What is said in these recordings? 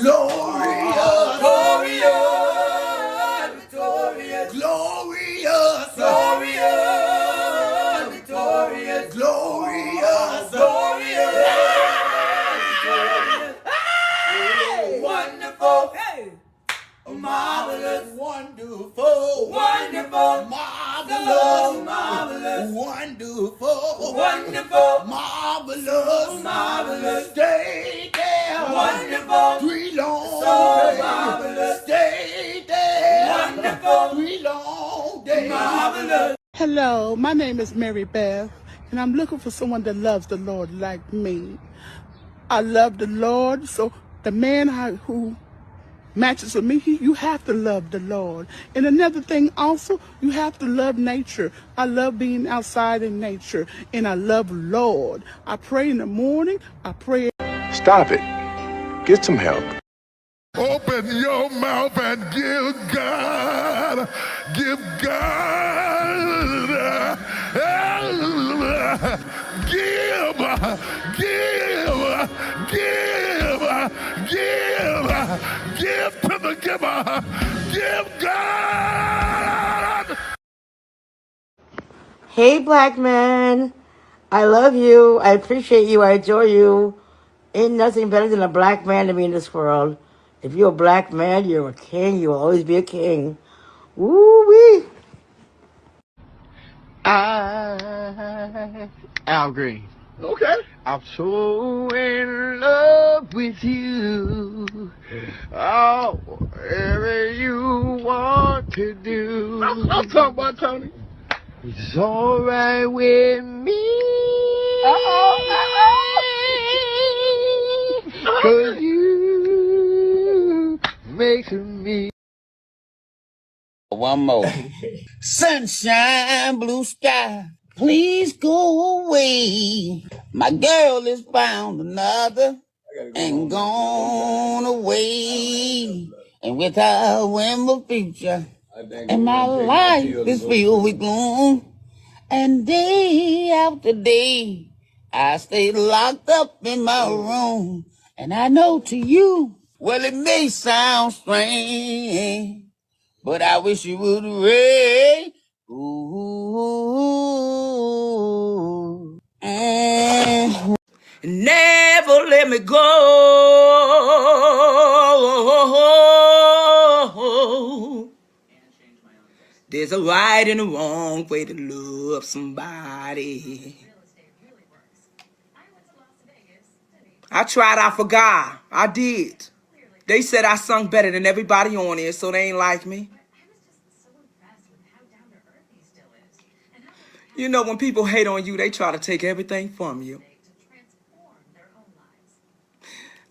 glorious, glorious, victorious, glorious, glorious, victorious, glorious, glorious, victorious, wonderful, marvelous, wonderful, wonderful, marvelous, marvelous, wonderful, wonderful, marvelous, marvelous, stay there, wonderful, 3 long so days, marvelous, stay there, wonderful, 3 long days, marvelous. Hello, my name is Mary Beth, and I'm looking for someone that loves the Lord like me. I love the Lord, so the man who matches with me, you have to love the Lord. And another thing also, you have to love nature. I love being outside in nature, and I love Lord. I pray in the morning, I pray. Stop it. Get some help. Open your mouth and give God, give, give to the giver, give God. Hey, black man. I love you. I appreciate you. I adore you. Ain't nothing better than a black man to me in this world. If you're a black man, you're a king. You will always be a king. Woo-wee. Al Green. Okay. I'm so in love with you. Oh, whatever you want to do. I'm talking about Tony. It's alright with me. Cause you makes me. One more. Sunshine, blue sky, please go away. My girl has found another and gone away. And with her in the future, and my life is filled with gloom. And day after day, I stay locked up in my room. And I know to you, well, it may sound strange, but I wish you would rain. Ooh. Never let me go. There's a right and a wrong way to love somebody. I tried, I forgot. I did. They said I sung better than everybody on here, so they ain't like me. You know, when people hate on you, they try to take everything from you.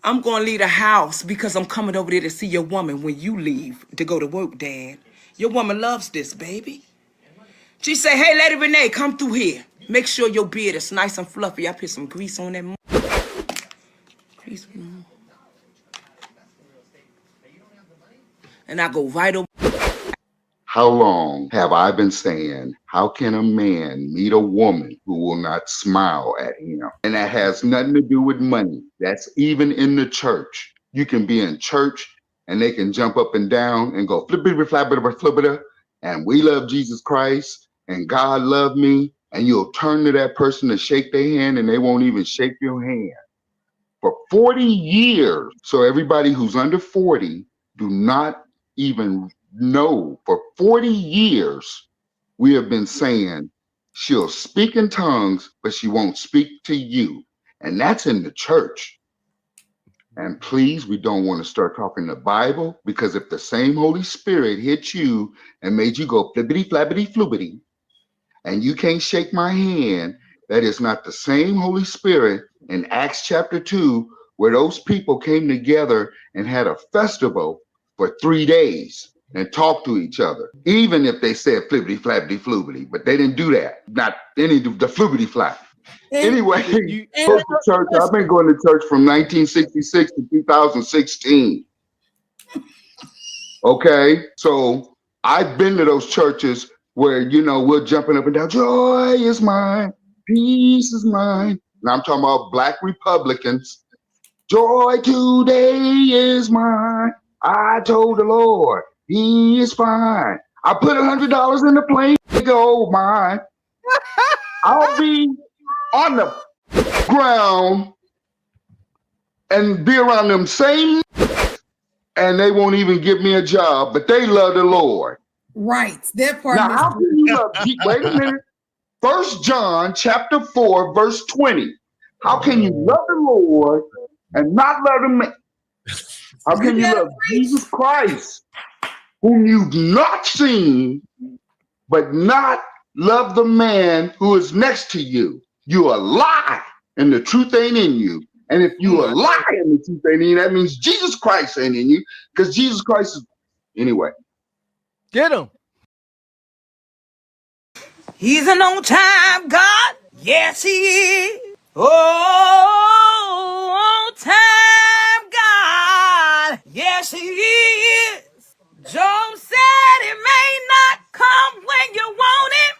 I'm going to leave the house because I'm coming over there to see your woman when you leave to go to work, Dad. Your woman loves this, baby. She said, hey, Lady Renee, come through here. Make sure your beard is nice and fluffy. I put some grease on that. Grease. And I go right over. How long have I been saying, how can a man meet a woman who will not smile at him? And that has nothing to do with money. That's even in the church. You can be in church and they can jump up and down and go flippity flappity flippity, and we love Jesus Christ and God loved me. And you'll turn to that person to shake their hand and they won't even shake your hand. For 40 years. So everybody who's under 40, do not even know. For 40 years, we have been saying she'll speak in tongues, but she won't speak to you. And that's in the church. And please, we don't want to start talking the Bible, because if the same Holy Spirit hit you and made you go flippity flappity floopity, and you can't shake my hand, that is not the same Holy Spirit in Acts chapter 2, where those people came together and had a festival for 3 days and talked to each other, even if they said flippity flappity floopity, but they didn't do that. Not any of the floopity flap. Anyway, go to church. I've been going to church from 1966 to 2016. Okay, so I've been to those churches where, you know, we're jumping up and down. Joy is mine, peace is mine. And I'm talking about black Republicans. Joy today is mine. I told the Lord, he is fine. I put $100 in the plane to go mine. I'll be on the ground and be around them same, and they won't even give me a job, but they love the Lord. Right. That part. Now, how can you love? Wait a minute. 1 John chapter 4, verse 20. How can you love the Lord and not love the man? How can you love Jesus Christ, whom you've not seen, but not love the man who is next to you? You a lie, and the truth ain't in you. And if you a lie and the truth ain't in you, that means Jesus Christ ain't in you, because Jesus Christ is anyway. Get him. He's an on-time God. Yes, he is. Oh, on-time God. Yes, he is. Job said it may not come when you want him,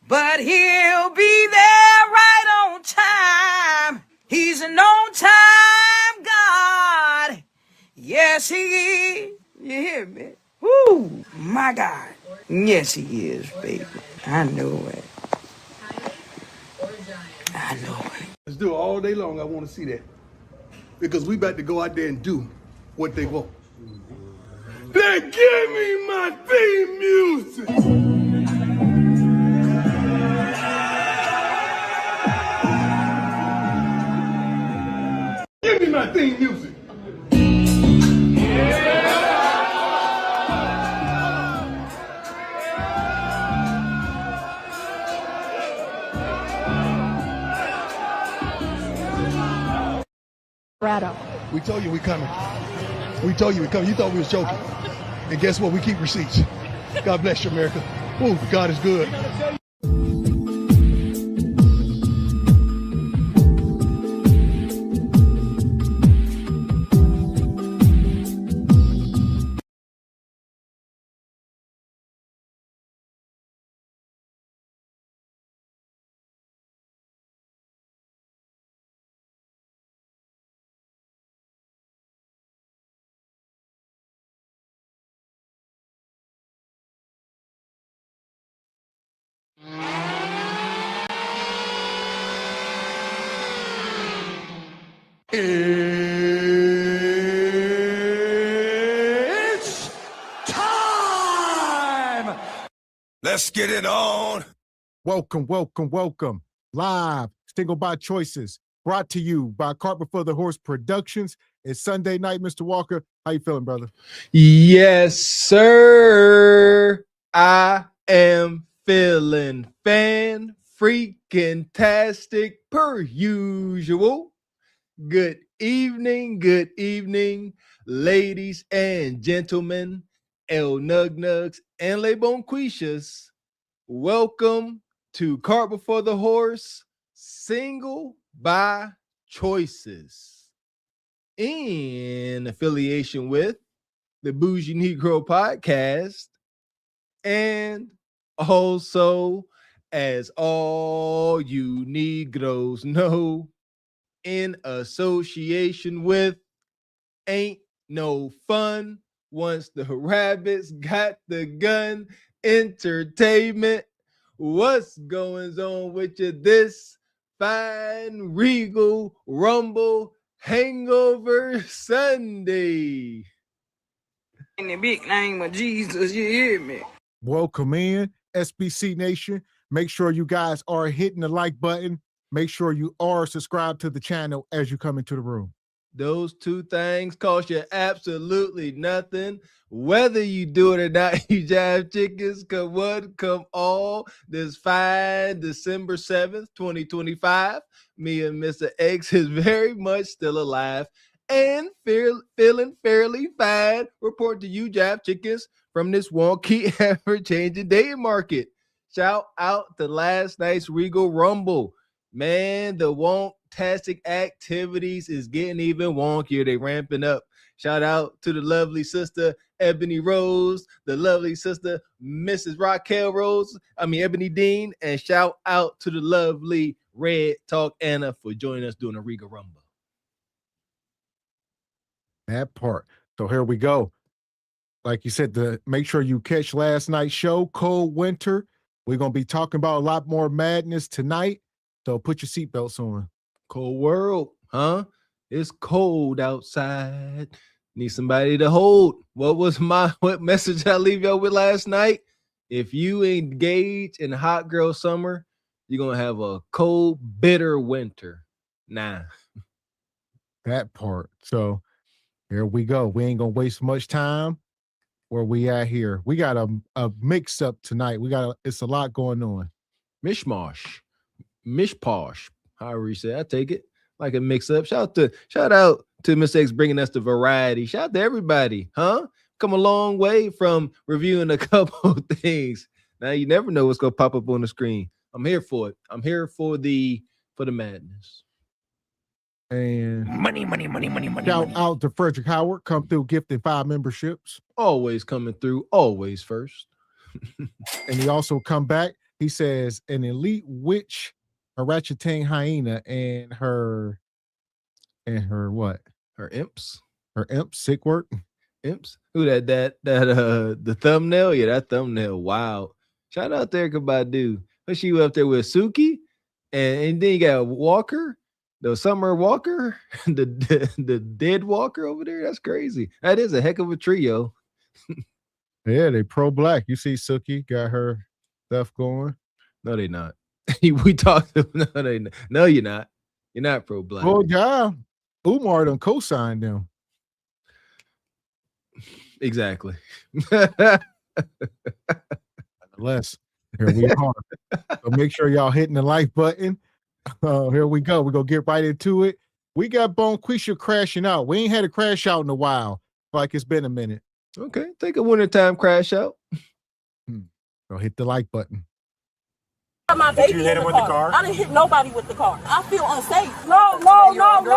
but he'll be there right on time. He's an on-time God. Yes, he is. You hear me? Woo, my God. Yes, he is, baby. I know it. I know it. Let's do it all day long. I want to see that. Because we about to go out there and do what they want. Then give me my theme music. Give me my theme music. We told you we coming. We told you we coming. You thought we was joking. And guess what? We keep receipts. God bless you, America. Ooh, God is good. It's time! Let's get it on. Welcome, welcome, welcome. Live, Single by Choices, brought to you by Cart Before the Horse Productions. It's Sunday night, Mr. Walker. How you feeling, brother? Yes, sir. I am feeling fan freaking tastic per usual. Good evening, ladies and gentlemen, El Nug Nugs and Le Bonquishas. Welcome to Cart Before the Horse, Single by Choices, in affiliation with the Bougie Negro Podcast, and also, as all you Negroes know, in association with Ain't No Fun Once the Rabbits Got the Gun Entertainment. What's going on with you this fine Regal Rumble Hangover Sunday? In the big name of Jesus, you hear me? Welcome in, SBC Nation. Make sure you guys are hitting the like button. Make sure you are subscribed to the channel as you come into the room. Those two things cost you absolutely nothing. Whether you do it or not, you jive chickens, come one, come all. This fine December 7th, 2025. Me and Mr. X is very much still alive and feeling fairly fine. Report to you, jive chickens, from this wonky, ever-changing day market. Shout out to last night's Regal Rumble. Man, the wonk-tastic activities is getting even wonkier. They ramping up. Shout out to the lovely sister, Ebony Rose, the lovely sister, Mrs. Ebony Dean, and shout out to the lovely Red Talk Anna for joining us during the Riga Rumble. That part. So here we go. Like you said, make sure you catch last night's show, Cold Winter. We're going to be talking about a lot more madness tonight. So put your seatbelts on. Cold world, huh? It's cold outside. Need somebody to hold. What message I leave y'all with last night? If you engage in hot girl summer, you're going to have a cold, bitter winter. Nah. That part. So here we go. We ain't going to waste much time. Where we at here? We got a mix up tonight. It's a lot going on. Mishposh, however you say. I take it like a mix up. Shout out to Miss X bringing us the variety. Shout out to everybody, huh? Come a long way from reviewing a couple things. Now you never know what's gonna pop up on the screen. I'm here for it. I'm here for the madness. And Money. Shout out to Frederick Howard, come through gifting 5 memberships. Always coming through, always first. And he also come back. He says an elite witch, a ratchetang hyena, and her what? Her imps. Her imps, sick work. Imps. Who that the thumbnail? Yeah, that thumbnail. Wow. Shout out to Erykah Badu. But she up there with Suki, and then you got Walker. The Summer Walker, the dead Walker over there. That's crazy. That is a heck of a trio. Yeah, they pro-black. You see Suki got her stuff going. No, they not. We talked. No, you're not. You're not pro-black. Oh, yeah. Umar done co-signed them. Exactly. Nonetheless, here we are. So make sure y'all hitting the like button. Here we go. We're going to get right into it. We got Bonquisha crashing out. We ain't had a crash out in a while. Like it's been a minute. Okay. Take a wintertime crash out. So hit the like button. My baby. Did you hit him with the car? I didn't hit nobody with the car. I feel unsafe. No, I'm not.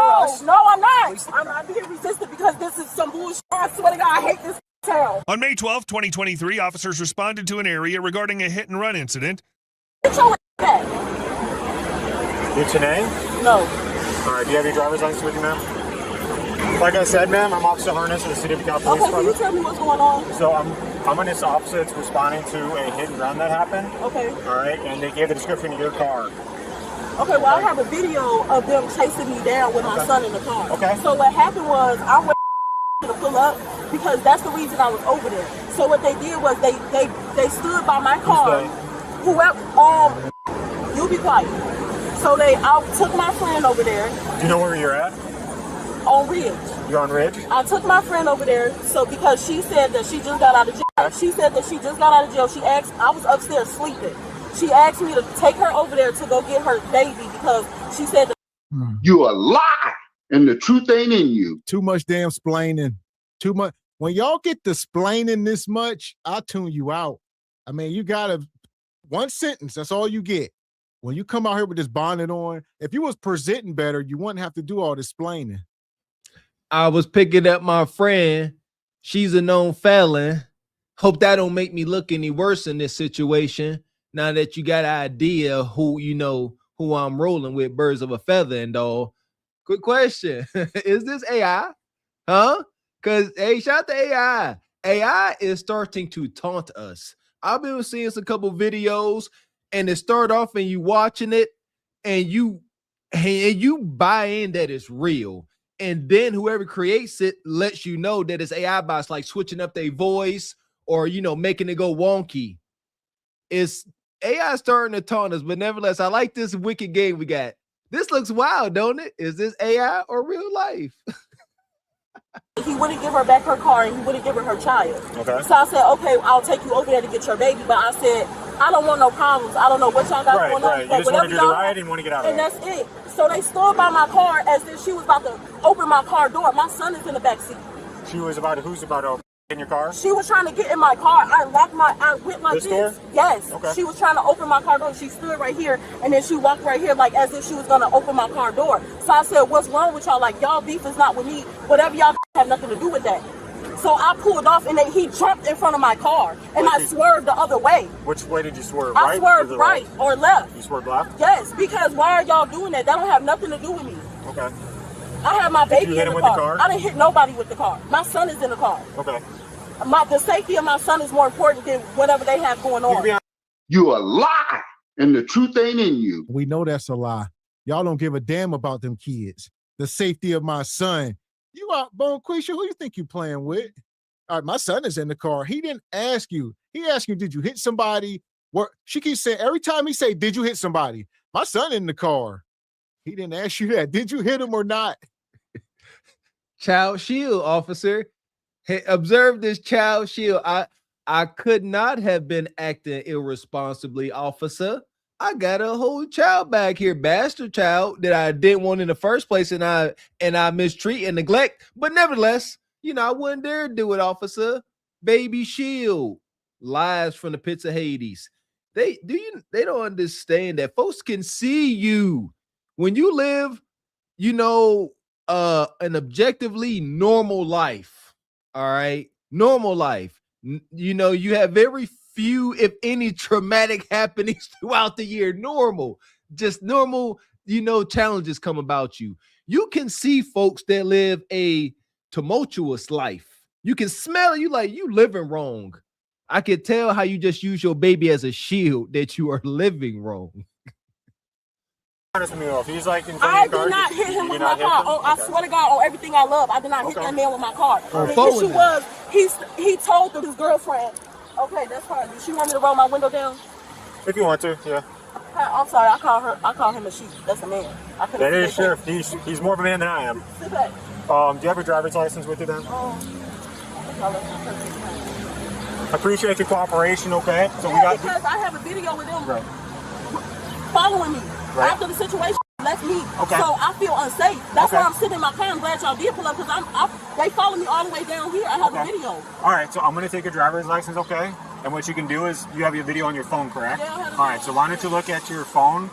I'm not being resistant because this is some bullshit. I swear to God, I hate this town. On May 12, 2023, officers responded to an area regarding a hit-and-run incident. Get your back. What's your name? No. All right, do you have your driver's license with you, ma'am? Like I said, ma'am, I'm Officer Harness of the City of DeKalb Police Okay, can you tell me what's going on? So I'm an officer that's responding to a hit and run that happened. Okay. All right, and they gave the description of your car. Okay, well, I have a video of them chasing me down with my son in the car. Okay. So what happened was I went to pull up because that's the reason I was over there. So what they did was they stood by my car. Whoever, you'll be quiet. So I took my friend over there. Do you know where you're at? On Ridge. You're on Ridge? I took my friend over there, so because she said that she just got out of jail. She said that she just got out of jail. She asked, I was upstairs sleeping. She asked me to take her over there to go get her baby because she said that You a lie, and the truth ain't in you. Too much damn splaining. Too much. When y'all get the splaining this much, I'll tune you out. I mean, you got one sentence. That's all you get. When you come out here with this bonnet on, if you was presenting better, you wouldn't have to do all this splaining. I was picking up my friend. She's a known felon. Hope that don't make me look any worse in this situation. Now that you got an idea who I'm rolling with, birds of a feather and all. Quick question. Is this AI? Huh? Because, hey, shout out to AI. AI is starting to taunt us. I've been seeing a couple videos and it start off and you watching it and you buy in that it's real. And then whoever creates it lets you know that it's AI bots, like switching up their voice or, making it go wonky. It's AI starting to taunt us, but nevertheless, I like this wicked game we got. This looks wild, don't it? Is this AI or real life? he wouldn't give her back her car and he wouldn't give her her child. Okay. So I said, okay, I'll take you over there to get your baby. But I said, I don't want no problems. I don't know what y'all got going on. Right. You just want to do the ride and want to get out of and there. that's it. So they stood by my car as if she was about to open my car door. My son is in the back seat. Who's about to open in your car? She was trying to get in my car. I whipped my This door? Yes. Okay. She was trying to open my car door. She stood right here and then she walked right here like as if she was gonna open my car door. So I said, what's wrong with y'all? Like, y'all beef is not with me. Whatever y'all have nothing to do with that. So I pulled off and then he jumped in front of my car and I swerved the other way. Which way did you swerve? I swerved right or left. You swerved left? Yes, because why are y'all doing that? That don't have nothing to do with me. Okay. I have my baby Did you hit in him the with car. the car? I didn't hit nobody with the car. My son is in the car. Okay. The safety of my son is more important than whatever they have going on. You a lie, and the truth ain't in you. We know that's a lie. Y'all don't give a damn about them kids. The safety of my son. You out, Bonquisha, who you think you playing with? All right, my son is in the car. He didn't ask you. He asked you, did you hit somebody? What she keeps saying every time he say, did you hit somebody? My son in the car. He didn't ask you that. Did you hit him or not? Child shield, officer. Hey, observe this child shield. I could not have been acting irresponsibly, officer. I got a whole child back here, bastard child that I didn't want in the first place, and I mistreat and neglect. But nevertheless, you know, I wouldn't dare do it, officer. Baby shield. Lies from the pits of Hades. They don't understand that folks can see you when you live, you know, an objectively normal life. All right, normal life. You know, you have very few, if any, traumatic happenings throughout the year. Normal, just normal, you know, challenges come about you. You can see folks that live a tumultuous life. You can smell it. You like, you living wrong. I can tell how you just use your baby as a shield that you are living wrong. Honest with me, if he's like in I did not hit him with my car. Oh, I swear to God, on everything I love, I did not hit that man with my car. The issue was he told his girlfriend, okay, that's fine. Does she want me to roll my window down? If you want to, yeah. I'm sorry, I call him a sheep. That's a man. That is sure. He's more of a man than I am. Sit back. Do you have your driver's license with you then? I appreciate your cooperation, okay? So yeah, because I have a video with them following me. Right. After the situation left me, so I feel unsafe. That's why I'm sitting in my car. I'm glad y'all did pull up because they follow me all the way down here. I have a video. All right, so I'm going to take your driver's license, okay? And what you can do is you have your video on your phone, correct? Yeah, I have all right, so why don't you look at your phone?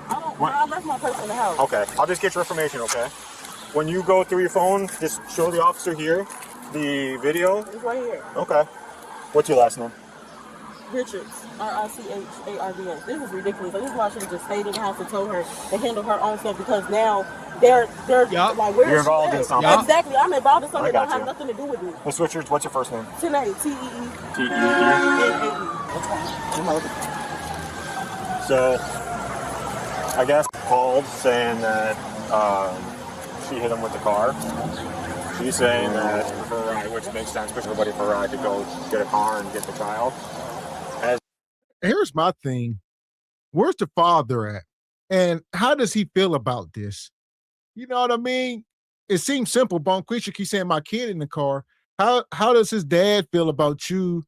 I left my purse in the house. Okay, I'll just get your information, okay? When you go through your phone, just show the officer here the video. It's right here. Okay. What's your last name? Richards, Richards. This is ridiculous. This is why I should have just stayed in the house and told her to handle her own stuff because now they're like, where's You're involved in something. Exactly, I'm involved in something that don't have nothing to do with me. Miss Richards, what's your first name? Tene, T-E-E. So, I guess called saying that she hit him with the car. She's saying that for a ride, which makes sense, push everybody for a ride to go get a car and get the child. Here's my thing. Where's the father at? And how does he feel about this? You know what I mean? It seems simple. Bonquisha keeps saying my kid in the car. How does his dad feel about you,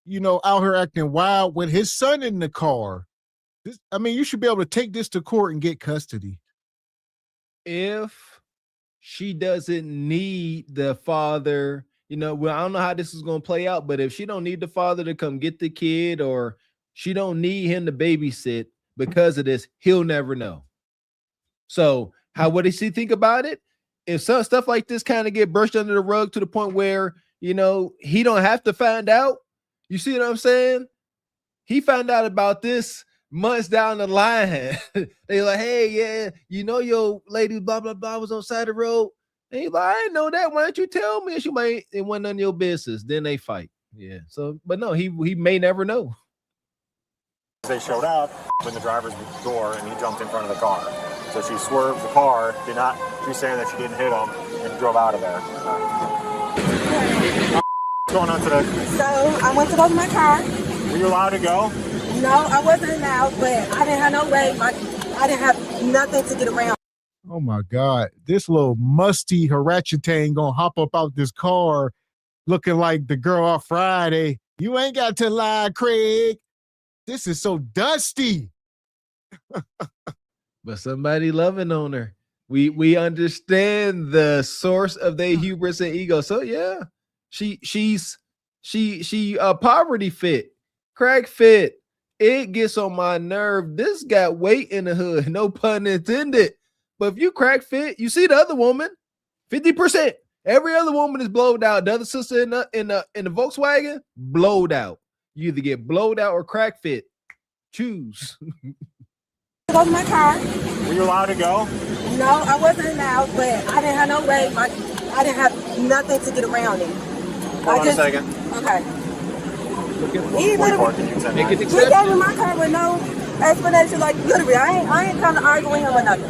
you know, out here acting wild with his son in the car? I mean, you should be able to take this to court and get custody. If she doesn't need the father, you know, well, I don't know how this is going to play out, but if she don't need the father to come get the kid or she don't need him to babysit because of this, he'll never know. So what does he think about it? If some stuff like this kind of get brushed under the rug to the point where, you know, he don't have to find out. You see what I'm saying? He found out about this months down the line. They like, hey, yeah, you know, your lady, blah, blah, blah, was on the side of the road. And he's like, I didn't know that. Why don't you tell me? And she might, it wasn't none of your business. Then they fight. Yeah. So, but no, he may never know. They showed up in the driver's door and he jumped in front of the car. So she swerved the car, she's saying that she didn't hit him and drove out of there. What's going on today? So I went to go to my car. Were you allowed to go? No, I wasn't allowed, but I didn't have no way. I didn't have nothing to get around. Oh my God. This little musty Harachitane gonna hop up out this car looking like the girl off Friday. You ain't got to lie, Craig. This is so dusty. But somebody loving on her. We understand the source of their hubris and ego. So yeah, she's poverty fit, crack fit. It gets on my nerve. This got weight in the hood, no pun intended. But if you crack fit, you see the other woman, 50%. Every other woman is blowed out. The other sister in the Volkswagen, blowed out. You either get blowed out or crack fit. Choose. To go to my car. Were you allowed to go? No, I wasn't allowed, but I didn't have no way. I didn't have nothing to get around it. Hold on a second. Okay. He gave me my car with no explanation. Like literally, I ain't trying to argue with him or nothing.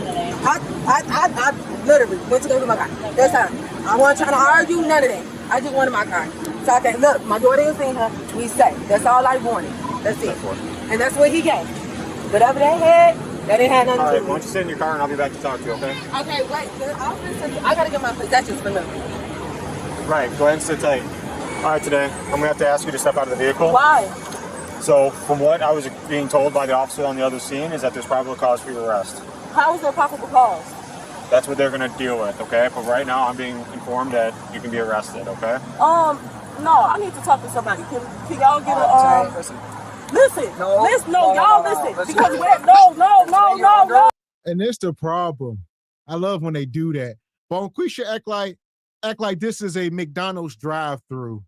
I literally went to go get my car. That's time. I wasn't trying to argue, none of that. I just wanted my car. So I said, look, my daughter is in here. We safe. That's all I wanted. That's it. And that's what he gave. Whatever they had, they didn't have nothing all right, to do. why don't you sit in your car and I'll be back to talk to you, okay? Okay, wait. I gotta get my possessions for them. Right, go ahead and sit tight. All right, today, I'm gonna have to ask you to step out of the vehicle. Why? So, from what I was being told by the officer on the other scene is that there's probable cause for your arrest. How is there probable cause? That's what they're gonna deal with, okay? But right now, I'm being informed that you can be arrested, okay? No, I need to talk to somebody. Can y'all get a listen, y'all listen. Because we're no. And it's the problem. I love when they do that. Bonquisha act like this is a McDonald's drive-through.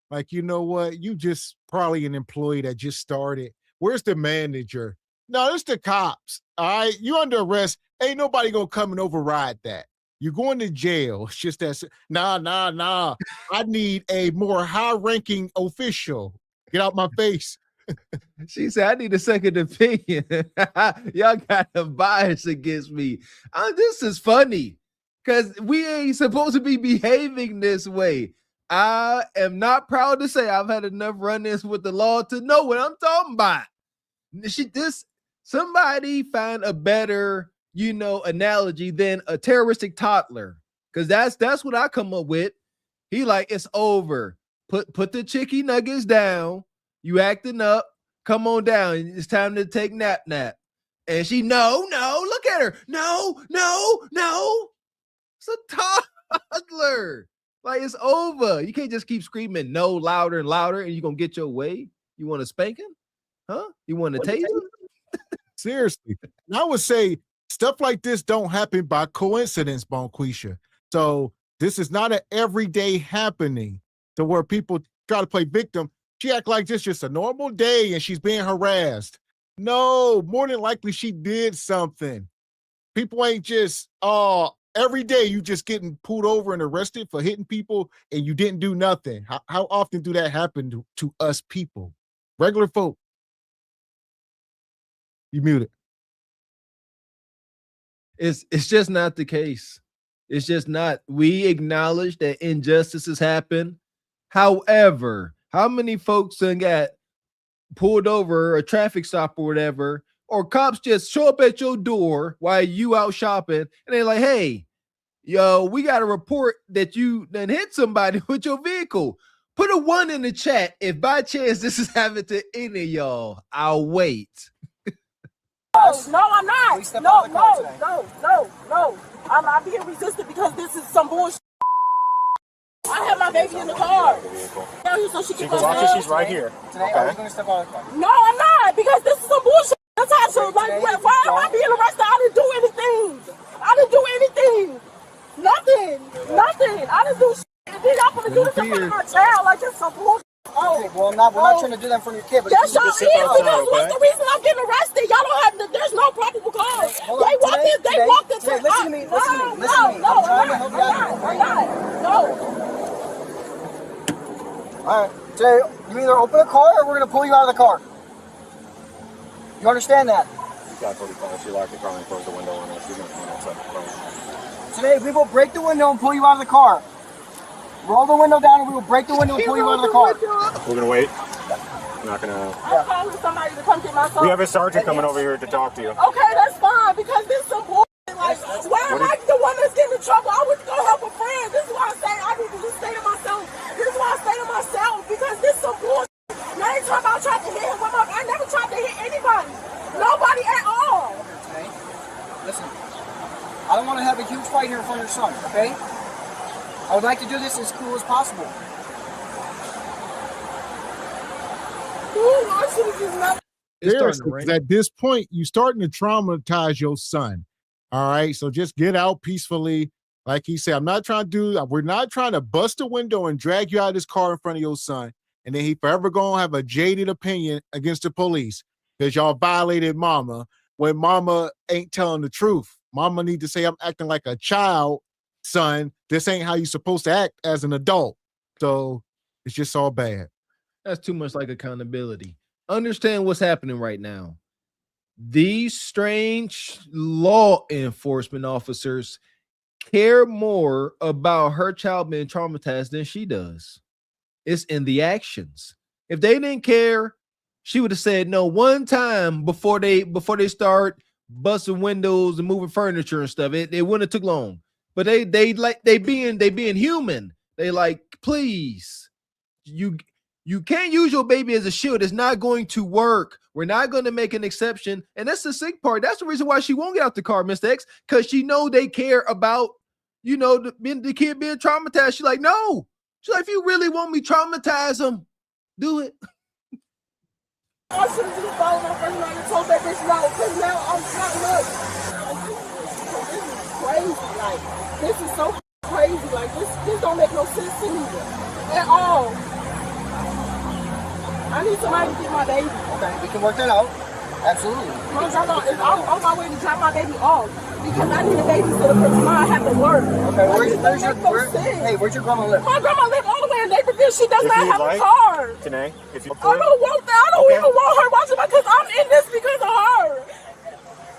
Like, you know what? You just probably an employee that just started. Where's the manager? No, it's the cops. All right, you under arrest. Ain't nobody gonna come and override that. You're going to jail. It's just that. Nah. I need a more high-ranking official. Get out my face. She said, I need a second opinion. Y'all got a bias against me. This is funny because we ain't supposed to be behaving this way. I am not proud to say I've had enough run-ins with the law to know what I'm talking about. Somebody find a better, analogy than a terroristic toddler. Because that's what I come up with. He like, it's over. Put the chicky nuggets down. You acting up. Come on down. It's time to take nap. And she, no, look at her. No. It's a toddler. Like, it's over. You can't just keep screaming no louder and louder and you're going to get your way. You want a spanking? Huh? You want a taser? Seriously. And I would say stuff like this don't happen by coincidence, Bonquisha. So this is not an everyday happening to where people try to play victim. She act like this just a normal day and she's being harassed. No, more than likely she did something. People ain't just, every day you just getting pulled over and arrested for hitting people and you didn't do nothing. How often do that happen to us people? Regular folk. You muted. It's just not the case. It's just not. We acknowledge that injustices happen. However, how many folks done got pulled over, a traffic stop or whatever, or cops just show up at your door while you out shopping and they're like, hey, yo, we got a report that you done hit somebody with your vehicle. Put a 1 in the chat if by chance this is happening to any of y'all. I'll wait. No, I'm not. No. I'm not being resistant because this is some bullshit. I have my baby in the car. So she can she's right here. Today, are we going to step out of the car? No, I'm not, because this is some bullshit. Natasha, like, why am I being arrested? I didn't do anything. Nothing. I didn't do shit. And then y'all gonna do this in front of my child, like it's some bullshit. Okay, well, we're not trying to do that in front of your kid. But yes, y'all is, because what's the reason I'm getting arrested? Y'all don't have, there's no probable cause. They walked into listen to me. I'm trying to help you out. No. All right, Jay, you either open the car or we're going to pull you out of the car. You understand that? She's got 45. She locked the car and closed the window on us. She's going to come outside the car. Today, we will break the window and pull you out of the car. Roll the window down and we will break the window and pull you out of the car. We're going to wait. I'm not going to... I'm calling somebody to come get my son. We have a sergeant coming over here to talk to you. Okay, that's fine, because this is some bullshit. Like, why am I the one that's getting in trouble? I went to go help a friend. This is why I say I need to just stay to myself. This is why I stay to myself, because this is some bullshit. Now they talk about trying to hit him with my... I never tried to hit anybody. Nobody at all. Okay, listen. I don't want to have a huge fight here in front of your son, okay? I would like to do this as cool as possible. Seriously, at this point, you're starting to traumatize your son. All right, so just get out peacefully. Like he said, we're not trying to bust a window and drag you out of this car in front of your son. And then he forever gonna have a jaded opinion against the police because y'all violated mama. when mama ain't telling the truth. Mama need to say, I'm acting like a child, son. This ain't how you supposed to act as an adult. So it's just all bad. That's too much like accountability. Understand what's happening right now. These strange law enforcement officers care more about her child being traumatized than she does. It's in the actions. If they didn't care, she would have said no one time before they start busting windows and moving furniture and stuff. It wouldn't have took long. But they being human. They like, please, you can't use your baby as a shield. It's not going to work. We're not going to make an exception. And that's the sick part. That's the reason why she won't get out the car, Mr. X, because she know they care about, the kid being traumatized. She's like, no. She's like, if you really want me, traumatize him. Do it. I should have just followed my first line and told that bitch no, because now I'm not this is crazy. Like, this is so crazy. Like, this don't make no sense to me at all. I need somebody to get my baby. Okay, we can work that out. Absolutely. I'm on my way to drop my baby off because I need a babysitter for tomorrow. I have to work. Okay, where's your grandma live? My grandma live all the way in Naperville. She does not have a car. Tanae, if you I don't want that. I don't even want her watching because I'm in this because of her.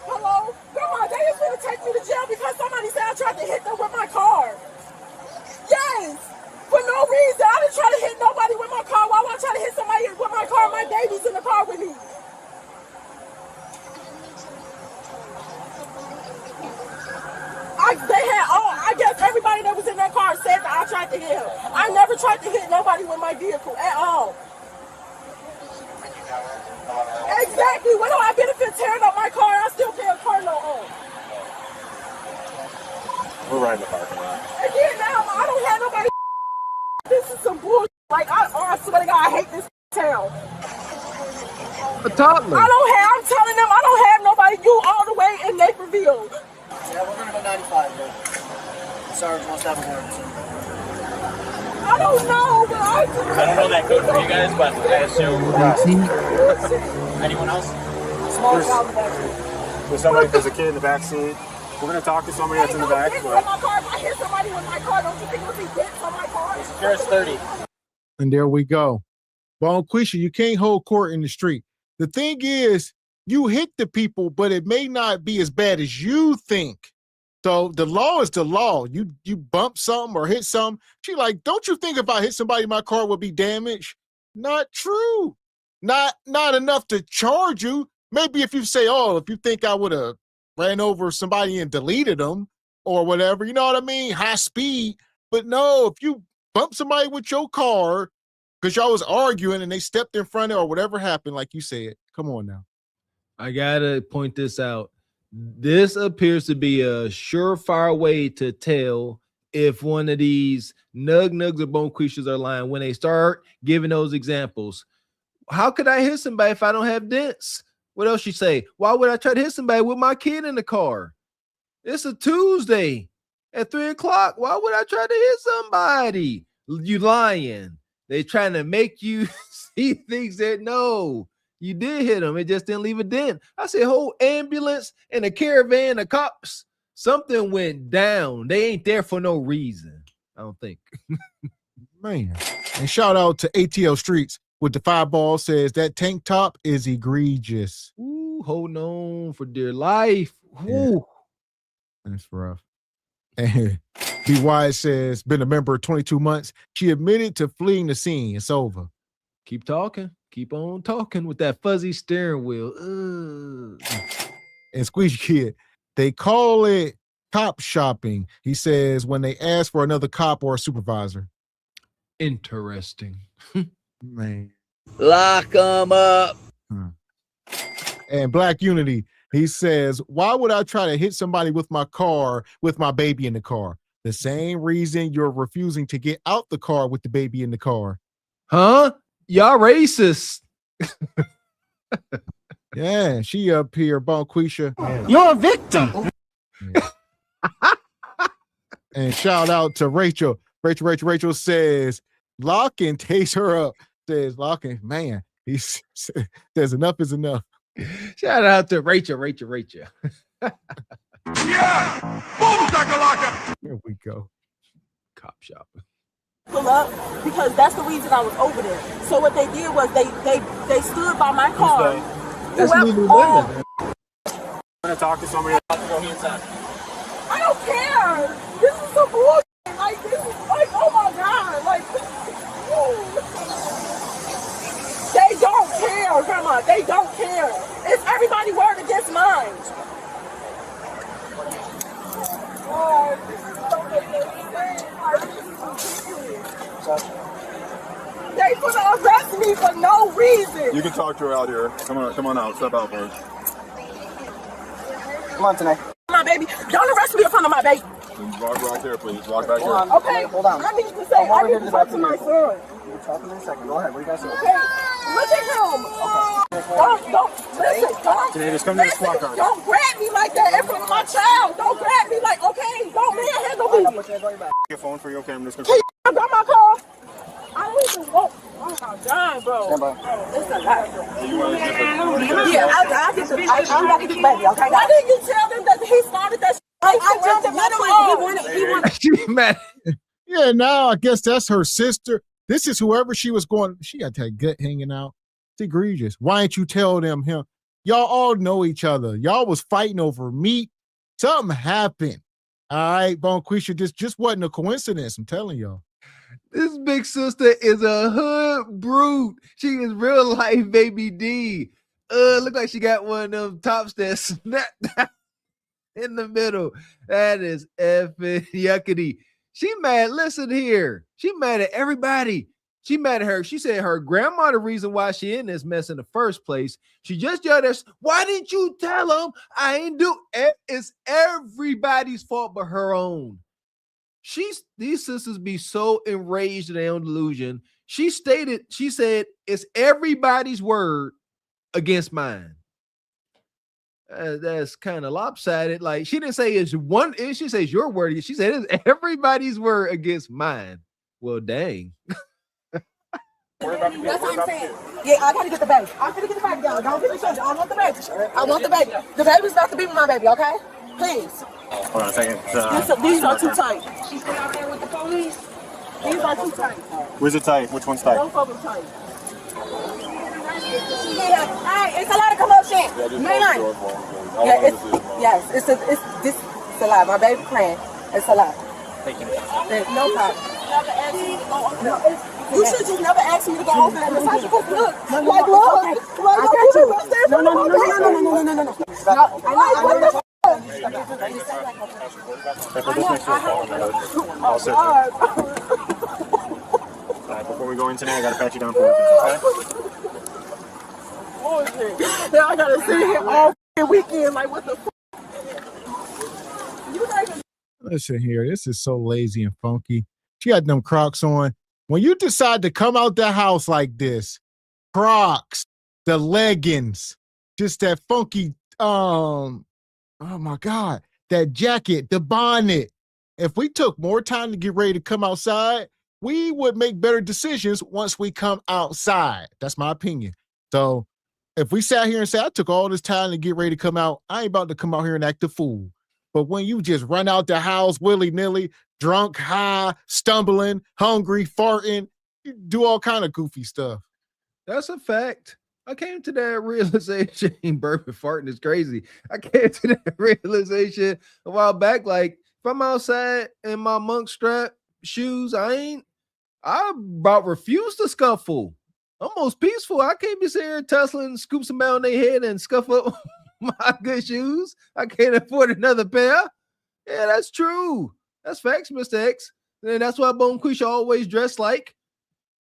Hello? Grandma, they is going to take me to jail because somebody said I tried to hit them with my car. Yes. For no reason. I didn't try to hit nobody with my car. Why would I try to hit somebody with my car? My baby's in the car with me. I guess everybody that was in that car said that I tried to hit him. I never tried to hit nobody with my vehicle at all. Exactly. What do I benefit tearing up my car? I still pay a car note on. We're right in the parking lot. Again, now I don't have nobody. This is some bullshit. Like, I swear to God, I hate this town. A toddler. I'm telling them I don't have nobody. You all the way in Naperville. Yeah, we're gonna go 95, bro. Sarge wants to have a word. I don't know, but I don't know that code for you guys, but I assume. Anyone else? Small child in the back. There's a kid in the back seat. We're gonna talk to somebody that's in the back. If I hit somebody with my car, don't you think it'll be dents on my car? Here's 30. And there we go. Bonquisha, you can't hold court in the street. The thing is, you hit the people, but it may not be as bad as you think. So the law is the law. You bump something or hit something. She like, don't you think if I hit somebody, my car would be damaged? Not true. Not enough to charge you. Maybe if you say, oh, if you think I would have ran over somebody and deleted them or whatever, you know what I mean? High speed. But no, if you bump somebody with your car because y'all was arguing and they stepped in front of or whatever happened, like you said, come on now. I gotta point this out. This appears to be a surefire way to tell if one of these nugs or bonquishas are lying when they start giving those examples. How could I hit somebody if I don't have dents? What else you say? Why would I try to hit somebody with my kid in the car? It's a Tuesday at 3 o'clock. Why would I try to hit somebody? You lying. They trying to make you see things that no. You did hit him. It just didn't leave a dent. I said, whole ambulance and a caravan of cops. Something went down. They ain't there for no reason. I don't think. Man. And shout out to ATL Streets with the 5 ball says that tank top is egregious. Ooh, holding on for dear life. Ooh. Yeah. That's rough. And B. Wise says, been a member 22 months. She admitted to fleeing the scene. It's over. Keep talking. Keep on talking with that fuzzy steering wheel. And Squeeze Kid, they call it cop shopping. He says when they ask for another cop or a supervisor. Interesting. Man. Lock them up. And Black Unity, he says, why would I try to hit somebody with my car with my baby in the car? The same reason you're refusing to get out the car with the baby in the car. Huh? Y'all racist. Yeah, she up here, Bonquisha. You're a victim. Yeah. And shout out to Rachel. Rachel says, lock and takes her up. Says, lock and, man, he says enough is enough. Shout out to Rachel. Yeah! Boom shakalaka! Here we go. Cop shopping. Pull up because that's the reason I was over there. So what they did was they stood by my car. That's Lululemon. I'm gonna talk to somebody. I don't care. This is some bullshit. Like this is like, oh my god, like they don't care, grandma. They don't care. It's everybody's word against mine. Oh, this is so insane. Like, this is ridiculous. They gonna arrest me for no reason. You can talk to her out here. Come on out. Step out first. Come on, tonight. My baby, don't arrest me in front of my baby. Walk right there, please. Walk back here. Okay, hold on. I need to say, I need to talk to my son. We'll talk in a second. Go ahead. What do you guys say? Okay, look at him. Don't, listen, don't. Today, just come to the squad car. Don't grab me like that in front of my child. Don't grab me like, okay, don't lay a hand on me. Your phone for you, okay? I'm just Can you grab my car? I don't even want. Oh my God, bro. Stand by. It's a lot. Yeah, I'm about to get the baby, okay? Why didn't you tell them that he started that? I just literally, he wanted. She mad. Yeah, now I guess that's her sister. This is whoever she was going. She got that gut hanging out. It's egregious. Why didn't you tell them him? Y'all all know each other. Y'all was fighting over meat. Something happened. All right, Bonquisha, this just wasn't a coincidence. I'm telling y'all. This big sister is a hood brute. She is real life baby D. Look like she got one of them tops that snapped down in the middle. That is effing yuckity. She mad. Listen here. She mad at everybody. She mad at her. She said her grandma the reason why she in this mess in the first place. She just yelled at us. Why didn't you tell them? I ain't do it. It's everybody's fault but her own. These sisters be so enraged in their own delusion. She said it's everybody's word against mine. That's kind of lopsided. Like she didn't say it's one. She says your word. She said it's everybody's word against mine. Well, dang. That's what I'm saying. Yeah, I gotta get the baby. I gotta get the baby, y'all. Don't get me started. I want the baby. I want the baby. The baby's about to be with my baby, okay? Please. Hold on a second. These are too tight. She's been out there with the police. These are too tight. Where's it tight? Which one's tight? Both of them tight. Yeah, hey, it's a lot of commotion. It's a lot. My baby playing. It's a lot. No problem. You should just never ask me to go over there. Look, I got you. No. Before we go in tonight, I gotta pat you down for it. Okay? Now I gotta sit here all weekend. Like, what the fuck? Listen here. This is so lazy and funky. She had them Crocs on. When you decide to come out the house like this, Crocs, the leggings, just that funky, oh my God, that jacket, the bonnet. If we took more time to get ready to come outside, we would make better decisions once we come outside. That's my opinion. So if we sat here and say, I took all this time to get ready to come out, I ain't about to come out here and act a fool. But when you just run out the house willy-nilly, drunk, high, stumbling, hungry, farting, you do all kind of goofy stuff. That's a fact. I came to that realization. Burping, farting is crazy. I came to that realization a while back. Like, if I'm outside in my monk strap shoes, I about refuse to scuffle. I'm most peaceful. I can't be sitting here tussling, scoop some out on their head and scuff up my good shoes. I can't afford another pair. Yeah, that's true. That's facts, Mr. X. And that's why Bonquisha always dressed like.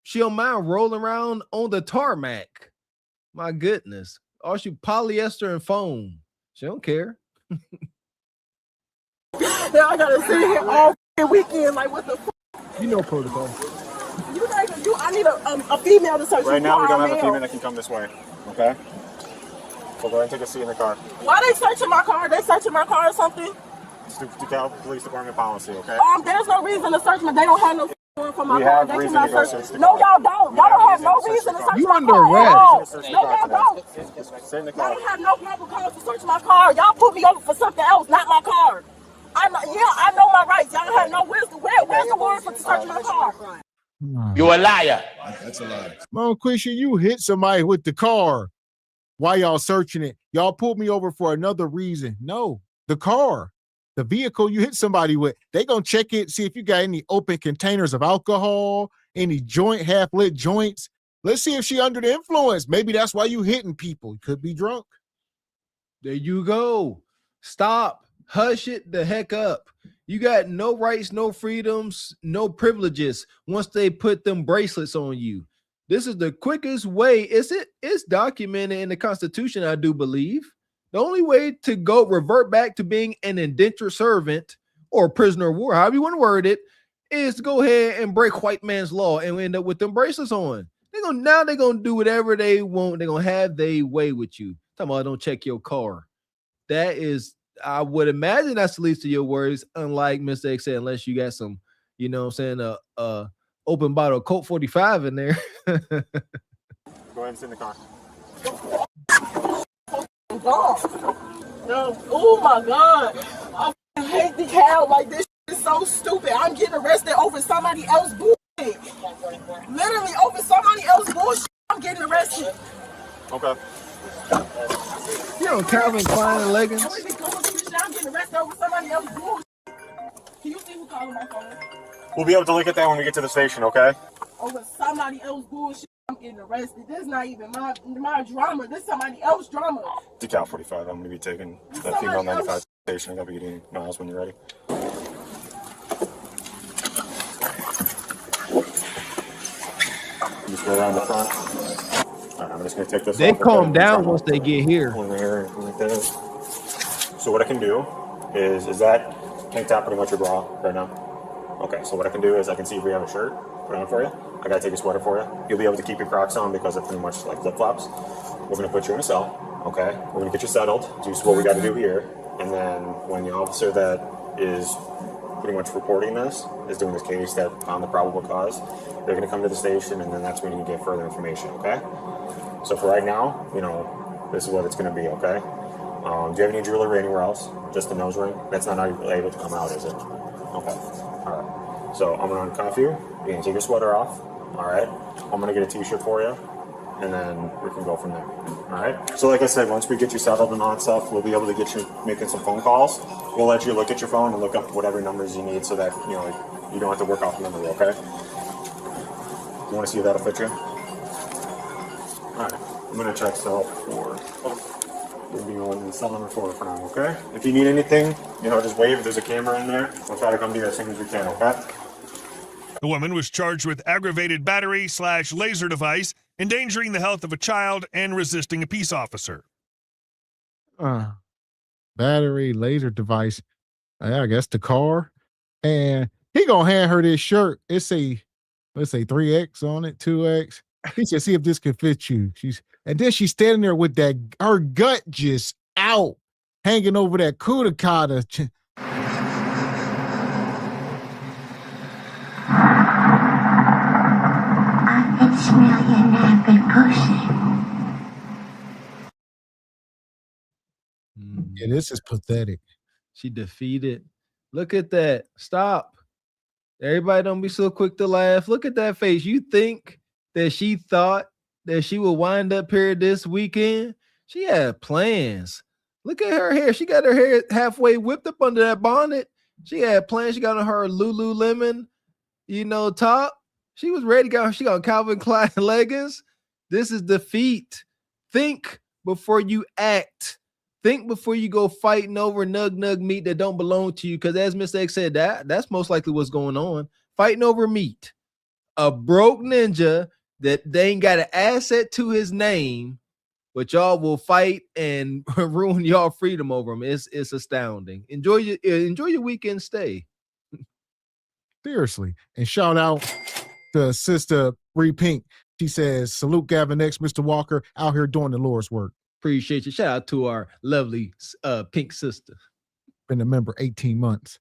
She don't mind rolling around on the tarmac. My goodness. All she polyester and foam. She don't care. Now I gotta sit here all weekend. Like, what the fuck? You know protocol. I need a female to search. Right now, we don't have a female that can come this way. Okay? So go ahead and take a seat in the car. Why they searching my car? They searching my car or something? It's the DeKalb Police Department policy, okay? There's no reason to search me. They don't have no From my We car. have They reason cannot to go search. search the No, car. y'all don't. Y'all don't have no reason to search You my under car at arrest. all. Search the No, car y'all don't. Sit in the Y'all car. don't have no proper cause to search my car. Y'all put me over for something else, not my car. I know, yeah, I know my rights. Y'all have no wisdom. Where's the warrant for searching my car? You a liar. That's a lie. Mom, Quisha, you hit somebody with the car while y'all searching it. Y'all pulled me over for another reason. No, the car, the vehicle you hit somebody with, they gonna check it, see if you got any open containers of alcohol, any half-lit joints. Let's see if she under the influence. Maybe that's why you hitting people. You could be drunk. There you go. Stop. Hush it the heck up. You got no rights, no freedoms, no privileges once they put them bracelets on you. This is the quickest way. It's documented in the Constitution, I do believe. The only way to go revert back to being an indentured servant or prisoner of war, however you want to word it, is to go ahead and break white man's law and end up with them bracelets on. They're gonna do whatever they want. They're gonna have their way with you. Talking about don't check your car. That is, I would imagine that's the least of your worries, unlike Mr. X said, unless you got some, you know what I'm saying, open bottle of Colt 45 in there. Go ahead and sit in the car. No. Oh my God. I hate the hell. Like, this is so stupid. I'm getting arrested over somebody else's bullshit. Literally over somebody else's bullshit. I'm getting arrested. Okay. You know, Calvin Klein and leggings. I'm getting arrested over somebody else's bullshit. Can you see who calling my phone? We'll be able to look at that when we get to the station, okay? Over somebody else's bullshit. I'm getting arrested. This is not even my drama. This is somebody else's drama. Decal 45. I'm going to be taking that female 95 station. I got to be getting miles when you're ready. Just go around the front. All right, I'm just going to take this They off. calm down once they get here. So what I can do is that tank top pretty much your bra right now? Okay, so what I can do is I can see if we have a shirt, put it on for you. I gotta take a sweater for you. You'll be able to keep your Crocs on because they're pretty much like flip-flops. We're gonna put you in a cell, okay? We're gonna get you settled, do what we gotta do here, and then when the officer that is pretty much reporting this, is doing this case that found the probable cause, they're gonna come to the station and then that's when you can get further information, okay? So for right now, you know, this is what it's gonna be, okay? Do you have any jewelry anywhere else? Just the nose ring? That's not able to come out, is it? Okay. All right. So I'm gonna uncuff you. You're gonna take your sweater off. All right. I'm gonna get a t-shirt for you, and then we can go from there. All right. So like I said, once we get you settled and all that stuff, we'll be able to get you making some phone calls. We'll let you look at your phone and look up whatever numbers you need, so that you know you don't have to work off the number. Okay. You want to see if that'll fit you? All right. I'm gonna check cell 4. We'll be on cell number 4 for now, okay? If you need anything, you know, just wave. There's a camera in there. We'll try to come to you as soon as we can, okay? The woman was charged with aggravated battery/laser device, endangering the health of a child, and resisting a peace officer. Battery, laser device. I guess the car. And he gonna hand her this shirt. Let's say 3X on it, 2X. He said, see if this can fit you. And then she's standing there with her gut just out, hanging over that kudakata. I can smell your nappy pussy. Yeah, this is pathetic. She defeated. Look at that. Stop. Everybody don't be so quick to laugh. Look at that face. You think that she thought that she would wind up here this weekend? She had plans. Look at her hair. She got her hair halfway whipped up under that bonnet. She had plans. She got on her Lululemon, top. She was ready to go. She got Calvin Klein leggings. This is defeat. Think before you act. Think before you go fighting over nug meat that don't belong to you. Because as Mr. X said, that's most likely what's going on. Fighting over meat. A broke ninja that they ain't got an asset to his name, but y'all will fight and ruin y'all freedom over him. It's astounding. Enjoy your weekend stay. Seriously. And shout out to Sister Bree Pink. She says, salute Gavin X Mr. Walker out here doing the Lord's work. Appreciate you. Shout out to our lovely pink sister. Been a member 18 months.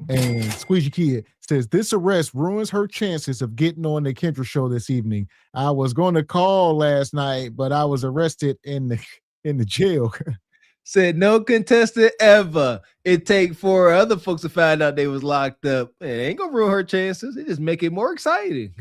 And Squeegee Kid says this arrest ruins her chances of getting on the Kendra show this evening. I was going to call last night, but I was arrested in the jail. Said no contestant ever. It take 4 other folks to find out they was locked up. It ain't gonna ruin her chances. It just make it more exciting.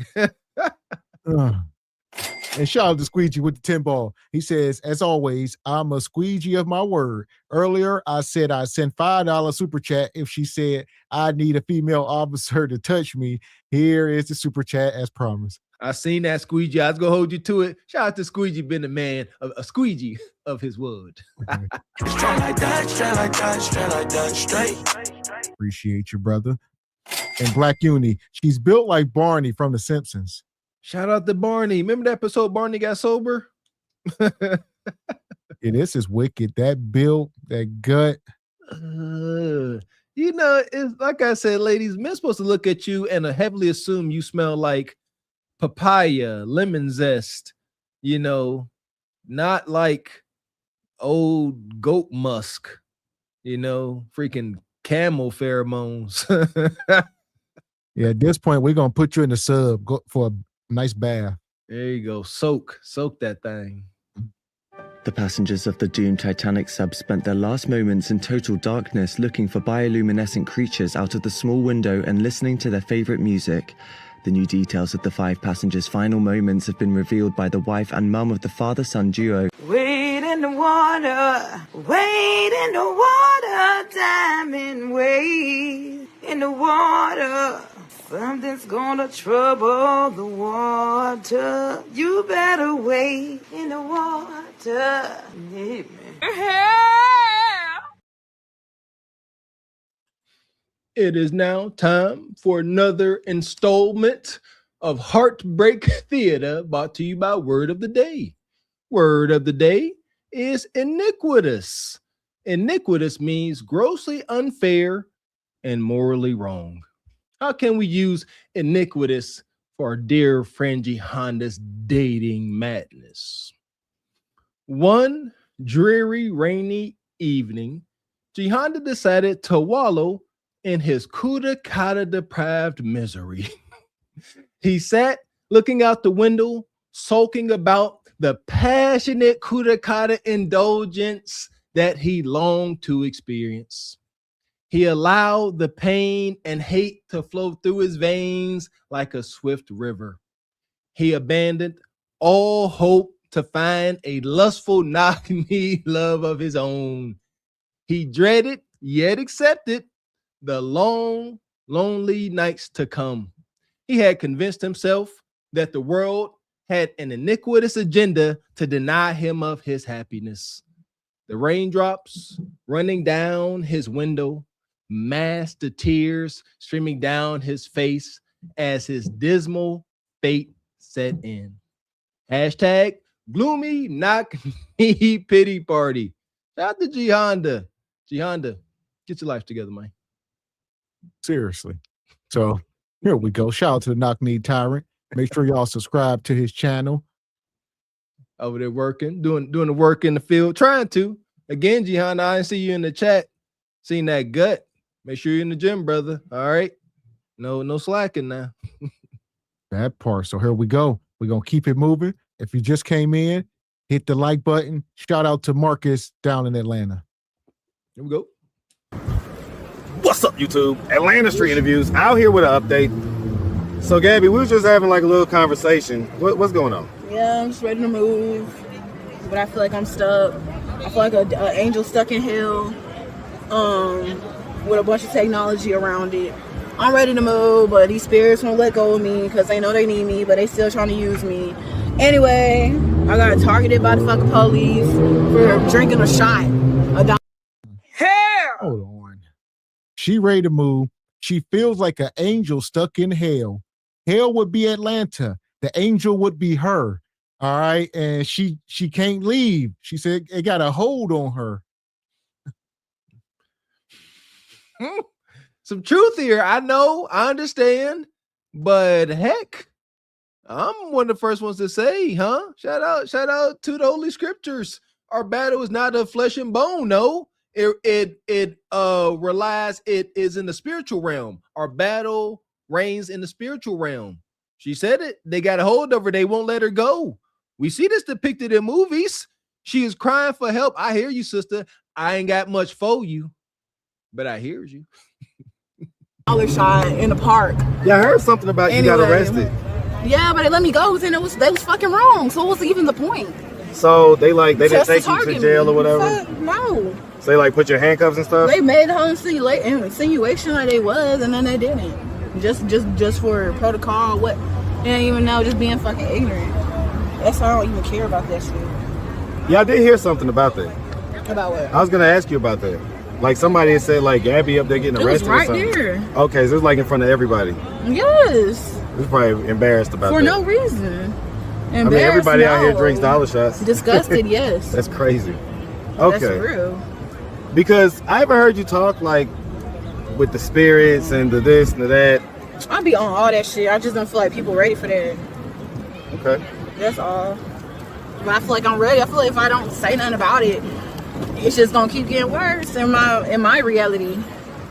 And shout out to Squeegee with the 10 ball. He says, as always, I'm a squeegee of my word. Earlier, I said I'd send $5 super chat if she said I need a female officer to touch me. Here is the super chat as promised. I seen that, Squeegee. I was gonna hold you to it. Shout out to Squeegee, been a man, a squeegee of his word. Straight like that, straight like that, straight like that, straight. Appreciate you, brother. And Black Uni, she's built like Barney from The Simpsons. Shout out to Barney. Remember that episode Barney got sober? Yeah, this is wicked. That build, that gut. You know, it's like I said, ladies, men supposed to look at you and heavily assume you smell like papaya, lemon zest, you know, not like old goat musk, you know, freaking camel pheromones. Yeah, at this point, we're going to put you in the sub for a nice bath. There you go. Soak that thing. The passengers of the doomed Titanic sub spent their last moments in total darkness looking for bioluminescent creatures out of the small window and listening to their favorite music. The new details of the 5 passengers' final moments have been revealed by the wife and mum of the father-son duo. Wade in the water, wade in the water, diamond wade in the water. Something's gonna trouble the water. You better wade in the water. Yeah, It is now time for another installment of Heartbreak Theater, brought to you by Word of the Day. Word of the day is iniquitous. Iniquitous means grossly unfair and morally wrong. How can we use iniquitous for our dear friend Honda's dating madness? One dreary, rainy evening, Honda decided to wallow in his kuda kata deprived misery. He sat looking out the window, sulking about the passionate kuda kata indulgence that he longed to experience. He allowed the pain and hate to flow through his veins like a swift river. He abandoned all hope to find a lustful knock-knee love of his own. He dreaded, yet accepted, the long, lonely nights to come. He had convinced himself that the world had an iniquitous agenda to deny him of his happiness. The raindrops running down his window masked the tears streaming down his face as his dismal fate set in. Hashtag gloomy knock knee pity party. Shout out to Honda. Honda, get your life together, man. Seriously. So here we go. Shout out to the Knock Knee Tyrant. Make sure y'all subscribe to his channel. Over there working, doing the work in the field, trying to. Again, Honda, I didn't see you in the chat. Seen that gut. Make sure you're in the gym, brother. All right. No slacking now. That part. So here we go. We're going to keep it moving. If you just came in, hit the like button. Shout out to Marcus down in Atlanta. Here we go. What's up, YouTube? Atlanta Street Interviews out here with an update. So, Gabby, we were just having like a little conversation. What's going on? Yeah, I'm just ready to move, but I feel like I'm stuck. I feel like an angel stuck in hell, with a bunch of technology around it. I'm ready to move, but these spirits won't let go of me because they know they need me, but they still trying to use me. Anyway, I got targeted by the fucking police for drinking a shot. Hold on. She ready to move. She feels like an angel stuck in hell. Hell would be Atlanta. The angel would be her. All right. And she can't leave. She said it got a hold on her. Some truth here. I know, I understand, but heck, I'm one of the first ones to say, huh? Shout out to the Holy Scriptures. Our battle is not of flesh and bone, no. It relies, it is in the spiritual realm. Our battle reigns in the spiritual realm. She said it. They got a hold of her. They won't let her go. We see this depicted in movies. She is crying for help. I hear you, sister. I ain't got much for you, but I hear you. Dollar shot in the park. Yeah, I heard something about you got arrested. Yeah, but they let me go, and they was fucking wrong. So what was even the point? So they didn't take you to jail or whatever? No. So they put your handcuffs and stuff? They made the whole insinuation like they was, and then they didn't. Just for protocol, what? They didn't even know, just being fucking ignorant. That's why I don't even care about that shit. Yeah, I did hear something about that. About what? I was gonna ask you about that. Like somebody had said Gabby up there getting arrested. It was right or something. there. Okay, so it's in front of everybody. Yes. It's probably embarrassed about for that. no reason. I mean, everybody out here drinks dollar shots. Disgusted, yes. That's crazy. Okay. That's real. Because I haven't heard you talk with the spirits and the this and the that. I be on all that shit. I just don't feel like people ready for that. Okay. That's all. But I feel like I'm ready. I feel like if I don't say nothing about it, it's just gonna keep getting worse in my reality.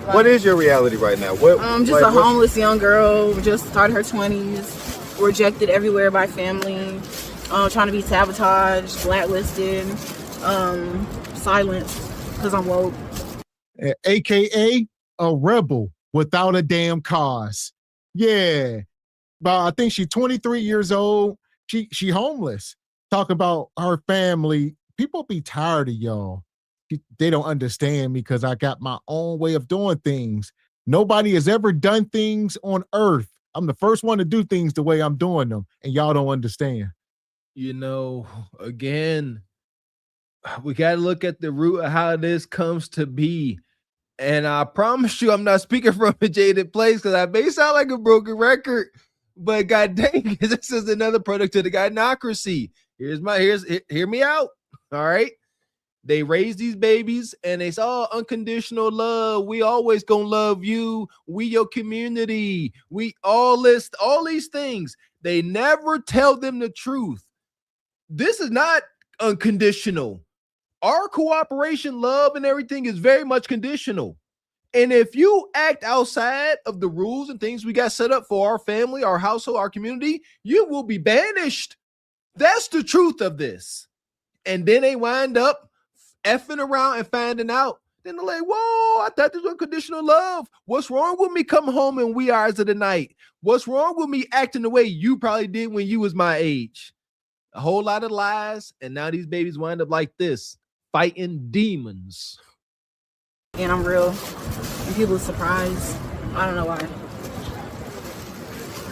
What is your reality right now? Just a homeless young girl, just started her 20s, rejected everywhere by family, trying to be sabotaged, blacklisted, silenced because I'm woke. AKA a rebel without a damn cause. Yeah. But I think she's 23 years old. She homeless. Talk about her family. People be tired of y'all. They don't understand me because I got my own way of doing things. Nobody has ever done things on earth. I'm the first one to do things the way I'm doing them, and y'all don't understand. Again, we got to look at the root of how this comes to be. And I promise you, I'm not speaking from a jaded place because I may sound like a broken record, but god dang, this is another product of the gynocracy. Hear me out. All right. They raise these babies and they say, oh, unconditional love. We always gonna love you. We your community. We all these things. They never tell them the truth. This is not unconditional. Our cooperation, love, and everything is very much conditional. And if you act outside of the rules and things we got set up for our family, our household, our community, you will be banished. That's the truth of this. And then they wind up effing around and finding out. Then they're like, whoa, I thought this was unconditional love. What's wrong with me coming home in wee hours of the night? What's wrong with me acting the way you probably did when you was my age? A whole lot of lies. And now these babies wind up like this, fighting demons. And I'm real. And people are surprised. I don't know why.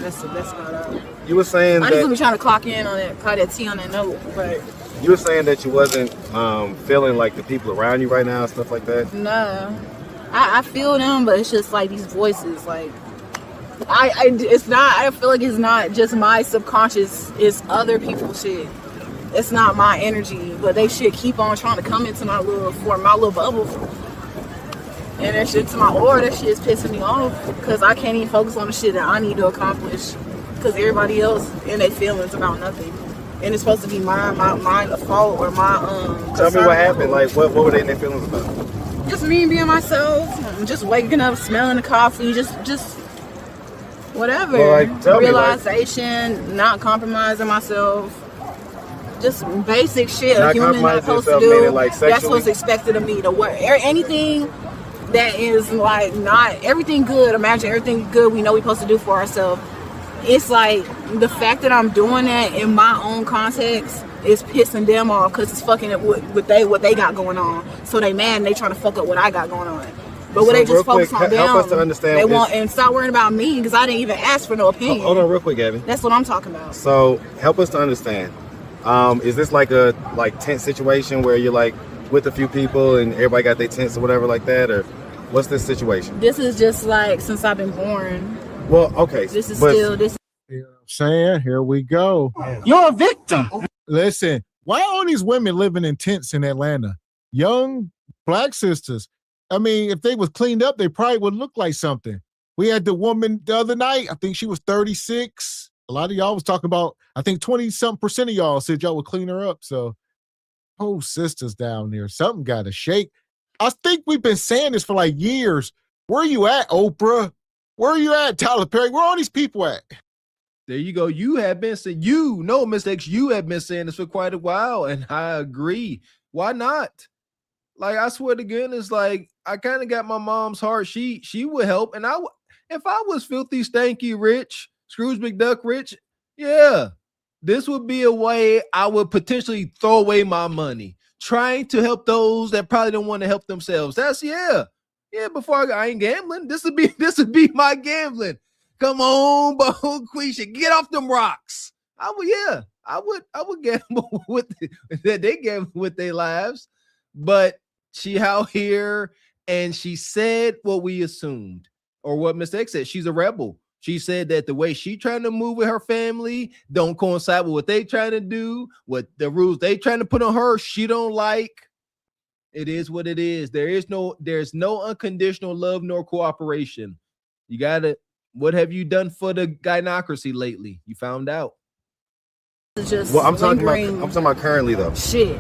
That's about it. You were saying I just be trying to clock in on that, call that T on that note, but you were saying that you wasn't feeling like the people around you right now and stuff like that? No. I feel them, but it's just like these voices, like I feel like it's not just my subconscious, it's other people's shit. It's not my energy, but they should keep on trying to come into my little bubble. And that shit to my aura, that shit is pissing me off because I can't even focus on the shit that I need to accomplish because everybody else in their feelings about nothing. And it's supposed to be my fault or my Tell me what happened. Like what were they in their feelings about? Just me being myself, just waking up, smelling the coffee, just whatever. Well, realization, not compromising myself. Just basic shit a human not supposed to do. That's what's expected of me. To work anything that is like not everything good. Imagine everything good we know we're supposed to do for ourselves. It's like the fact that I'm doing that in my own context is pissing them off because it's fucking what they got going on. So they mad and they trying to fuck up what I got going on. But when they just focus on them, help us to understand they want and stop worrying about me because I didn't even ask for no opinion. Hold on real quick, Gabby. That's what I'm talking about. So help us to understand. Is this like a tent situation where you're like with a few people and everybody got their tents or whatever like that, or what's this situation? This is just like since I've been born. Well, okay. This is still this. You know what I'm saying? Here we go. You're a victim. Listen, why are all these women living in tents in Atlanta? Young black sisters. I mean, if they was cleaned up, they probably would look like something. We had the woman the other night. I think she was 36. A lot of y'all was talking about, I think 20-something% of y'all said y'all would clean her up. So, sisters down there, something got to shake. I think we've been saying this for like years. Where you at, Oprah? Where you at, Tyler Perry? Where all these people at? There you go. You have been saying, Mr. X, you have been saying this for quite a while, and I agree. Why not? Like, I swear to goodness, like, I kind of got my mom's heart. She would help, and if I was filthy, stanky, rich, Scrooge McDuck rich, yeah, this would be a way I would potentially throw away my money, trying to help those that probably don't want to help themselves. That's yeah. Before I ain't gambling. This would be my gambling. Come on, Quisha, get off them rocks. I would gamble with that. They gamble with their lives, but she out here and she said what we assumed, or what Mr. X said. She's a rebel. She said that the way she trying to move with her family don't coincide with what they trying to do, what the rules they trying to put on her. She don't like. It is what it is. There's no unconditional love nor cooperation. You gotta. What have you done for the gynocracy lately? You found out. It's just I'm talking about currently though. Shit.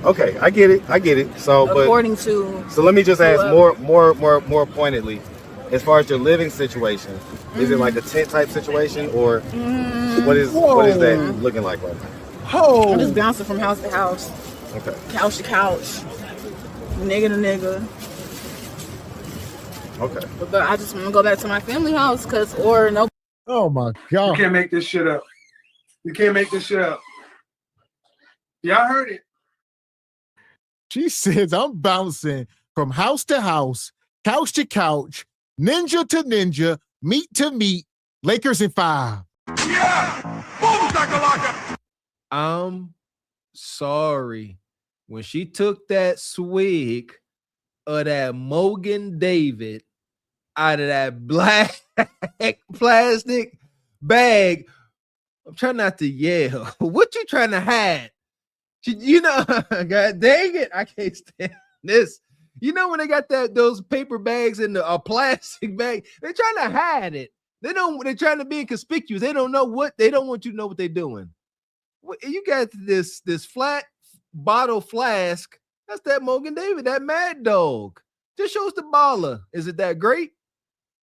Okay, I get it. So, so let me just ask more pointedly, as far as your living situation, is it like a tent type situation, or what is that looking like right now? I'm just bouncing from house to house. Okay. Couch to couch. Nigga to nigga. Okay. But I just want to go back to my family house no. Oh my God. You can't make this shit up. You can't make this shit up. Y'all heard it. She says, I'm bouncing from house to house, couch to couch, ninja to ninja, meat to meat, Lakers in 5. Yeah! Boom, shakalaka! I'm sorry. When she took that swig of that Mogan David out of that black plastic bag, I'm trying not to yell. What you trying to hide? God dang it, I can't stand this. You know when they got those paper bags in a plastic bag, they're trying to hide it. They're trying to be inconspicuous. They don't want you to know what they're doing. You got this flat bottle flask. That's that Mogan David, that Mad Dog. Just shows the baller. Is it that great?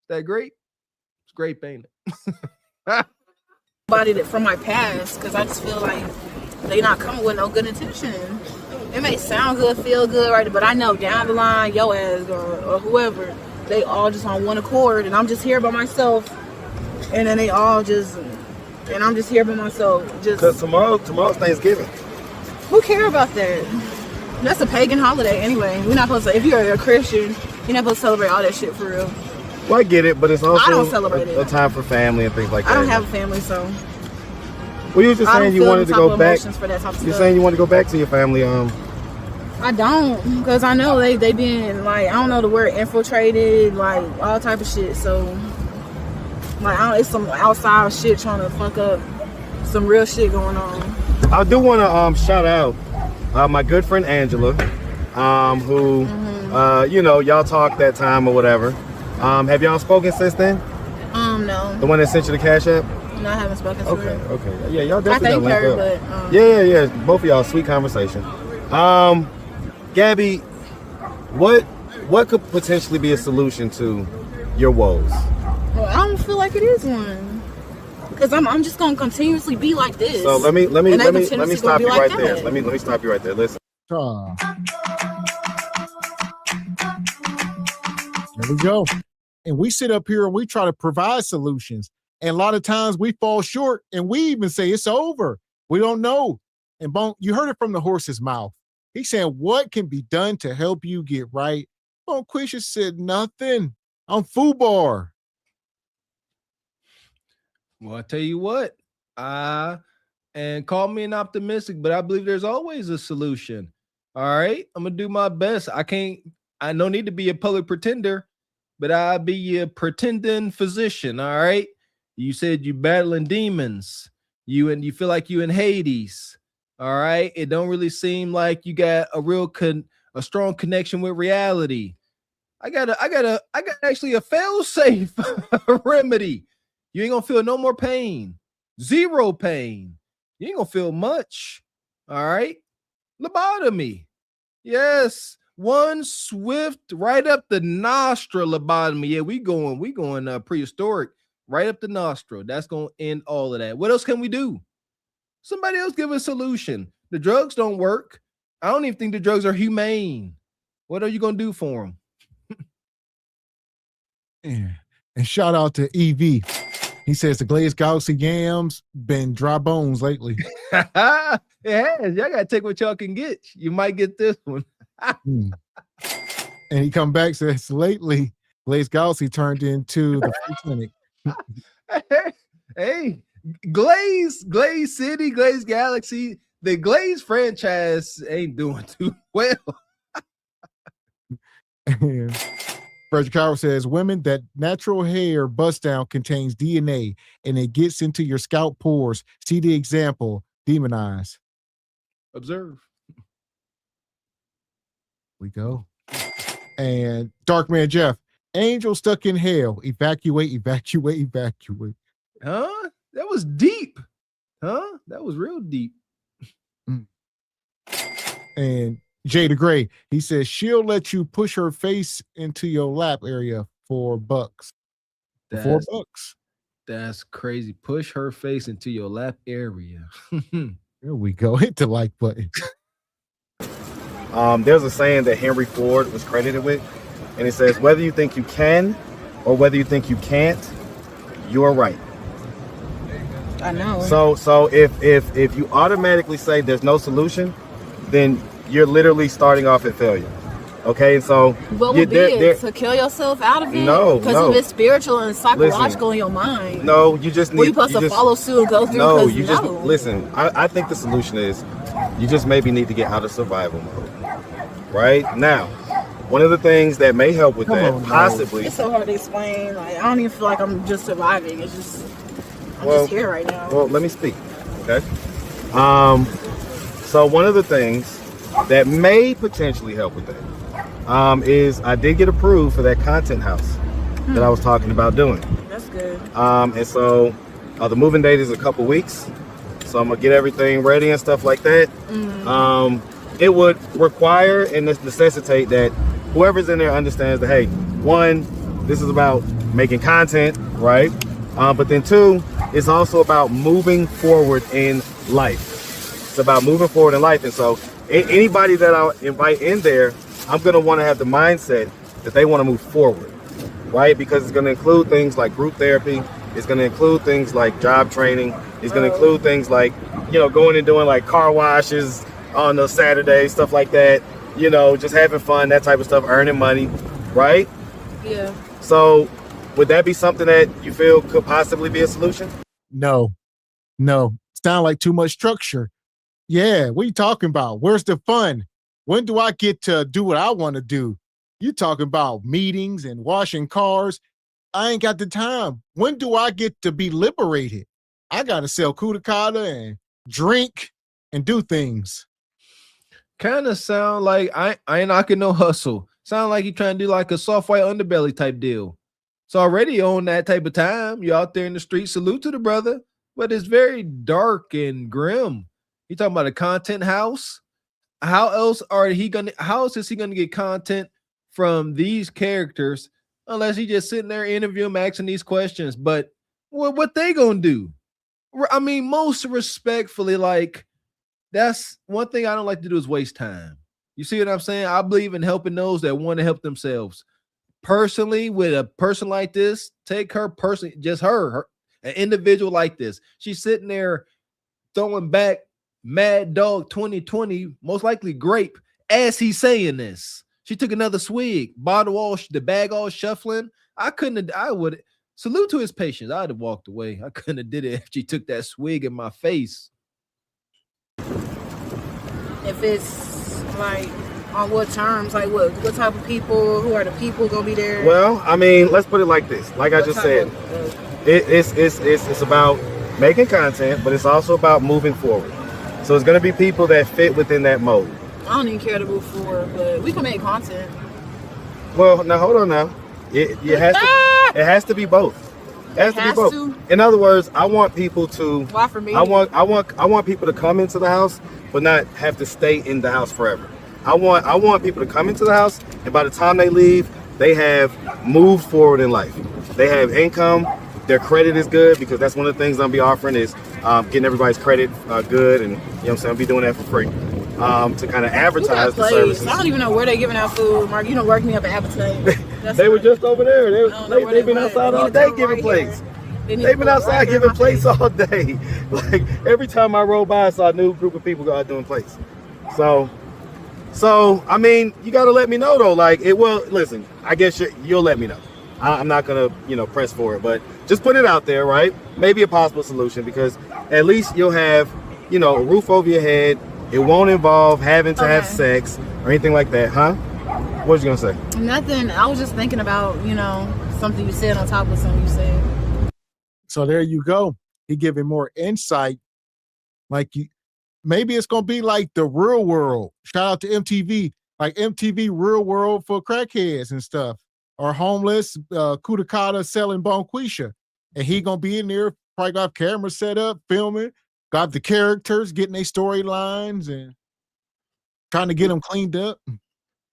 That great? It's great, ain't it? Body that from my past, because I just feel like they not coming with no good intention. It may sound good, feel good, right? But I know down the line, your ass or whoever, they all just on one accord, and I'm just here by myself. And then they all just, and I'm just here by myself. Just because tomorrow's Thanksgiving. Who care about that? That's a pagan holiday anyway. We're not supposed to. If you're a Christian, you're not supposed to celebrate all that shit for real. Well, I get it, but it's also I don't celebrate a time for family and things like that. I don't have a family, so. Well, you were just saying you wanted to go back. You're saying you want to go back to your family. I don't, because I know they been like, I don't know the word, infiltrated, like all type of shit. So like it's some outside shit trying to fuck up some real shit going on. I do want to shout out my good friend Angela, who y'all talked that time or whatever. Have y'all spoken since then? No. The one that sent you the Cash App? No, I haven't spoken to her. Okay. Yeah, y'all definitely I thank link her, up. Yeah. Both of y'all, sweet conversation. Gabby, what could potentially be a solution to your woes? Well, I don't feel like it is one, because I'm just gonna continuously be like this. So let me stop you right there. Let me stop you right there. Listen. There we go. And we sit up here and we try to provide solutions. And a lot of times we fall short and we even say it's over. We don't know. And Bone, you heard it from the horse's mouth. He's saying, what can be done to help you get right? Bone Quisha said nothing. I'm FUBAR. Well, I tell you what, and call me an optimistic, but I believe there's always a solution. All right, I'm gonna do my best. I don't need to be a public pretender, but I'll be a pretending physician. All right, you said you battling demons, you feel like you in Hades. All right, it don't really seem like you got a strong connection with reality. I got actually a fail-safe remedy. You ain't gonna feel no more pain. Zero pain. You ain't gonna feel much. All right. Lobotomy. Yes. One swift right up the nostril lobotomy. Yeah, we going prehistoric right up the nostril. That's gonna end all of that. What else can we do? Somebody else give a solution. The drugs don't work. I don't even think the drugs are humane. What are you gonna do for them? Yeah. And shout out to EV. He says the glazed galaxy yams been dry bones lately. It has. Y'all gotta take what y'all can get. You might get this one. And he come back, says lately glazed galaxy turned into the Titanic. Hey, Glaze City, Glaze Galaxy, the Glaze franchise ain't doing too well. Frederick Coward says women that natural hair bust down contains DNA and it gets into your scalp pores. See the example, demonize. Observe. We go. And Darkman Jeff, angel stuck in hell. Evacuate, evacuate, evacuate. Huh? That was deep. Huh? That was real deep. And Jay the Gray, he says she'll let you push her face into your lap area for $4. For $4. That's crazy. Push her face into your lap area. There we go. Hit the like button. There's a saying that Henry Ford was credited with, and it says, whether you think you can or whether you think you can't, you're right. I know. So if you automatically say there's no solution, then you're literally starting off at failure. Okay, and so what would be it? To kill yourself out of it? No, because if it's spiritual and psychological in your mind. No, you just need. Were you supposed to follow suit and go through? No, you just listen. I think the solution is you just maybe need to get out of survival mode. Right now, one of the things that may help with possibly. It's so hard to explain. Like I don't even feel like I'm just surviving. It's just I'm just here right now. Well, let me speak. Okay. So one of the things that may potentially help with that is I did get approved for that content house that I was talking about doing. That's good. And so the moving date is a couple weeks, so I'm gonna get everything ready and stuff like that. It would require and necessitate that whoever's in there understands that, hey, one, this is about making content, right? But then two, it's also about moving forward in life. It's about moving forward in life. And so anybody that I invite in there, I'm going to want to have the mindset that they want to move forward, right? Because it's going to include things like group therapy. It's going to include things like job training. It's going to include things like, going and doing like car washes on those Saturdays, stuff like that, just having fun, that type of stuff, earning money, right? Yeah. So would that be something that you feel could possibly be a solution? No. Sound like too much structure. Yeah, what are you talking about? Where's the fun? When do I get to do what I want to do? You talking about meetings and washing cars. I ain't got the time. When do I get to be liberated? I got to sell Kudakata and drink and do things. Kind of sound like I ain't knocking no hustle. Sound like you trying to do like a soft white underbelly type deal. It's already on that type of time. You're out there in the street. Salute to the brother, but it's very dark and grim. You talking about a content house? How else is he gonna get content from these characters unless he just sitting there interviewing them, asking these questions? But what they gonna do? I mean, most respectfully, like, that's one thing I don't like to do is waste time. You see what I'm saying? I believe in helping those that want to help themselves. Personally, with a person like this, take her personally, just her, an individual like this. She's sitting there throwing back Mad Dog 2020, most likely grape, as he's saying this. She took another swig, the bag all shuffling. I would salute to his patience. I'd have walked away. I couldn't have did it if she took that swig in my face. If it's like on what terms, like what type of people, who are the people gonna be there? Well, I mean, let's put it like this. Like I just said, it's about making content, but it's also about moving forward. So it's gonna be people that fit within that mode. I don't even care to move forward, but we can make content. Well, now hold on now. It has to be both. It has to be both. In other words, I want people to. Why for me? I want people to come into the house, but not have to stay in the house forever. I want people to come into the house, and by the time they leave, they have moved forward in life. They have income. Their credit is good, because that's one of the things I'm be offering is getting everybody's credit good, and you know what I'm saying, I'll be doing that for free to kind of advertise the services. I don't even know where they're giving out food, Mark. You don't work me up an appetite. They were just over there. They've been outside all day giving plates. They've been outside giving plates all day. Like every time I roll by, I saw a new group of people go out doing plates. So I mean, you got to let me know though. Like listen, I guess you'll let me know. I'm not gonna press for it, but just put it out there, right? Maybe a possible solution, because at least you'll have a roof over your head. It won't involve having to have sex or anything like that, huh? What was you gonna say? Nothing. I was just thinking about something you said on top of something you said. So there you go. He giving more insight. Like maybe it's gonna be like the Real World. Shout out to MTV, like MTV Real World for crackheads and stuff, or homeless Kudakata selling Bonquisha, and he gonna be in there. Probably got cameras set up, filming. Got the characters getting their storylines and trying to get them cleaned up.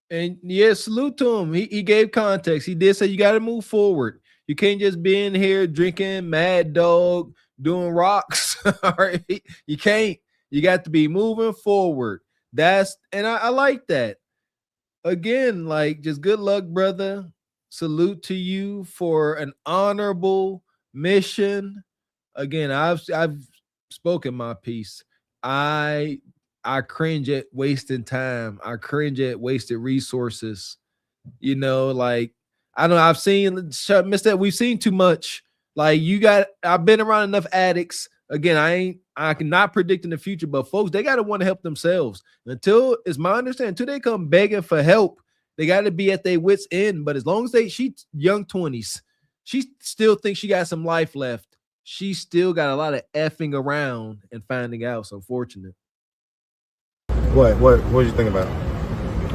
And yeah, salute to him. He gave context. He did say you got to move forward. You can't just be in here drinking Mad Dog, doing rocks. All right, you can't. You got to be moving forward. And I like that. Again, like, just good luck, brother. Salute to you for an honorable mission. Again, I've spoken my piece. I cringe at wasting time. I cringe at wasted resources. Like, I don't know. I've seen Mr. We've seen too much. Like, I've been around enough addicts. Again, I cannot predict in the future, but folks, they gotta want to help themselves. It's my understanding, until they come begging for help, they gotta be at their wits' end. But as long as she's young 20s, she still thinks she got some life left. She still got a lot of effing around and finding out. It's unfortunate. What did you think about?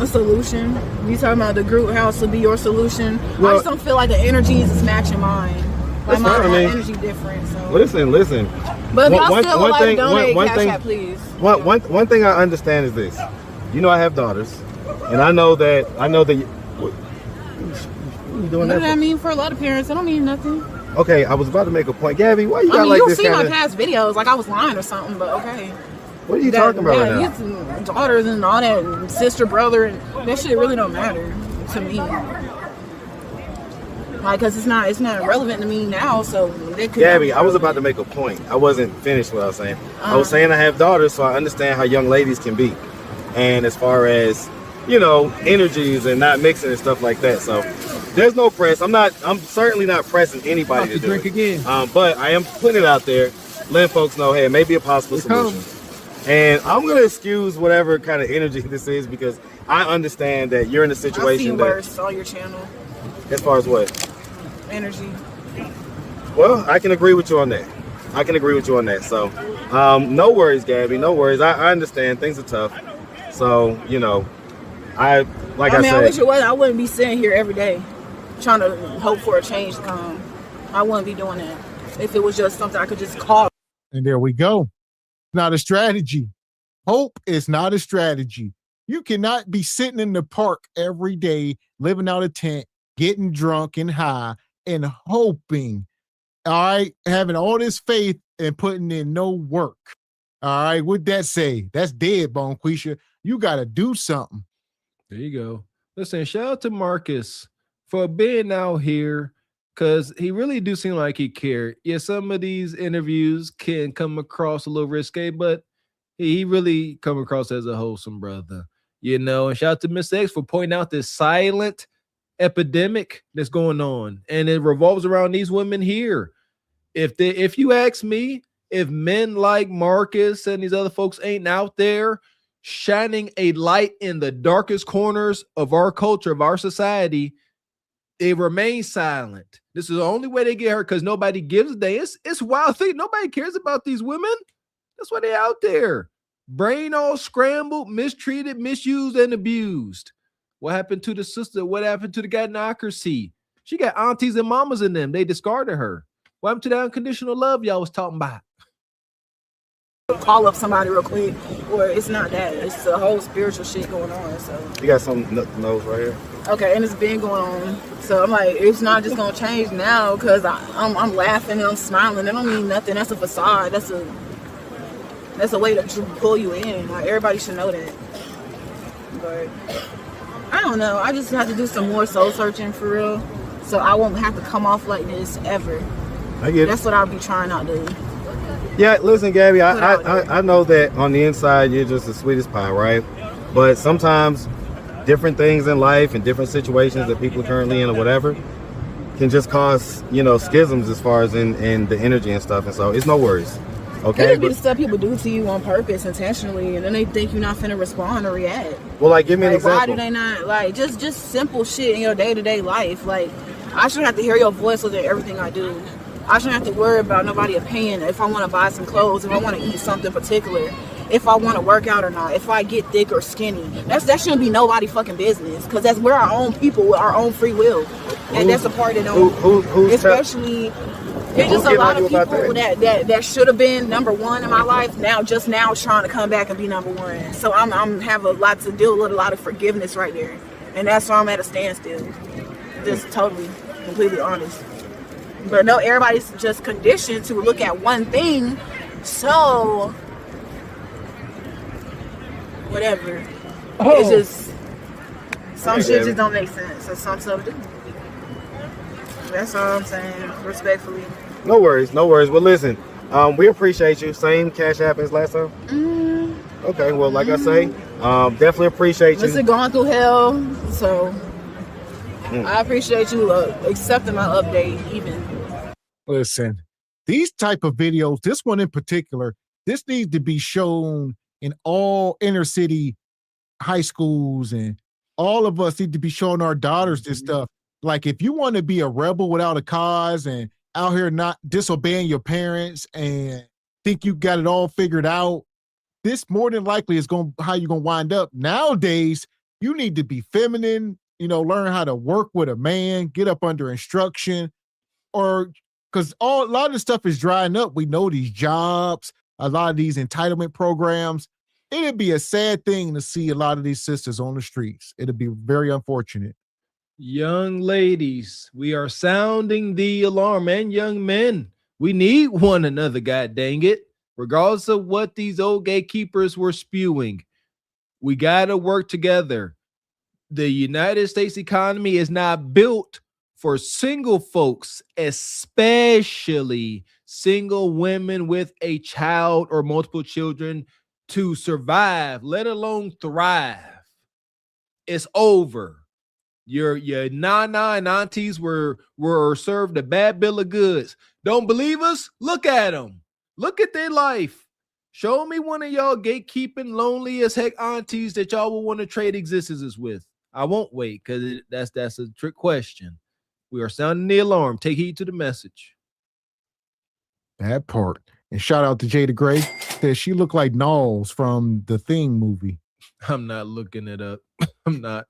A solution. You talking about the group house to be your solution? Well, I just don't feel like the energy is matching mine. Like my energy different. So. Listen. But if y'all still like donate, cash app, please. One thing I understand is this. I have daughters, and I know that. What are you doing? What does that mean for a lot of parents? It don't mean nothing. Okay, I was about to make a point, Gabby. Why you got like this? You'll see my past videos, like I was lying or something, but okay. What are you talking about right now? You daughters and all that, and sister, brother, and that shit really don't matter to me. Like, cause it's not relevant to me now. So Gabby, I was about to make a point. I wasn't finished what I was saying. I was saying I have daughters, so I understand how young ladies can be, and as far as energies and not mixing and stuff like that. So there's no press. I'm certainly not pressing anybody to drink again. But I am putting it out there, letting folks know, hey, it may be a possible solution. And I'm gonna excuse whatever kind of energy this is, because I understand that you're in a situation. I see worse on your channel. As far as what? Energy. Well, I can agree with you on that. So, no worries, Gabby. No worries. I understand things are tough. So, I said. I wish it wasn't. I wouldn't be sitting here every day trying to hope for a change to come. I wouldn't be doing that if it was just something I could just call. And there we go. Not a strategy. Hope is not a strategy. You cannot be sitting in the park every day, living out a tent, getting drunk and high, and hoping, all right, having all this faith and putting in no work. All right, what'd that say? That's dead, Bonquisha. You got to do something. There you go. Listen, shout out to Marcus for being out here, because he really do seem like he cared. Yeah, some of these interviews can come across a little risque, but he really come across as a wholesome brother. And shout out to Mr. X for pointing out this silent epidemic that's going on, and it revolves around these women here. If you ask me, if men like Marcus and these other folks ain't out there shining a light in the darkest corners of our culture, of our society, they remain silent. This is the only way they get hurt, because nobody gives a damn. It's wild thing. Nobody cares about these women. That's why they out there. Brain all scrambled, mistreated, misused, and abused. What happened to the sister? What happened to the gynocracy? She got aunties and mamas in them. They discarded her. What happened to that unconditional love y'all was talking about? Call up somebody real quick. or it's not that. It's a whole spiritual shit going on. So You got some nose right here. okay, and it's been going on. So I'm like, it's not just gonna change now because I'm laughing and I'm smiling. That don't mean nothing. That's a facade. That's a way to pull you in. Like everybody should know that. But I don't know. I just have to do some more soul searching for real, so I won't have to come off like this ever. I get it. That's what I'll be trying not to do. Yeah, listen, Gabby, I know that on the inside you're just the sweetest pie, right? But sometimes different things in life and different situations that people are currently in or whatever can just cause, schisms as far as in the energy and stuff. And so it's no worries. Okay. It could be the stuff people do to you on purpose, intentionally, and then they think you're not finna respond or react. Well, like, give me an example. Why do they not? Like, just simple shit in your day-to-day life. Like, I shouldn't have to hear your voice with everything I do. I shouldn't have to worry about nobody's opinion if I want to buy some clothes, if I want to eat something particular, if I want to work out or not, if I get thick or skinny. That shouldn't be nobody fucking business, because we're our own people with our own free will. And that's the part that don't, especially, there's just a lot of people that should have been number one in my life, now trying to come back and be number one. So I'm have a lot to deal with, a lot of forgiveness right there. And that's why I'm at a standstill. Just totally, completely honest. But no, everybody's just conditioned to look at one thing, so whatever. It's just some shit just don't make sense, and some stuff do. That's all I'm saying, respectfully. No worries. Well, listen, we appreciate you. Same Cash App as last time. Okay, well, like I say, definitely appreciate you. Listen, going through hell, so I appreciate you accepting my update, even. Listen, these type of videos, this one in particular, this needs to be shown in all inner city high schools, and all of us need to be showing our daughters this stuff. Like, if you want to be a rebel without a cause and out here not disobeying your parents and think you got it all figured out, this more than likely is how you're going to wind up. Nowadays, you need to be feminine, learn how to work with a man, get up under instruction, or because a lot of the stuff is drying up. We know these jobs, a lot of these entitlement programs. It'd be a sad thing to see a lot of these sisters on the streets. It'd be very unfortunate. Young ladies, we are sounding the alarm, and young men, we need one another, god dang it. Regardless of what these old gatekeepers were spewing, we got to work together. The United States economy is not built for single folks, especially single women with a child or multiple children, to survive, let alone thrive. It's over. Your nana and aunties were served a bad bill of goods. Don't believe us? Look at them. Look at their life. Show me one of y'all gatekeeping, lonely as heck aunties that y'all will want to trade existences with. I won't wait, because that's a trick question. We are sounding the alarm. Take heed to the message. That part. And shout out to Jada Gray. Says she looked like Knowles from the Thing movie. I'm not looking it up. I'm not.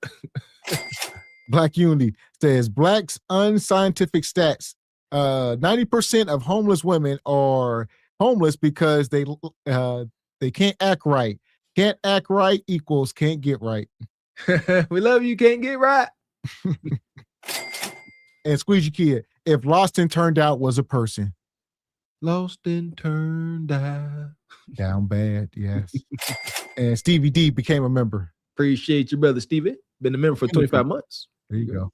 Black Unity says Black's unscientific stats. 90% of homeless women are homeless because they can't act right. Can't act right equals can't get right. We love you, can't get right. And Squeegee Kid, if Lost and Turned Out was a person. Lost and turned out. Down bad, yes. And Stevie D became a member. Appreciate you, brother Stevie. Been a member for 25 months. There you go.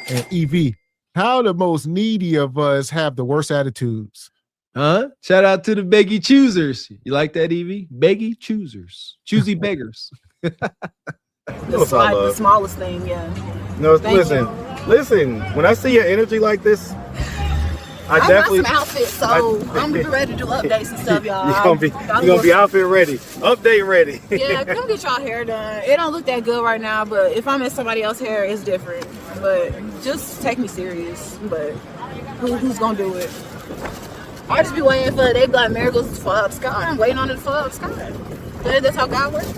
And EV, how the most needy of us have the worst attitudes? Huh? Shout out to the beggy choosers. You like that, EV? Beggy choosers. Choosy beggars. The smallest thing, yeah. No, listen. When I see your energy like this, I definitely got some outfits, so I'm ready to do updates and stuff, y'all. You're gonna be outfit ready, update ready. Yeah, come get y'all hair done. It don't look that good right now, but if I'm in somebody else's hair, it's different. But just take me serious. But who's gonna do it? I just be waiting for they black miracles to fall up sky. I'm waiting on it to fall up sky. That's how God works.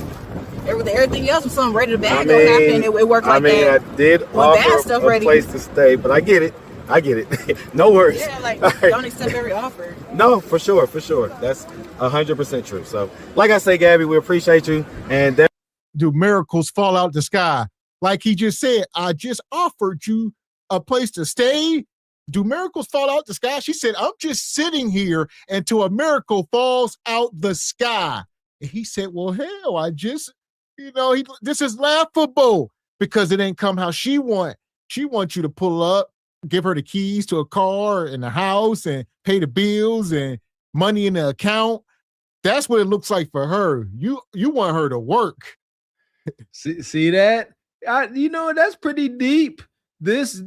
Everything else was something ready to bag. Don't happen. It worked like that. I did offer a place to stay, but I get it. I get it. No worries. Yeah, like All right. don't accept every offer. No, for sure. That's 100% true. So, like I say, Gabby, we appreciate you. And that do miracles fall out the sky? Like he just said, I just offered you a place to stay. Do miracles fall out the sky? She said, I'm just sitting here until a miracle falls out the sky. And he said, well, hell, I just, this is laughable because it ain't come how she want. She wants you to pull up, give her the keys to a car and a house and pay the bills and money in the account. That's what it looks like for her. You want her to work. See that? That's pretty deep. This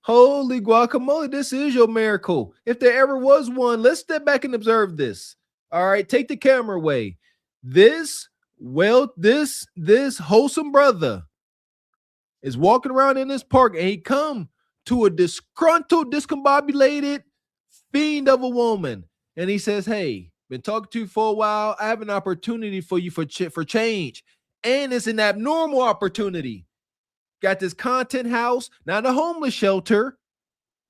holy guacamole, this is your miracle. If there ever was one, let's step back and observe this. All right, take the camera away. This wholesome brother is walking around in this park and he come to a disgruntled, discombobulated fiend of a woman. And he says, hey, been talking to you for a while. I have an opportunity for you for change. And it's an abnormal opportunity. Got this content house, not a homeless shelter.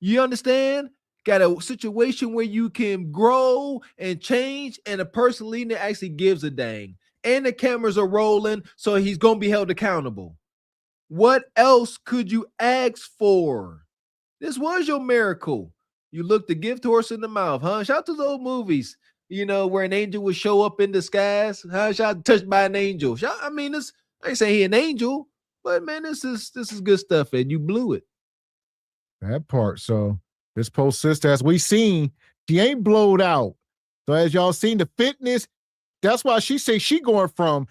You understand? Got a situation where you can grow and change, and the person leading it actually gives a dang. And the cameras are rolling, so he's going to be held accountable. What else could you ask for? This was your miracle. You looked the gift horse in the mouth, huh? Shout out to those old movies, where an angel would show up in disguise. Huh? Shout touched by an angel. I ain't saying he an angel. But man, this is good stuff, and you blew it. That part. So this post sister, as we seen, she ain't blowed out. So as y'all seen the fitness, that's why she say she going from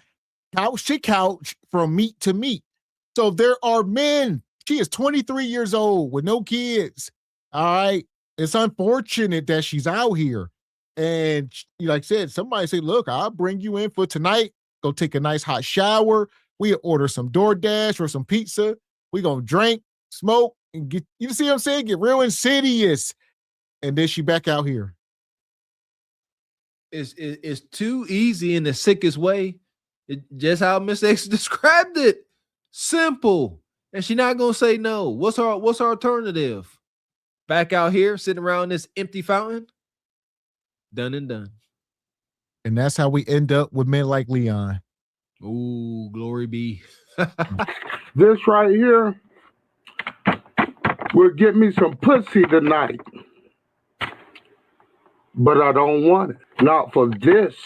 couch to couch, from meat to meat. So there are men. She is 23 years old with no kids. All right. It's unfortunate that she's out here. And like I said, somebody say, look, I'll bring you in for tonight. Go take a nice hot shower. We order some DoorDash or some pizza. We gonna drink, smoke, and get, you see what I'm saying? Get real insidious. And then she back out here. It's too easy in the sickest way. Just how Miss X described it. Simple. And she not gonna say no. What's our alternative? Back out here, sitting around this empty fountain? Done and done. And that's how we end up with men like Leon. Ooh, glory be. This right here will get me some pussy tonight. But I don't want it. Not for this.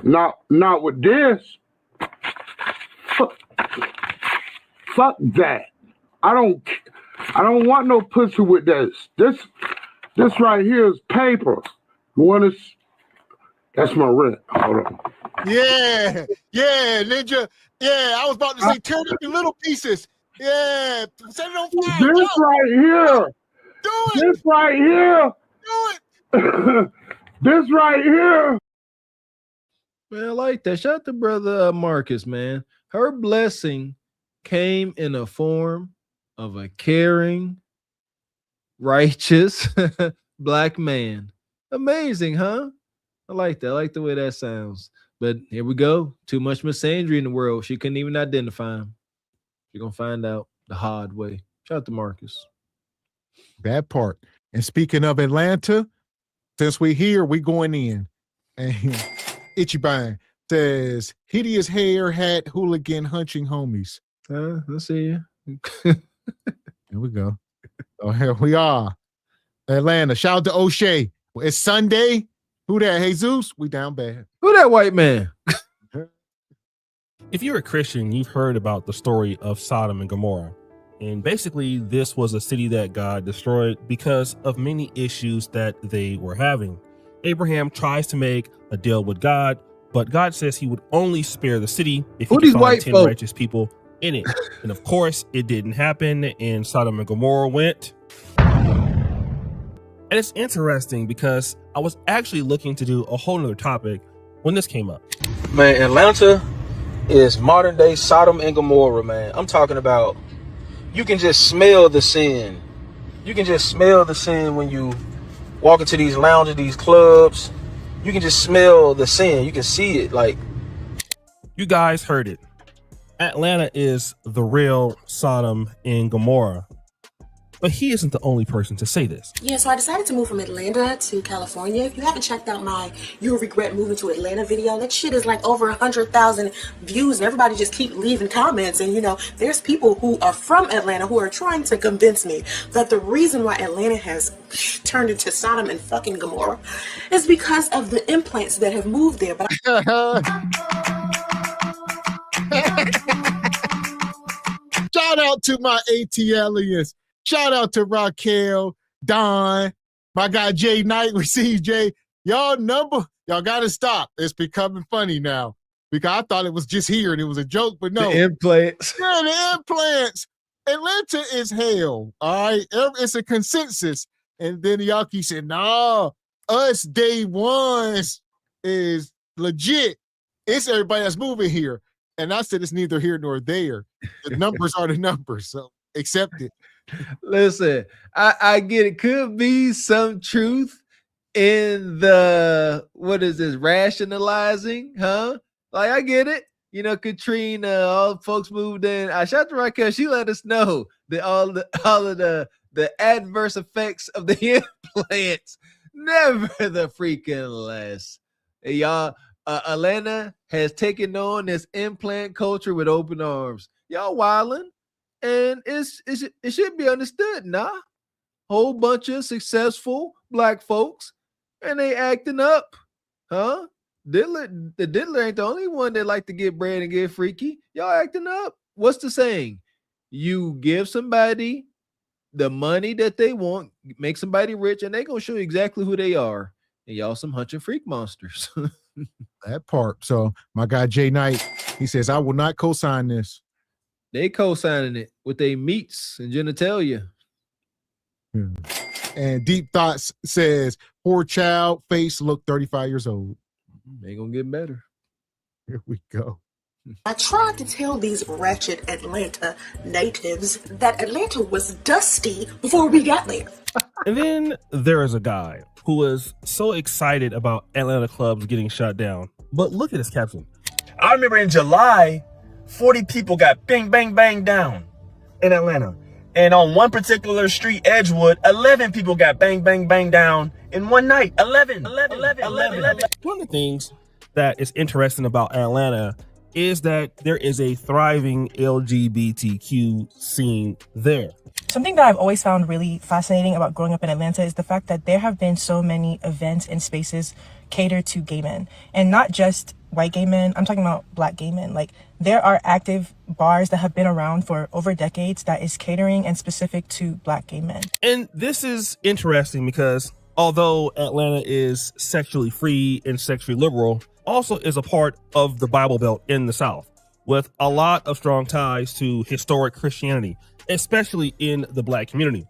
Not with this. Fuck that. I don't want no pussy with this. This right here is paper. You want to? That's my rent. Hold on. Yeah, Ninja. Yeah, I was about to say turn it into little pieces. Yeah, set it on fire. This right here. Do it. This right here. Do it. This right here. Man, I like that. Shout out to brother Marcus, man. Her blessing came in a form of a caring, righteous black man. Amazing, huh? I like that. I like the way that sounds. But here we go. Too much misandry in the world. She couldn't even identify him. You're going to find out the hard way. Shout out to Marcus. That part. And speaking of Atlanta, since we're here, we going in. And Ichiban says, hideous hair, hat, hooligan, hunching homies. Let's see you. Here we go. Oh, here we are. Atlanta. Shout out to O'Shea. It's Sunday. Who that? Jesus? We down bad. Who that white man? If you're a Christian, you've heard about the story of Sodom and Gomorrah. And basically, this was a city that God destroyed because of many issues that they were having. Abraham tries to make a deal with God, but God says he would only spare the city if he could find 10 righteous people in it. And of course, it didn't happen, and Sodom and Gomorrah went. And it's interesting because I was actually looking to do a whole nother topic when this came up. Man, Atlanta is modern day Sodom and Gomorrah, man. I'm talking about, you can just smell the sin. You can just smell the sin when you walk into these lounges, these clubs. You can just smell the sin. You can see it. Like, you guys heard it. Atlanta is the real Sodom and Gomorrah. But he isn't the only person to say this. Yeah, so I decided to move from Atlanta to California. If you haven't checked out my You'll Regret Moving to Atlanta video, that shit is like over 100,000 views, and everybody just keep leaving comments. And, you know, there's people who are from Atlanta who are trying to convince me that the reason why Atlanta has turned into Sodom and fucking Gomorrah is because of the implants that have moved there. But Shout out to my ATLians. Shout out to Raquel, Don, my guy Jay Knight with CJ. Y'all got to stop. It's becoming funny now because I thought it was just here and it was a joke, but no. The implants. Yeah, the implants. Atlanta is hell. All right. It's a consensus. And then Yaki said, no, us day ones is legit. It's everybody that's moving here. And I said it's neither here nor there. The numbers are the numbers, so accept it. Listen, I get it. Could be some truth in the, what is this, rationalizing, huh? Like, I get it. You know, Katrina, all the folks moved in. I shout to Raquel. She let us know that all of the adverse effects of the implants. Never the freaking less. Hey, y'all, Atlanta has taken on this implant culture with open arms. Y'all wildin', and it should be understood, nah. Whole bunch of successful black folks, and they acting up, huh? The diddler ain't the only one that like to get bread and get freaky. Y'all acting up. What's the saying? You give somebody the money that they want, make somebody rich, and they gonna show you exactly who they are. And y'all some hunching freak monsters. That part. So my guy Jay Knight, he says, I will not co-sign this. They co-signing it with their meats and genitalia. And Deep Thoughts says, poor child, face look 35 years old. Ain't gonna get better. Here we go. I tried to tell these wretched Atlanta natives that Atlanta was dusty before we got there. And then there is a guy who was so excited about Atlanta clubs getting shut down. But look at his caption. I remember in July, 40 people got bang, bang, bang down in Atlanta. And on one particular street, Edgewood, 11 people got bang, bang, bang down in one night. 11. One of the things that is interesting about Atlanta is that there is a thriving LGBTQ scene there. Something that I've always found really fascinating about growing up in Atlanta is the fact that there have been so many events and spaces catered to gay men, and not just white gay men. I'm talking about black gay men. Like, there are active bars that have been around for over decades that is catering and specific to black gay men. And this is interesting because although Atlanta is sexually free and sexually liberal, also is a part of the Bible Belt in the South, with a lot of strong ties to historic Christianity, especially in the black community.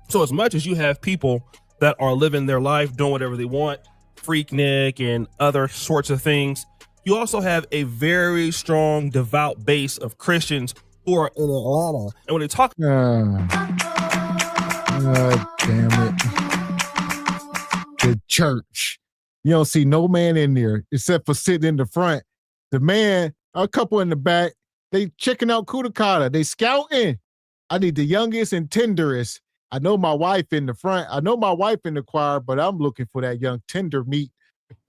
So as much as you have people that are living their life, doing whatever they want, Freaknik and other sorts of things, you also have a very strong, devout base of Christians who are in Atlanta. And when they talk... damn it. The church. You don't see no man in there except for sitting in the front. The man, a couple in the back, they checking out Kudakata. They scouting. I need the youngest and tenderest. I know my wife in the front. I know my wife in the choir, but I'm looking for that young tender meat.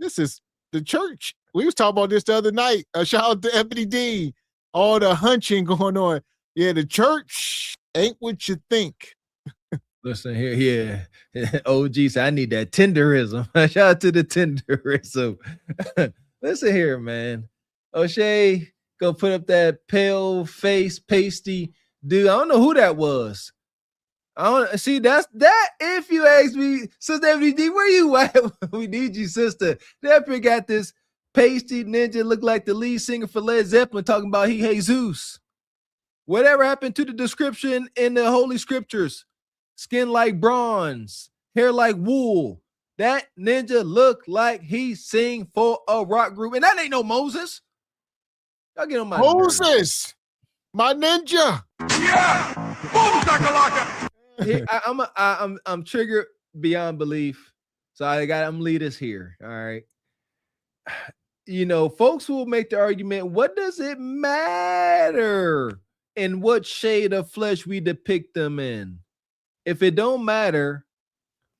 This is the church. We was talking about this the other night. Shout out to Ebony D. All the hunching going on. Yeah, the church ain't what you think. Listen here, yeah. OG said, I need that tenderism. Shout out to the tenderism. Listen here, man. O'Shea, go put up that pale face, pasty dude. I don't know who that was. I don't see that. If you ask me, Sister Ebony D, where you at? We need you, sister. That pig got this pasty ninja, look like the lead singer for Led Zeppelin, talking about he Jesus. Whatever happened to the description in the Holy Scriptures? Skin like bronze, hair like wool. That ninja look like he sing for a rock group, and that ain't no Moses. Y'all get on my Moses, my ninja. Yeah, boom shakalaka. I'm triggered beyond belief, so I'm lead us here. All right. You know, folks will make the argument, what does it matter in what shade of flesh we depict them in? if it don't matter,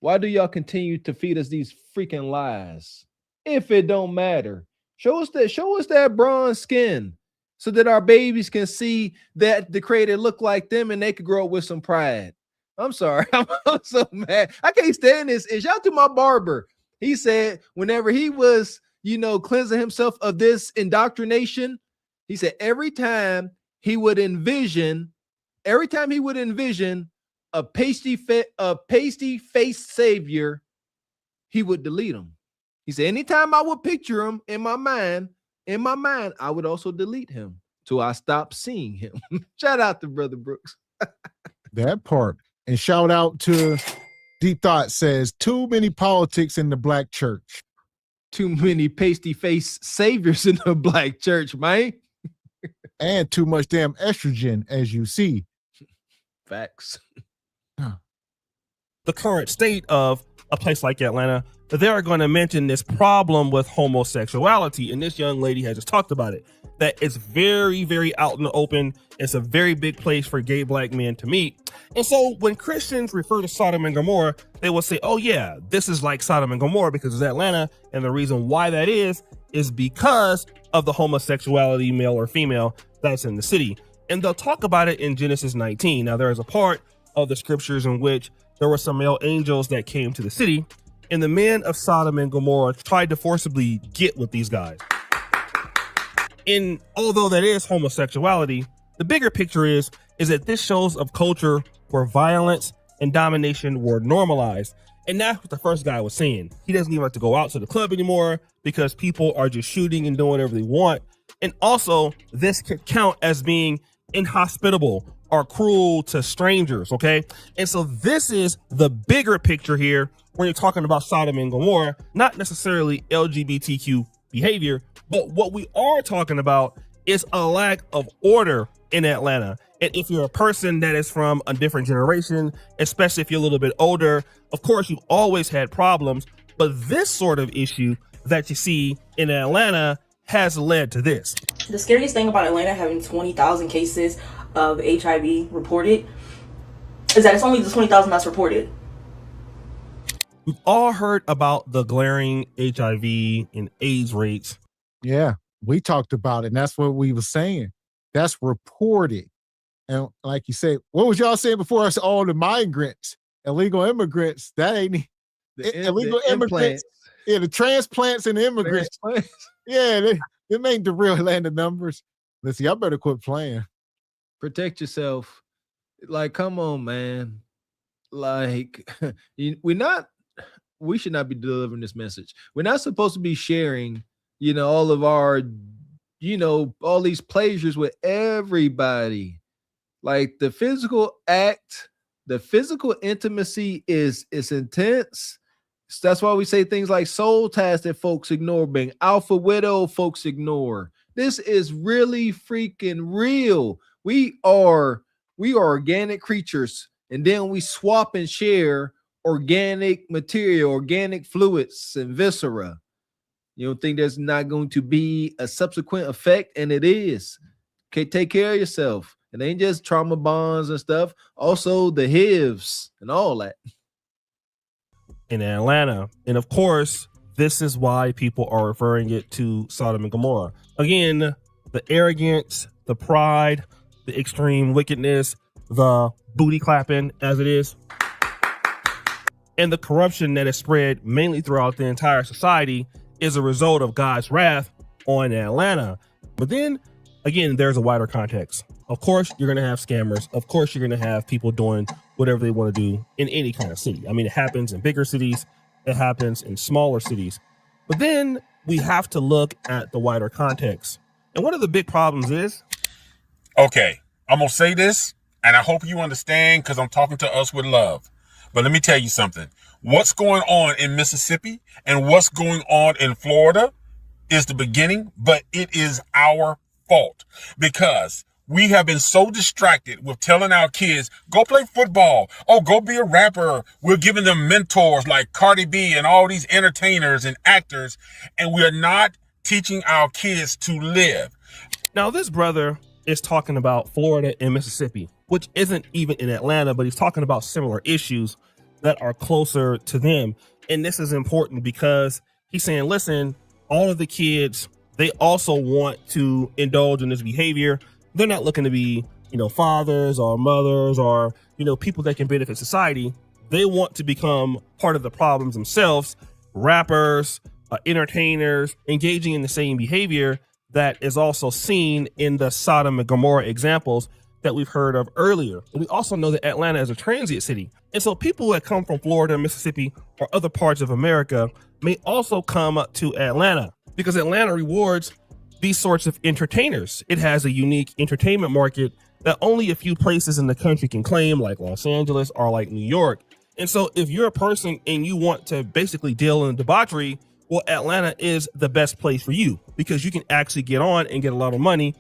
why do y'all continue to feed us these freaking lies? If it don't matter, show us that bronze skin so that our babies can see that the creator look like them and they could grow up with some pride. I'm sorry. I'm so mad. I can't stand this. And shout out to my barber. He said whenever he was, cleansing himself of this indoctrination, he said every time he would envision a pasty faced savior, he would delete him. He said, anytime I would picture him in my mind, I would also delete him till I stopped seeing him. Shout out to Brother Brooks. That part. And shout out to Deep Thought says, too many politics in the black church. Too many pasty faced saviors in the black church, man. And too much damn estrogen, as you see. Facts. The current state of a place like Atlanta, they're going to mention this problem with homosexuality. And this young lady has just talked about it, that it's very, very out in the open. It's a very big place for gay black men to meet. And so when Christians refer to Sodom and Gomorrah, they will say, oh yeah, this is like Sodom and Gomorrah because it's Atlanta. And the reason why that is because of the homosexuality, male or female, that's in the city. And they'll talk about it in Genesis 19. Now, there is a part of the scriptures in which there were some male angels that came to the city, and the men of Sodom and Gomorrah tried to forcibly get with these guys. And although that is homosexuality, the bigger picture is that this shows a culture where violence and domination were normalized. And that's what the first guy was saying. He doesn't even have to go out to the club anymore because people are just shooting and doing whatever they want. And also, this could count as being inhospitable or cruel to strangers, okay? And so this is the bigger picture here when you're talking about Sodom and Gomorrah, not necessarily LGBTQ behavior, but what we are talking about is a lack of order in Atlanta. And if you're a person that is from a different generation, especially if you're a little bit older, of course, you've always had problems, but this sort of issue that you see in Atlanta has led to this. The scariest thing about Atlanta having 20,000 cases of HIV reported is that it's only the 20,000 that's reported. We've all heard about the glaring HIV and AIDS rates. Yeah, we talked about it, and that's what we were saying. That's reported. And like you said, what was y'all saying before us? All the migrants, illegal immigrants, that ain't illegal immigrants. Yeah, the transplants and the immigrants. Yeah, they ain't the real Atlanta numbers. Listen, y'all better quit playing. Protect yourself. Like, come on, man. Like, we should not be delivering this message. We're not supposed to be sharing, all of our, all these pleasures with everybody. Like, the physical act, the physical intimacy is intense. That's why we say things like soul ties that folks ignore, being alpha widow folks ignore. This is really freaking real. We are organic creatures, and then we swap and share organic material, organic fluids and viscera. You don't think there's not going to be a subsequent effect? And it is. Okay, take care of yourself. It ain't just trauma bonds and stuff. Also the HIVs and all that. In Atlanta. And of course, this is why people are referring it to Sodom and Gomorrah. Again, the arrogance, the pride, the extreme wickedness, the booty clapping as it is, and the corruption that is spread mainly throughout the entire society is a result of God's wrath on Atlanta. But then again, there's a wider context. Of course, you're going to have scammers. Of course, you're going to have people doing whatever they want to do in any kind of city. I mean, it happens in bigger cities. It happens in smaller cities. But then we have to look at the wider context. And one of the big problems is... Okay, I'm going to say this, and I hope you understand because I'm talking to us with love. But let me tell you something. What's going on in Mississippi and what's going on in Florida is the beginning, but it is our fault because we have been so distracted with telling our kids, go play football. Oh, go be a rapper. We're giving them mentors like Cardi B and all these entertainers and actors, and we are not teaching our kids to live. Now, this brother is talking about Florida and Mississippi, which isn't even in Atlanta, but he's talking about similar issues that are closer to them. And this is important because he's saying, listen, all of the kids, they also want to indulge in this behavior. They're not looking to be, fathers or mothers or, people that can benefit society. They want to become part of the problems themselves. Rappers, entertainers, engaging in the same behavior that is also seen in the Sodom and Gomorrah examples that we've heard of earlier. And we also know that Atlanta is a transient city. And so people that come from Florida, Mississippi, or other parts of America may also come up to Atlanta because Atlanta rewards these sorts of entertainers. It has a unique entertainment market that only a few places in the country can claim, like Los Angeles or like New York. And so if you're a person and you want to basically deal in debauchery, well, Atlanta is the best place for you because you can actually get on and get a lot of money.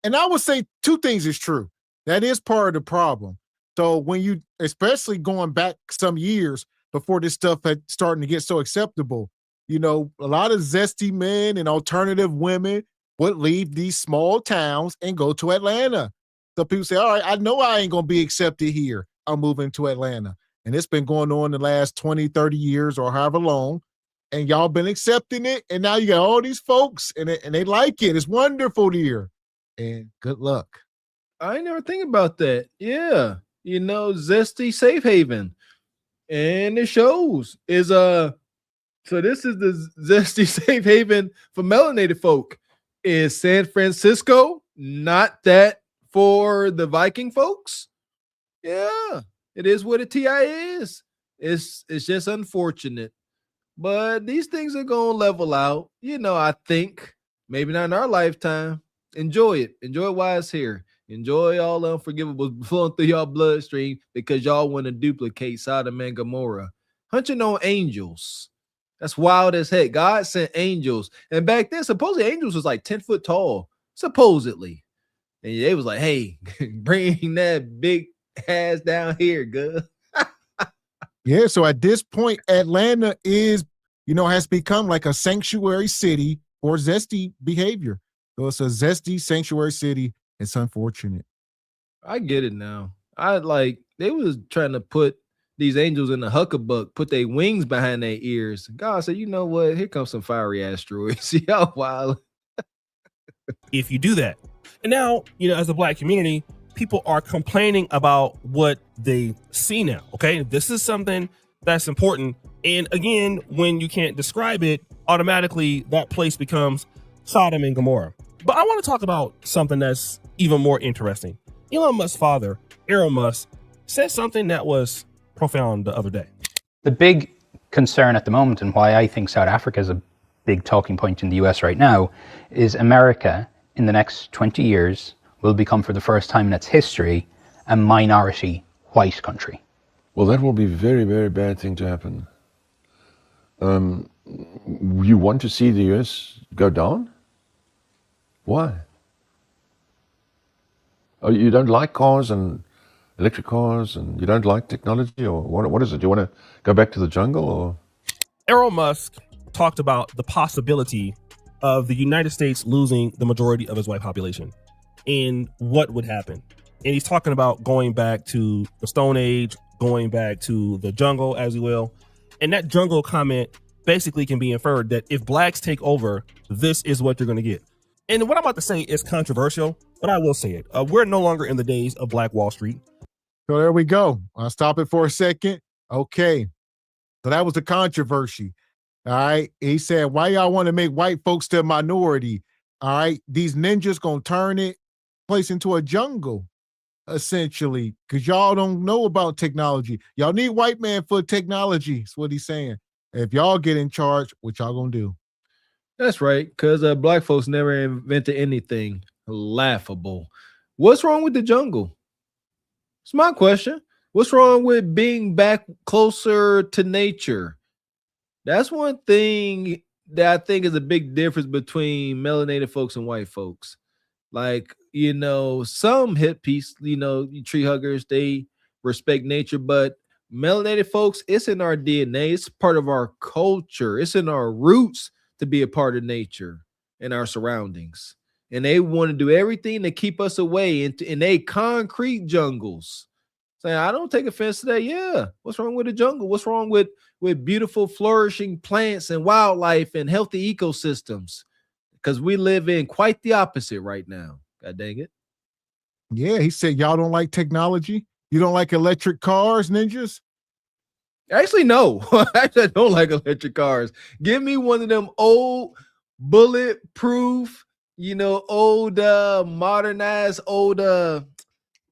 And I would say two things is true. That is part of the problem. So when you, especially going back some years before this stuff had starting to get so acceptable, a lot of zesty men and alternative women would leave these small towns and go to Atlanta. So people say, all right, I know I ain't going to be accepted here. I'm moving to Atlanta. And it's been going on the last 20, 30 years or however long. And y'all been accepting it. And now you got all these folks and they like it. It's wonderful here. And good luck. I ain't never think about that. Yeah. Zesty Safe Haven. And it shows is so this is the Zesty Safe Haven for melanated folk. Is San Francisco not that for the Viking folks? Yeah, it is what a TI is. It's just unfortunate. But these things are going to level out. I think maybe not in our lifetime. Enjoy it. Enjoy it while it's here. Enjoy all the unforgivables flowing through y'all bloodstream because y'all want to duplicate Sodom and Gomorrah. Hunching on angels. That's wild as heck. God sent angels. And back then, supposedly angels was like 10 foot tall. Supposedly. And they was like, hey, bring that big ass down here, good. Yeah, so at this point, Atlanta is, has become like a sanctuary city for zesty behavior. So it's a zesty sanctuary city. It's unfortunate. I get it now. They was trying to put these angels in the huckabuck, put their wings behind their ears. God said, you know what? Here comes some fiery asteroids. See how wild. If you do that. And now, as a Black community, people are complaining about what they see now. Okay. This is something that's important. And again, when you can't describe it, automatically that place becomes Sodom and Gomorrah. But I want to talk about something that's even more interesting. Elon Musk's father, Elon Musk, said something that was profound the other day. The big concern at the moment, and why I think South Africa is a big talking point in the US right now, is America in the next 20 years will become, for the first time in its history, a minority white country. Well, that will be a very, very bad thing to happen. You want to see the US go down? Why? Oh, you don't like cars and electric cars, and you don't like technology, or what is it? Do you want to go back to the jungle, or? Elon Musk talked about the possibility of the United States losing the majority of its white population and what would happen. And he's talking about going back to the Stone Age, going back to the jungle, as you will. And that jungle comment basically can be inferred that if blacks take over, this is what you're going to get. And what I'm about to say is controversial, but I will say it. We're no longer in the days of Black Wall Street. So there we go. I'll stop it for a second. Okay. So that was the controversy. All right. He said, why y'all want to make white folks the minority? All right. These ninjas going to turn it place into a jungle, essentially, because y'all don't know about technology. Y'all need white man for technology. That's what he's saying. If y'all get in charge, what y'all going to do? That's right, because black folks never invented anything laughable. What's wrong with the jungle? It's my question. What's wrong with being back closer to nature? That's one thing that I think is a big difference between melanated folks and white folks. Like, some hippies, tree huggers, they respect nature, but melanated folks, it's in our DNA. It's part of our culture. It's in our roots to be a part of nature and our surroundings. and they want to do everything to keep us away in they concrete jungles. Saying, I don't take offense to that. Yeah, what's wrong with the jungle? What's wrong with beautiful, flourishing plants and wildlife and healthy ecosystems? Because we live in quite the opposite right now. God dang it. Yeah, he said, y'all don't like technology? You don't like electric cars, ninjas? Actually, no. Actually, I don't like electric cars. Give me one of them old bulletproof, old modernized old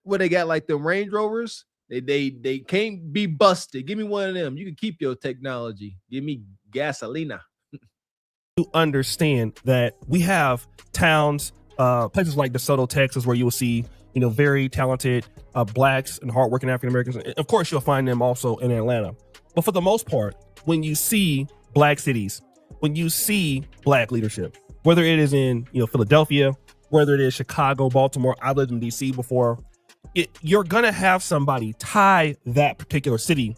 what they got, like the Range Rovers. They can't be busted. Give me one of them. You can keep your technology. Give me gasolina. To understand that we have towns, places like DeSoto, Texas, where you will see, very talented blacks and hardworking African Americans. Of course, you'll find them also in Atlanta. But for the most part, when you see black cities, when you see black leadership, whether it is in Philadelphia, whether it is Chicago, Baltimore, I lived in DC before, you're gonna have somebody tie that particular city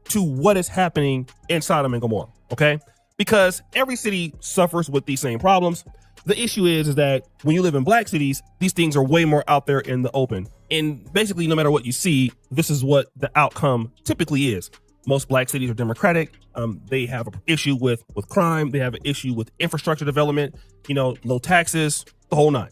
to what is happening in Sodom and Gomorrah, okay? Because every city suffers with these same problems. The issue is that when you live in black cities, these things are way more out there in the open. And basically, no matter what you see, this is what the outcome typically is. Most black cities are democratic. They have an issue with crime. They have an issue with infrastructure development, low taxes, the whole nine.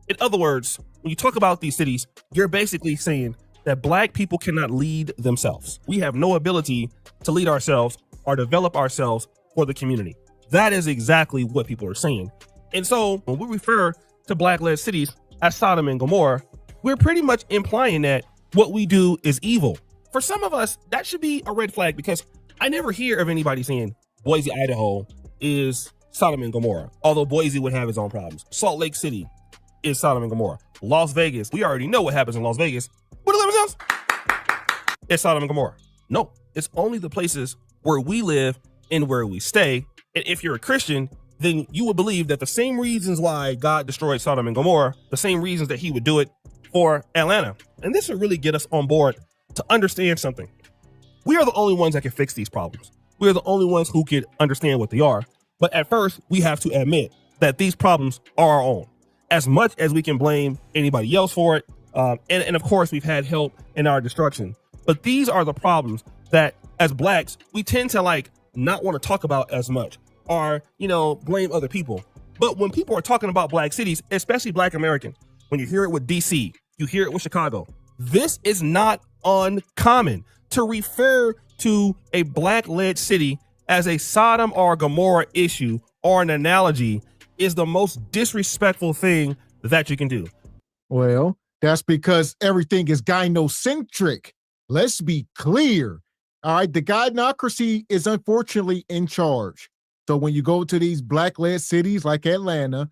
In other words, when you talk about these cities, you're basically saying that black people cannot lead themselves. We have no ability to lead ourselves or develop ourselves for the community. That is exactly what people are saying. And so when we refer to black-led cities as Sodom and Gomorrah, we're pretty much implying that what we do is evil. For some of us, that should be a red flag, because I never hear of anybody saying Boise, Idaho is Sodom and Gomorrah, although Boise would have its own problems. Salt Lake City is Sodom and Gomorrah. Las Vegas, we already know what happens in Las Vegas. What do else? It's Sodom and Gomorrah. No, it's only the places where we live and where we stay. And if you're a Christian, then you would believe that the same reasons why God destroyed Sodom and Gomorrah, the same reasons that he would do it for Atlanta. And this would really get us on board to understand something. We are the only ones that can fix these problems. We are the only ones who can understand what they are. But at first, we have to admit that these problems are our own. As much as we can blame anybody else for it, and of course, we've had help in our destruction. But these are the problems that, as blacks, we tend to not want to talk about as much, or blame other people. But when people are talking about black cities, especially black American, when you hear it with DC, you hear it with Chicago, this is not uncommon to refer to a black-led city as a Sodom or Gomorrah issue or an analogy is the most disrespectful thing that you can do. Well, that's because everything is gynocentric. Let's be clear. All right, the gynocracy is unfortunately in charge. So when you go to these black-led cities like Atlanta,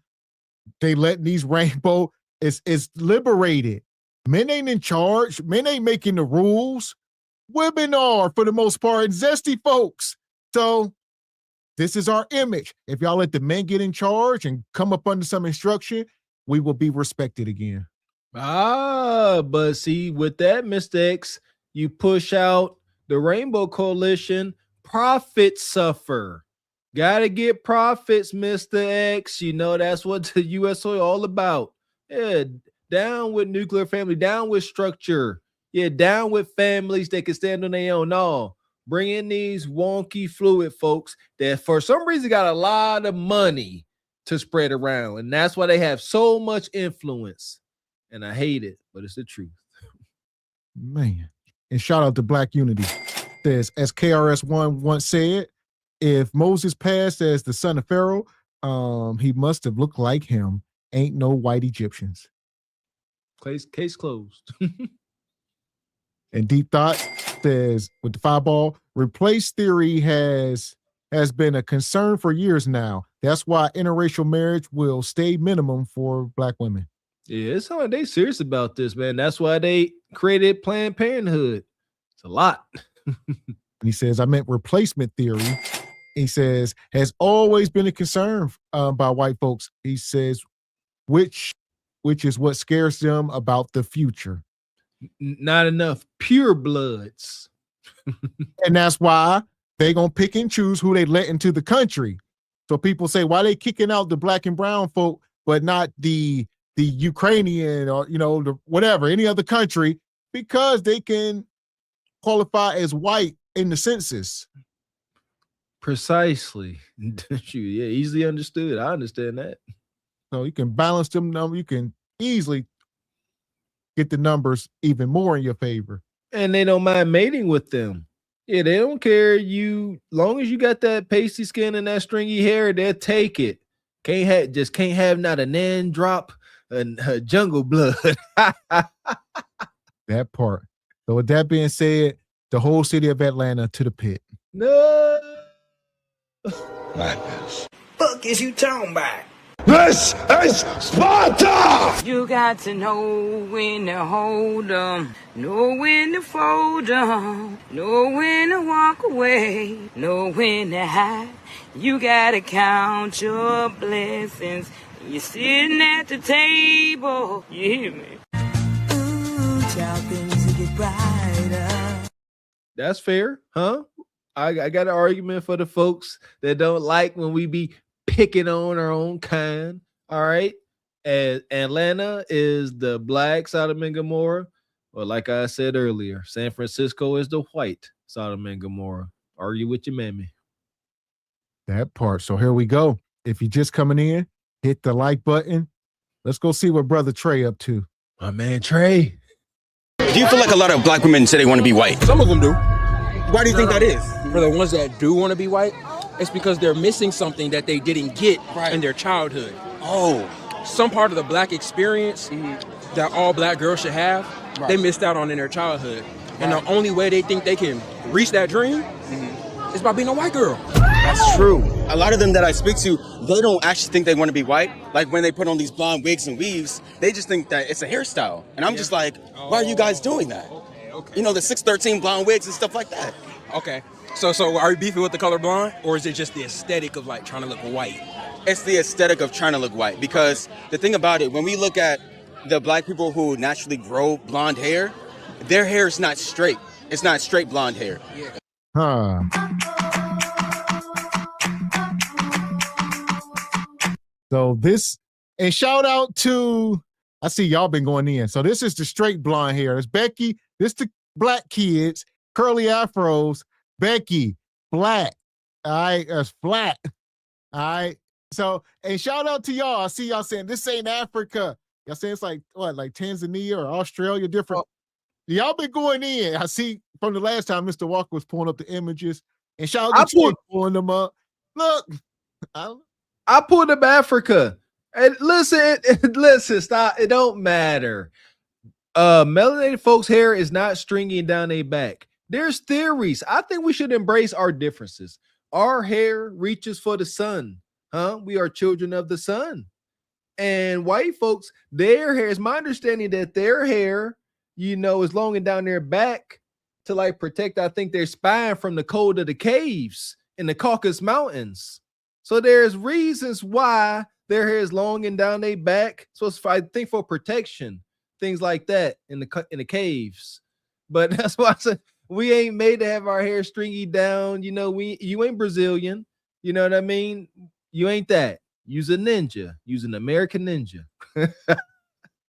they let these rainbow, it's liberated. Men ain't in charge. Men ain't making the rules. Women are, for the most part, and zesty folks. So this is our image. If y'all let the men get in charge and come up under some instruction, we will be respected again. But see, with that, Mr. X, you push out the Rainbow Coalition, profits suffer. Gotta get profits, Mr. X. That's what the USO all about. Yeah, down with nuclear family, down with structure. Yeah, down with families that can stand on their own. No, bring in these wonky fluid folks that for some reason got a lot of money to spread around. And that's why they have so much influence. And I hate it, but it's the truth. Man. And shout out to Black Unity. Says, as KRS-One once said, if Moses passed as the son of Pharaoh, he must have looked like him. Ain't no white Egyptians. Case closed. And Deep Thought says, with the fireball, replace theory has been a concern for years now. That's why interracial marriage will stay minimum for black women. Yeah, it's like they serious about this, man. That's why they created Planned Parenthood. It's a lot. He says, I meant replacement theory. He says, has always been a concern by white folks. He says, which is what scares them about the future. Not enough pure bloods. And that's why they gonna pick and choose who they let into the country. So people say, why they kicking out the black and brown folk? but not the Ukrainian or the whatever, any other country, because they can qualify as white in the census. Precisely. Yeah, easily understood. I understand that. So you can balance them numbers. You can easily get the numbers even more in your favor. And they don't mind mating with them. Yeah, they don't care. Long as you got that pasty skin and that stringy hair, they'll take it. Can't have not a nan drop and jungle blood. That part. So with that being said, the whole city of Atlanta to the pit. No. Madness. Fuck is you talking about? This is Sparta! You got to know when to hold 'em, know when to fold 'em, know when to walk away, know when to hide. You gotta count your blessings. You're sitting at the table. You hear me? Ooh, child, things will get brighter. That's fair, huh? I got an argument for the folks that don't like when we be picking on our own kind. All right. And Atlanta is the black Sodom and Gomorrah. Well, like I said earlier, San Francisco is the white Sodom and Gomorrah. Argue with your mammy. That part. So here we go. If you're just coming in, hit the like button. Let's go see what Brother Trey up to. My man Trey. Do you feel like a lot of black women say they want to be white? Some of them do. Why do you think that is? For the ones that do want to be white, it's because they're missing something that they didn't get in their childhood. Oh. Some part of the black experience that all black girls should have, they missed out on in their childhood. And the only way they think they can reach that dream is by being a white girl. That's true. A lot of them that I speak to, they don't actually think they want to be white. Like when they put on these blonde wigs and weaves, they just think that it's a hairstyle. And I'm just like, why are you guys doing that? You know, the 613 blonde wigs and stuff like that. Okay. So are you beefing with the color blonde, or is it just the aesthetic of like trying to look white? It's the aesthetic of trying to look white, because the thing about it, when we look at the black people who naturally grow blonde hair, their hair is not straight. It's not straight blonde hair. Huh. So this, and shout out to, I see y'all been going in. So this is the straight blonde hair. It's Becky. This the black kids, curly afros. Becky, black. All right, that's flat. All right. So, and shout out to y'all. I see y'all saying this ain't Africa. Y'all saying it's like what, like Tanzania or Australia, different. Y'all been going in. I see from the last time Mr. Walker was pulling up the images, and shout out to pulling them up. Look, I pulled up Africa. And listen, stop. It don't matter. Melanated folks' hair is not stringing down their back. There's theories. I think we should embrace our differences. Our hair reaches for the sun. Huh? We are children of the sun. And white folks, their hair, is my understanding that their hair, is long and down their back to like protect, I think, their spine from the cold of the caves in the Caucasus Mountains. So there's reasons why their hair is long and down their back. So it's, I think, for protection, things like that in the caves. But that's why I said we ain't made to have our hair stringy down. You ain't Brazilian. You know what I mean? You ain't that. Use a ninja. Use an American ninja.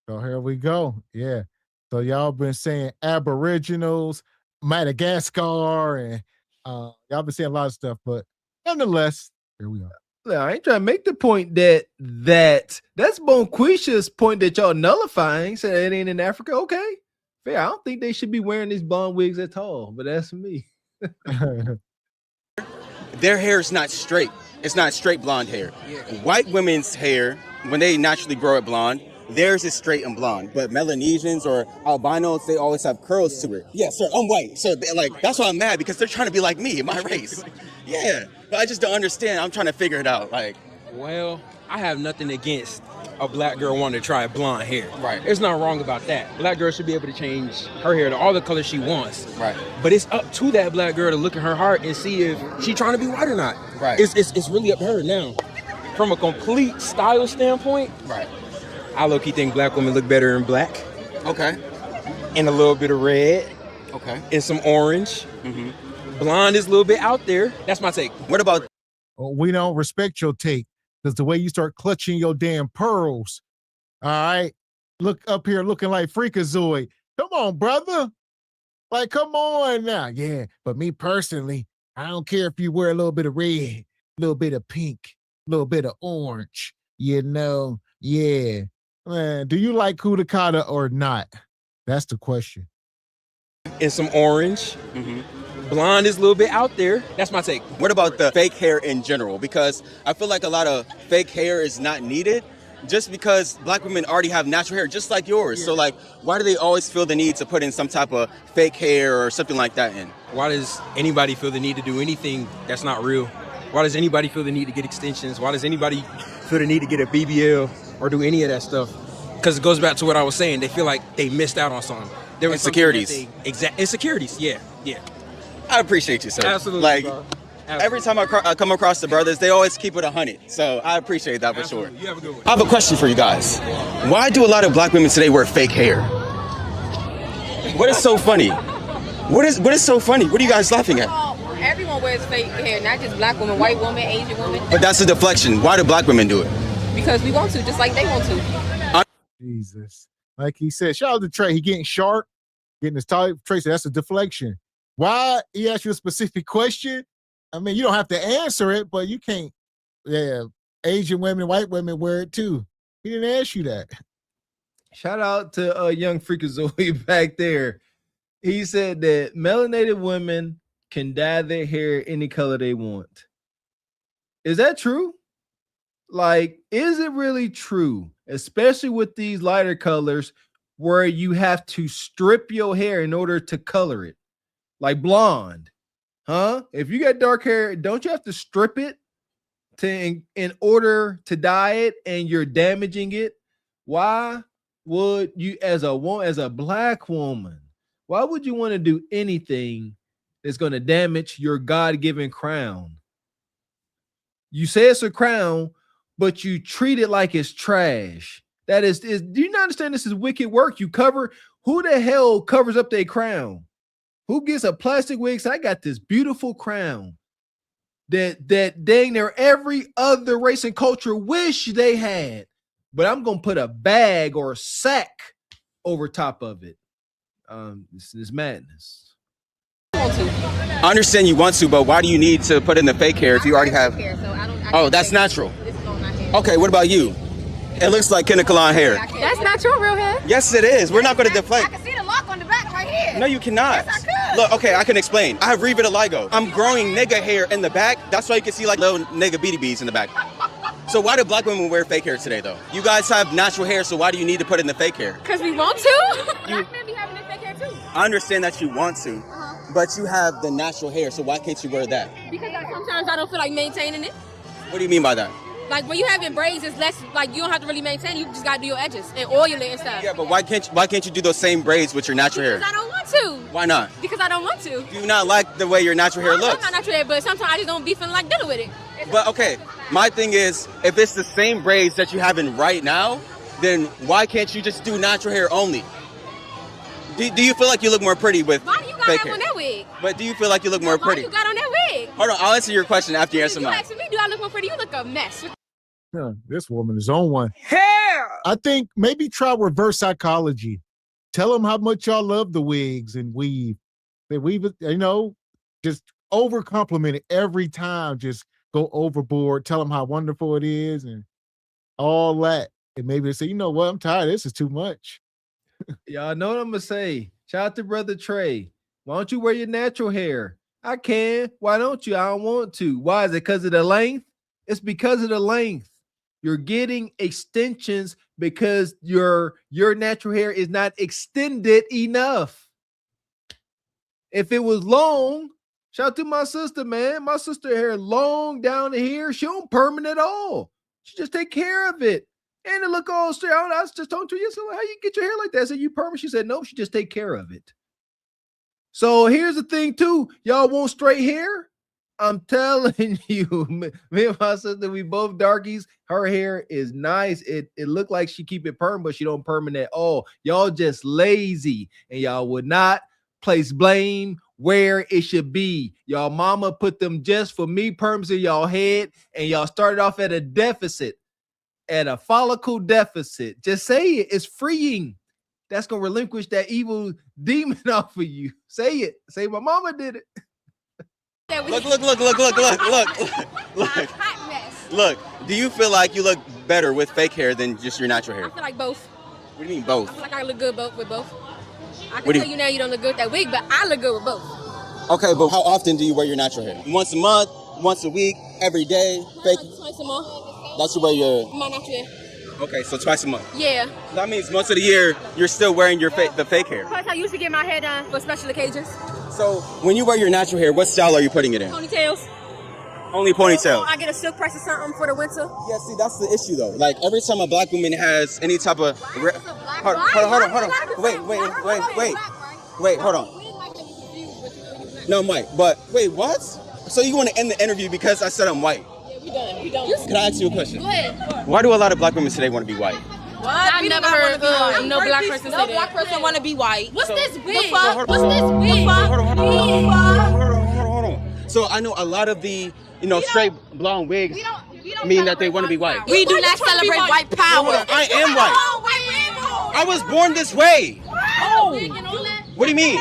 So here we go. Yeah. So y'all been saying Aboriginals, Madagascar, and y'all been saying a lot of stuff, but nonetheless, here we are. I ain't trying to make the point that's Bonquisha's point that y'all nullifying, so it ain't in Africa. Okay, fair. I don't think they should be wearing these blonde wigs at all, but that's me. Their hair is not straight. It's not straight blonde hair. White women's hair, when they naturally grow it blonde, theirs is straight and blonde. But Melanesians or albinos, they always have curls to it. Yeah, sir, I'm white. So that's why I'm mad, because they're trying to be like me, my race. Yeah, but I just don't understand. I'm trying to figure it out. Well, I have nothing against a black girl wanting to try blonde hair. Right. There's nothing wrong about that. Black girl should be able to change her hair to all the colors she wants. Right. But it's up to that black girl to look in her heart and see if she's trying to be white or not. Right. It's really up to her now. From a complete style standpoint, right, I low-key think black women look better in black. Okay. And a little bit of red. Okay. And some orange. Blonde is a little bit out there. That's my take. What about? We don't respect your take. Because the way you start clutching your damn pearls, all right, look up here looking like Freakazoid. Come on, brother. Like, come on now. Yeah, but me personally, I don't care if you wear a little bit of red, a little bit of pink, a little bit of orange, you know? Yeah. Man, do you like Kuta Kata or not? That's the question. And some orange. Blonde is a little bit out there. That's my take. What about the fake hair in general? Because I feel like a lot of fake hair is not needed just because black women already have natural hair just like yours. So like, why do they always feel the need to put in some type of fake hair or something like that in? Why does anybody feel the need to do anything that's not real? Why does anybody feel the need to get extensions? Why does anybody feel the need to get a BBL or do any of that stuff? Because it goes back to what I was saying. They feel like they missed out on something. There was Insecurities. Insecurities, yeah. I appreciate you, sir. Absolutely, Like, bro. every time I come across the brothers, they always keep it 100. So I appreciate that for sure. You have a good one. I have a question for you guys. Why do a lot of black women today wear fake hair? What is so funny? What is so funny? What are you guys laughing at? Everyone wears fake hair, not just black women, white women, Asian women. But that's a deflection. Why do black women do it? Because we want to, just like they want to. Jesus. Like he said, shout out to Trey. He getting sharp, getting his type. Trey said, that's a deflection. Why? He asked you a specific question. I mean, you don't have to answer it, but you can't. Yeah, Asian women, white women wear it too. He didn't ask you that. Shout out to young Freakazoid back there. He said that melanated women can dye their hair any color they want. Is that true? Like, is it really true? Especially with these lighter colors where you have to strip your hair in order to color it. Like blonde. Huh? If you got dark hair, don't you have to strip it in order to dye it, and you're damaging it? Why would you, as a black woman, why would you want to do anything that's going to damage your God-given crown? You say it's a crown, but you treat it like it's trash. That is do you not understand this is wicked work? You cover, who the hell covers up their crown? Who gets a plastic wig? So I got this beautiful crown that dang near every other race and culture wish they had, but I'm gonna put a bag or a sack over top of it. This is madness. I understand you want to, but why do you need to put in the fake hair if you already have? Oh, that's natural. Okay, what about you? It looks like Kinnikalon hair. That's not your real hair. Yes, it is. We're not going to deflect. I can see the lock on the back right here. No, you cannot. Yes, I could. Look, okay, I can explain. I have revitiligo. I'm growing nigga hair in the back. That's why you can see like little nigga beady beads in the back. So why do black women wear fake hair today, though? You guys have natural hair, so why do you need to put in the fake hair? Because we want to. Black men be having their fake hair too. I understand that you want to, but you have the natural hair, so why can't you wear that? Because sometimes I don't feel like maintaining it. What do you mean by that? Like when you having braids, it's less like you don't have to really maintain. You just gotta do your edges and oil it and stuff. Yeah, but why can't you do those same braids with your natural hair? Because I don't want to. Why not? Because I don't want to. Do you not like the way your natural hair looks? I'm not natural hair, but sometimes I just don't be feeling like dealing with it. But okay, my thing is, if it's the same braids that you have in right now, then why can't you just do natural hair only? Do you feel like you look more pretty with fake hair? Why do you gotta have on that wig? But do you feel like you look more pretty? Why you got on that wig? Hold on, I'll answer your question after you answer You mine. asking me, do I look more pretty? You look a mess. Huh, this woman is on one. Hair. I think maybe try reverse psychology. Tell them how much y'all love the wigs and weave. They weave it, just over compliment it every time. Just go overboard. Tell them how wonderful it is and all that. And maybe they say, you know what? I'm tired. This is too much. Y'all know what I'm gonna say. Shout out to Brother Trey. Why don't you wear your natural hair? I can. Why don't you? I don't want to. Why is it? Because of the length? It's because of the length. You're getting extensions because your natural hair is not extended enough. If it was long, shout out to my sister, man. My sister hair long down to here. She don't perm it at all. She just take care of it. And it look all straight. I was just talking to you. So how you get your hair like that? I said, you perm it? She said, no, she just take care of it. So here's the thing too. Y'all want straight hair? I'm telling you, me and my sister, we both darkies. Her hair is nice. It looked like she keep it perm, but she don't perm it at all. Y'all just lazy, and y'all would not place blame where it should be. Y'all mama put them just for me perms in y'all head, and y'all started off at a deficit, at a follicle deficit. Just say it. It's freeing. That's gonna relinquish that evil demon off of you. Say it. Say my mama did it. Look. Look, do you feel like you look better with fake hair than just your natural hair? I feel like both. What do you mean both? I feel like I look good with both. I can tell you now you don't look good with that wig, but I look good with both. Okay, but how often do you wear your natural hair? Once a month, once a week, every day, fake? Twice a month. That's the way you're... My natural hair. Okay, so twice a month. Yeah. That means most of the year, you're still wearing your the fake hair. Plus, I usually get my hair done for special occasions. So, when you wear your natural hair, what style are you putting it in? Ponytails. Only ponytails? I get a silk press or something for the winter. Yeah, see, that's the issue, though. Like, every time a black woman has any type of... Hold on. Wait, hold on. No, I'm white. But, wait, what? So you want to end the interview because I said I'm white? Yeah, we done. Can I ask you a question? Go ahead. Why do a lot of black women today want to be white? What? I never heard no black person say that. No black person want to be white. What's this wig? What's this wig? Hold on. So I know a lot of the, straight blonde wigs mean that they want to be white. We do not celebrate white power. I am white. I was born this way. Oh. What do you mean?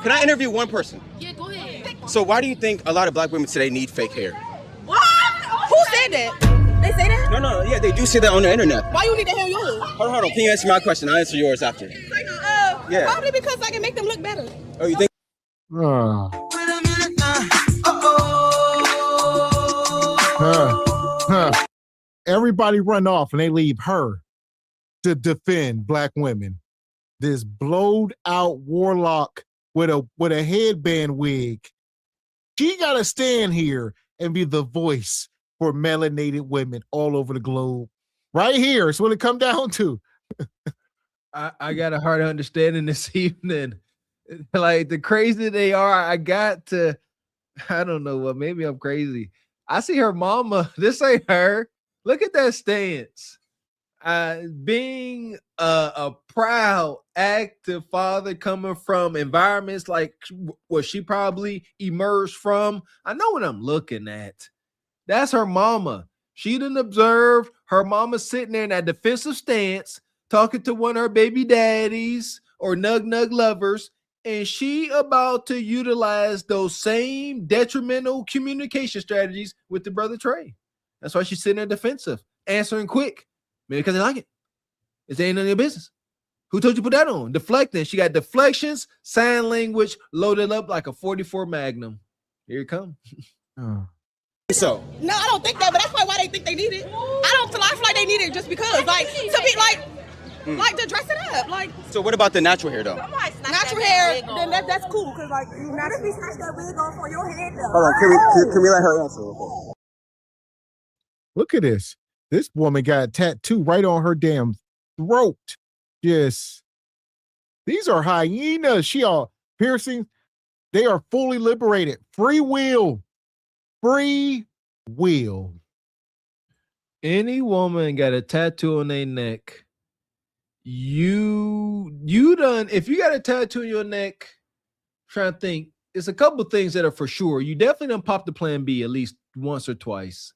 Can I interview one person? Yeah, go ahead. So why do you think a lot of black women today need fake hair? What? Who said that? They say that? No, yeah, they do say that on the internet. Why you need to hear yours? Hold on. Can you answer my question? I'll answer yours after. Yeah. Probably because I can make them look better. Oh, you think? Everybody run off and they leave her to defend black women. This blowed out warlock with a headband wig. She gotta stand here and be the voice for melanated women all over the globe. Right here, it's what it come down to. I got a hard understanding this evening. Like the crazy they are, I don't know what, maybe I'm crazy. I see her mama. This ain't her. Look at that stance. Being a proud, active father coming from environments like what she probably emerged from. I know what I'm looking at. That's her mama. She didn't observe her mama sitting there in that defensive stance, talking to one of her baby daddies or nug lovers, and she about to utilize those same detrimental communication strategies with the brother Trey. That's why she's sitting there defensive, answering quick. Maybe because they like it. It ain't none of your business. Who told you to put that on? Deflecting. She got deflections, sign language loaded up like a 44 Magnum. Here it comes. So no, I don't think that, but that's why they think they need it. I feel like they need it just because, like, to be like to dress it up, like. So what about the natural hair though? Natural hair, then that's cool because like you naturally snatch that wig off on your head though. Hold on, can we let her answer real quick? Look at this. This woman got a tattoo right on her damn throat. Yes. These are hyenas. She are piercing. They are fully liberated. Free will. Free will. Any woman got a tattoo on their neck, you done, if you got a tattoo on your neck, trying to think, it's a couple things that are for sure. You definitely done popped the plan B at least once or twice.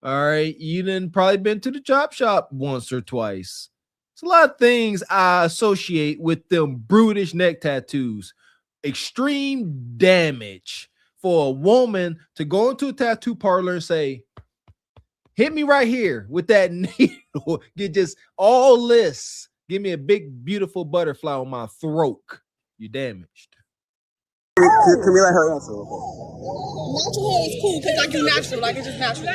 All right. You done probably been to the chop shop once or twice. It's a lot of things I associate with them brutish neck tattoos. Extreme damage for a woman to go into a tattoo parlor and say, hit me right here with that needle. Get just all this. Give me a big, beautiful butterfly on my throat. You damaged. Can we let her answer? Natural hair is cool because like you natural, like it's just natural.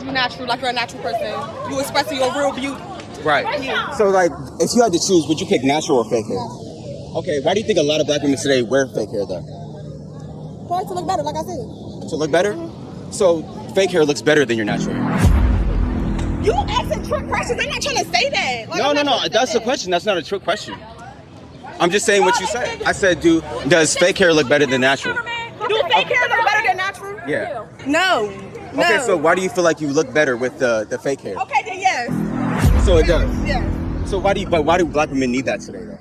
You natural, like you're a natural person. You expressing your real beauty. Right. Yeah. So like, if you had to choose, would you pick natural or fake hair? Okay. Why do you think a lot of black women today wear fake hair though? Probably to look better, like I said. To look better? So fake hair looks better than your natural hair. You asking trick questions. I'm not trying to say that. Like, No. That's the question. That's not a trick question. I'm just saying what you said. I said, does fake hair look better than natural? Do fake hair look better than natural? Yeah. No. Okay, so why do you feel like you look better with the fake hair? Okay, then yes. So it does. Yeah. So why do black women need that today though?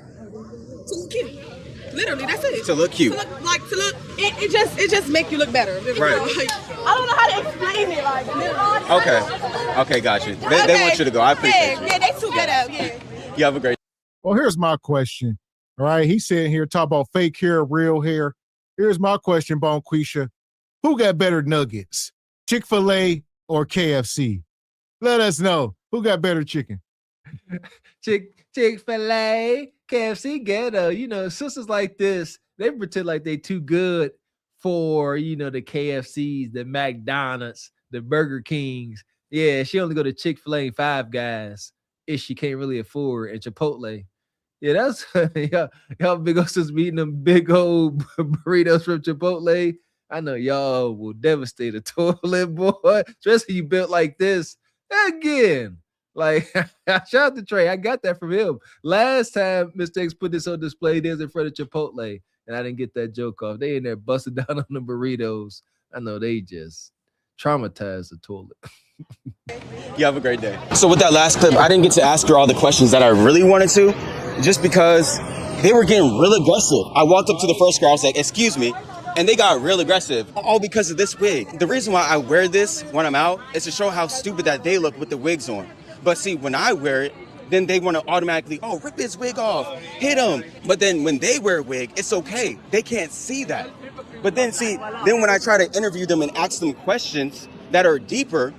To look cute. Literally, that's it. To look cute. To look. It just make you look better. Right. Like, I don't know how to explain it. Like, Okay, got you. They want you to go. I appreciate you. Yeah, they too good up. Yeah. You have a great. Well, here's my question. All right, he's sitting here talking about fake hair, real hair. Here's my question, Bonquisha. Who got better nuggets, Chick-fil-A or KFC? Let us know. Who got better chicken? Chick-fil-A, KFC ghetto. You know, sisters like this, they pretend like they too good for, you know, the KFCs, the McDonald's, the Burger Kings. Yeah, she only go to Chick-fil-A and Five Guys if she can't really afford, and Chipotle. Yeah, that's y'all big old sisters eating them big old burritos from Chipotle. I know y'all will devastate a toilet, boy. Especially you built like this. Again, like, shout out to Trey. I got that from him. Last time Mr. X put this on display, there's in front of Chipotle, and I didn't get that joke off. They in there busting down on the burritos. I know they just traumatized the toilet. You have a great day. So with that last clip, I didn't get to ask her all the questions that I really wanted to, just because they were getting real aggressive. I walked up to the first girl, I was like, excuse me, and they got real aggressive, all because of this wig. The reason why I wear this when I'm out is to show how stupid that they look with the wigs on. But see, when I wear it, then they want to automatically, oh, rip his wig off, hit him. But then when they wear a wig, it's okay. They can't see that. But then see, then when I try to interview them and ask them questions that are deeper,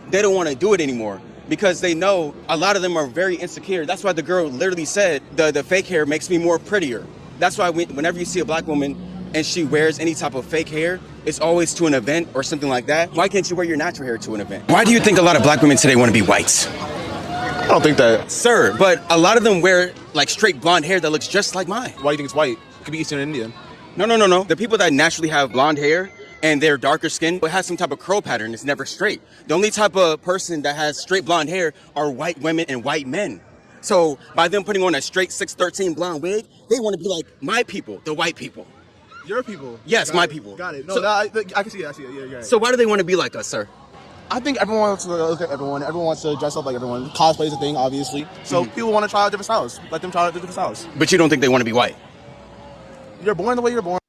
they don't want to do it anymore because they know a lot of them are very insecure. That's why the girl literally said the fake hair makes me more prettier. That's why whenever you see a black woman and she wears any type of fake hair, it's always to an event or something like that. Why can't you wear your natural hair to an event? Why do you think a lot of black women today want to be white? I don't think that. Sir, but a lot of them wear like straight blonde hair that looks just like mine. Why do you think it's white? It could be Eastern Indian. No. The people that naturally have blonde hair and they're darker skin, but has some type of curl pattern, it's never straight. The only type of person that has straight blonde hair are white women and white men. So by them putting on a straight 613 blonde wig, they want to be like my people, the white people. Your people? Yes, my people. Got it. No, So- I can see it. Yeah, you're right. So why do they want to be like us, sir? I think everyone wants to look at everyone. Everyone wants to dress up like everyone. Cosplay is a thing, obviously. So people want to try out different styles. Let them try out different styles. But you don't think they want to be white? You're born the way you're born.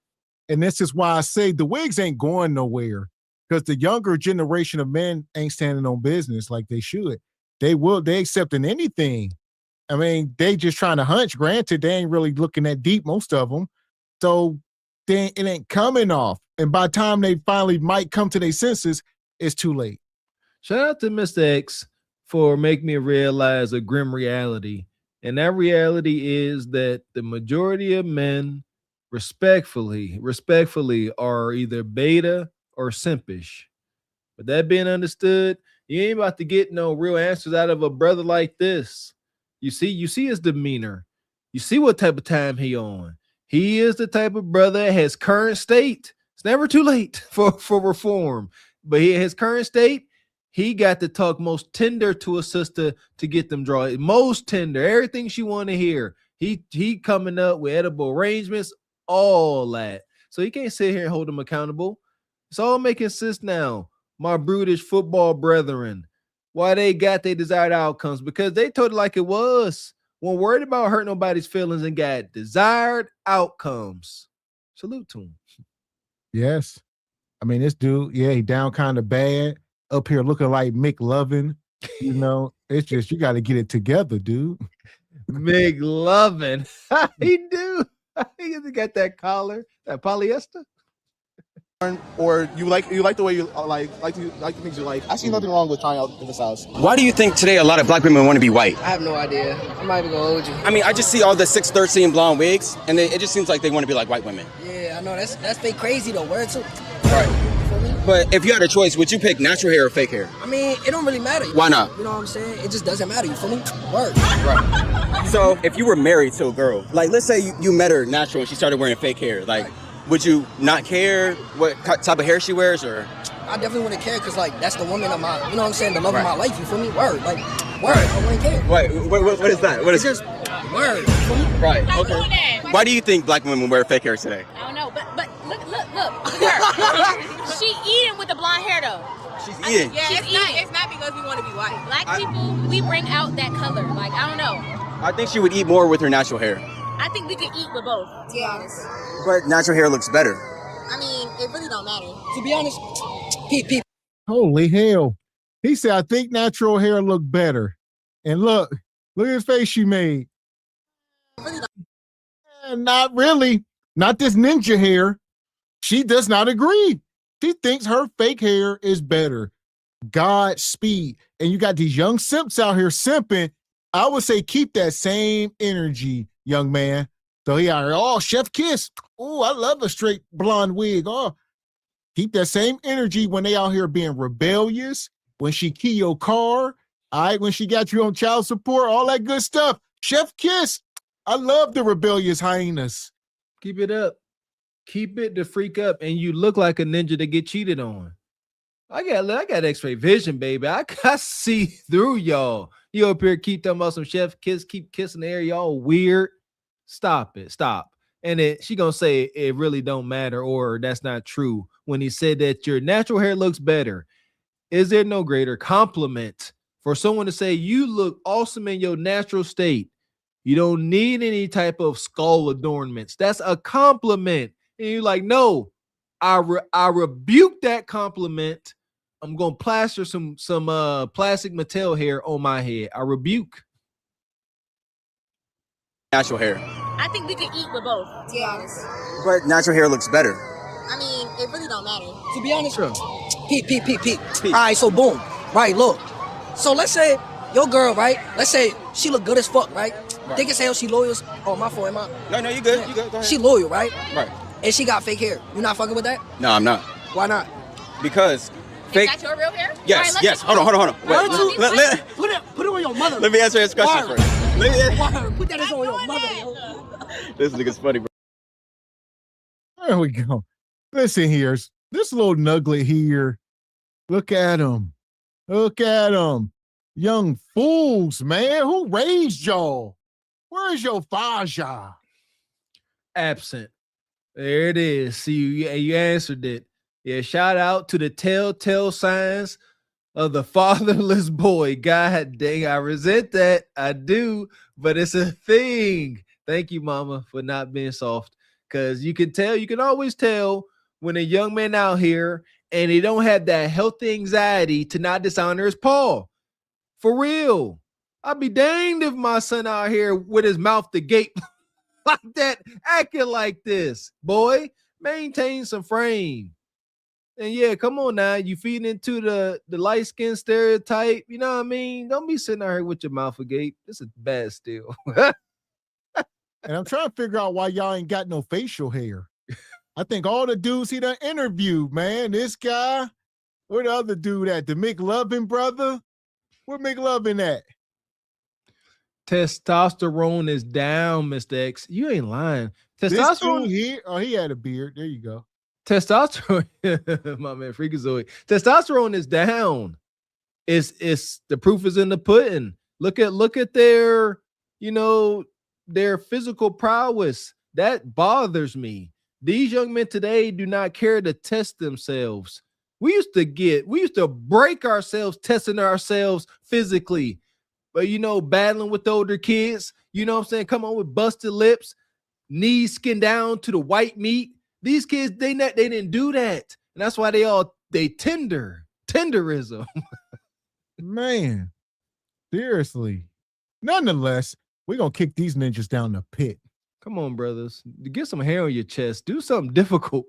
And this is why I say the wigs ain't going nowhere, because the younger generation of men ain't standing on business like they should. They accepting anything. I mean, they just trying to hunch. Granted, they ain't really looking that deep, most of them. So it ain't coming off. And by the time they finally might come to their senses, it's too late. Shout out to Mr. X for making me realize a grim reality. And that reality is that the majority of men respectfully are either beta or simpish. But that being understood, you ain't about to get no real answers out of a brother like this. You see his demeanor. You see what type of time he on. He is the type of brother at his current state. It's never too late for reform. But he, at his current state, he got to talk most tender to a sister to get them draw. Most tender, everything she want to hear. He coming up with edible arrangements, all that. So he can't sit here and hold them accountable. It's all making sense now. My brutish football brethren, why they got their desired outcomes, because they told it like it was. Weren't worried about hurting nobody's feelings and got desired outcomes. Salute to him. Yes. I mean, this dude, yeah, he down kind of bad, up here looking like Mick Lovin. You know, it's just, you got to get it together, dude. Mick Lovin. He do. He got that collar, that polyester. Or you like the way you like the things you like. I see nothing wrong with trying out different styles. Why do you think today a lot of black women want to be white? I have no idea. I'm not even gonna hold you. I mean, I just see all the 613 blonde wigs, and it just seems like they want to be like white women. Yeah, I know that's fake crazy though. Word too. Right. But if you had a choice, would you pick natural hair or fake hair? I mean, it don't really matter. Why not? You know what I'm saying? It just doesn't matter. You feel me? Word. Right. So if you were married to a girl, like let's say you met her natural and she started wearing fake hair, like would you not care what type of hair she wears, or? I definitely wouldn't care because like that's the woman of my, you know what I'm saying, the love of my life. You feel me? Word. Like word. I wouldn't care. Wait, what is that? What is it's just word? You feel me? Right. Okay. Why do you think black women wear fake hair today? I don't know, but look. Her. She eating with the blonde hair though. She's eating. Yeah, it's not because we want to be white. Black people, we bring out that color. Like I don't know. I think she would eat more with her natural hair. I think we can eat with both, to be honest. But natural hair looks better. I mean, it really don't matter. To be honest, Holy hell. He said, I think natural hair look better. And look at his face she made. Not really. Not this ninja hair. She does not agree. She thinks her fake hair is better. Godspeed. And you got these young simps out here simping. I would say keep that same energy, young man. So he out here, oh, Chef Kiss. Oh, I love a straight blonde wig. Oh, keep that same energy when they out here being rebellious, when she key your car, all right, when she got you on child support, all that good stuff. Chef Kiss, I love the rebellious hyenas. Keep it up. Keep it the freak up, and you look like a ninja to get cheated on. I got X-ray vision, baby. I see through y'all. You up here keep talking about some Chef Kiss, keep kissing the air, y'all weird. Stop it, stop. And she gonna say it really don't matter, or that's not true. When he said that your natural hair looks better, is there no greater compliment for someone to say you look awesome in your natural state? You don't need any type of skull adornments. That's a compliment. And you're like, no, I rebuke that compliment. I'm gonna plaster some plastic Mattel hair on my head. I rebuke. Natural hair. I think we can eat with both, to be honest. But natural hair looks better. I mean, it really don't matter. To be honest, Pete. All right, so boom. Right, look. So let's say your girl, right? Let's say she look good as fuck, right? They can say, oh, she loyal. Oh, my fault, am I? No, you good. You good. Go ahead. She loyal, right? Right. And she got fake hair. You not fucking with that? No, I'm not. Why not? Because fake. Is that your real hair? Yes, yes. Hold on. Wait, Put it on your mother. let me answer his question first. Put that on your mother, yo. This nigga's funny, bro. There we go. Listen here. This little nugget here. Look at him. Look at him. Young fools, man. Who raised y'all? Where's your faja? Absent. There it is. See, you answered it. Yeah, shout out to the telltale signs of the fatherless boy. God dang, I resent that. I do, but it's a thing. Thank you, mama, for not being soft. Because you can always tell when a young man out here and he don't have that healthy anxiety to not dishonor his paw. For real. I'd be danged if my son out here with his mouth to gape like that, acting like this. Boy, maintain some frame. And yeah, come on now. You feeding into the light skin stereotype. You know what I mean? Don't be sitting out here with your mouth agape. This is bad still. And I'm trying to figure out why y'all ain't got no facial hair. I think all the dudes he done interviewed, man, this guy, where the other dude at? The McLovin brother? Where McLovin at? Testosterone is down, Mr. X. You ain't lying. Testosterone here? Oh, he had a beard. There you go. Testosterone, my man, Freakazoid. Testosterone is down. It's the proof is in the pudding. Look at their, their physical prowess. That bothers me. These young men today do not care to test themselves. We used to break ourselves testing ourselves physically, but battling with the older kids, you know what I'm saying? Come on with busted lips, knees skin down to the white meat. These kids, they didn't do that. And that's why they tenderism. Man, seriously. Nonetheless, we're going to kick these ninjas down the pit. Come on, brothers. Get some hair on your chest. Do something difficult.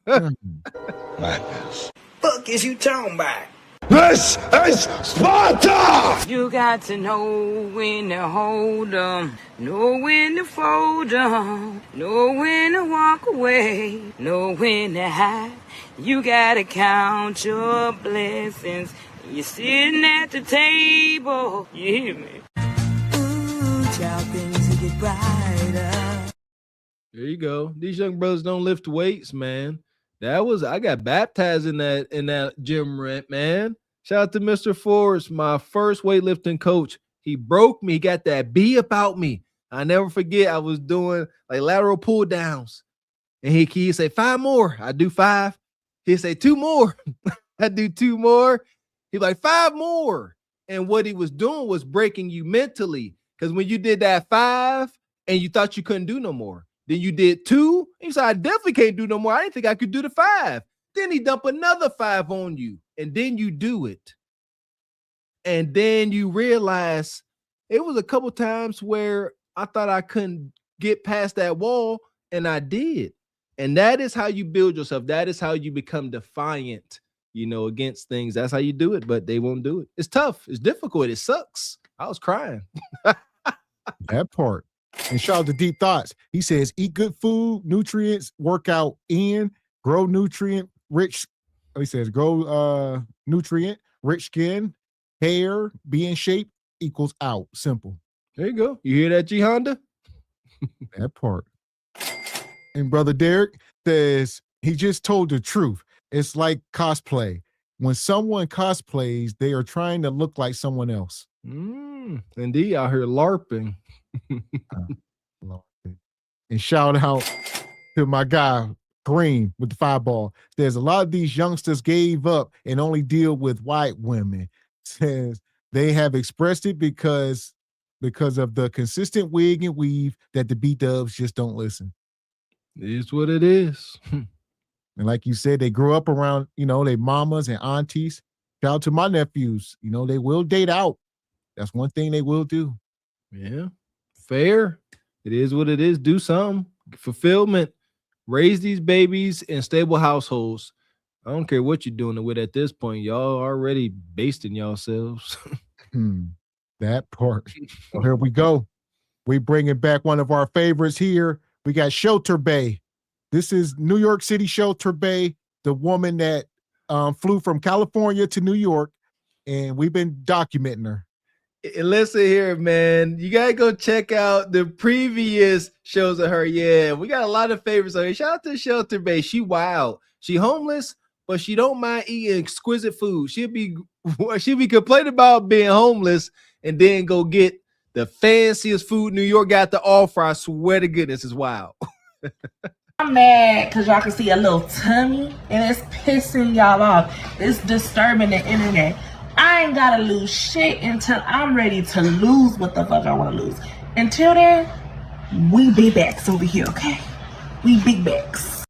Madness. Fuck is you talking about? This is Sparta! You got to know when to hold 'em, know when to fold 'em, know when to walk away, know when to hide. You gotta count your blessings. You're sitting at the table. You hear me? Ooh, child, things get brighter. There you go. These young brothers don't lift weights, man. I got baptized in that gym rent, man. Shout out to Mr. Forrest, my first weightlifting coach. He broke me. He got that B about me. I never forget. I was doing like lateral pull downs, and he'd say 5 more. I do 5. He'd say 2 more. I do 2 more. He's like 5 more. And what he was doing was breaking you mentally, because when you did that 5, and you thought you couldn't do no more. Then you did 2. And you said, I definitely can't do no more. I didn't think I could do the 5. Then he dump another 5 on you, and then you do it. And then you realize it was a couple times where I thought I couldn't get past that wall, and I did. And that is how you build yourself. That is how you become defiant, against things. That's how you do it, but they won't do it. It's tough. It's difficult. It sucks. I was crying. That part. And shout out to Deep Thoughts. He says, eat good food, nutrients, work out in, grow nutrient rich. He says, grow nutrient rich skin, hair, be in shape equals out. Simple. There you go. You hear that, G Honda? That part. And Brother Derek says, he just told the truth. It's like cosplay. When someone cosplays, they are trying to look like someone else. Indeed, out here LARPing. And shout out to my guy, Green, with the 5-ball. There's a lot of these youngsters gave up and only deal with white women. Says they have expressed it because of the consistent wig and weave that the B-dubs just don't listen. It is what it is. And like you said, they grew up around, their mamas and aunties. Shout out to my nephews. They will date out. That's one thing they will do. Yeah. Fair. It is what it is. Do something. Fulfillment. Raise these babies in stable households. I don't care what you're doing it with at this point. Y'all already basting yourselves. That part. Well, here we go. We bringing back one of our favorites here. We got Shelter Bay. This is New York City Shelter Bay, the woman that flew from California to New York, and we've been documenting her. And listen here, man. You gotta go check out the previous shows of her. Yeah, we got a lot of favorites on here. Shout out to Shelter Bay. She wild. She homeless, but she don't mind eating exquisite food. She'll be complaining about being homeless and then go get the fanciest food New York got to offer. I swear to goodness, it's wild. I'm mad because y'all can see a little tummy and it's pissing y'all off. It's disturbing the internet. I ain't gotta lose shit until I'm ready to lose what the fuck I want to lose. Until then, we big backs over here, okay? We big backs.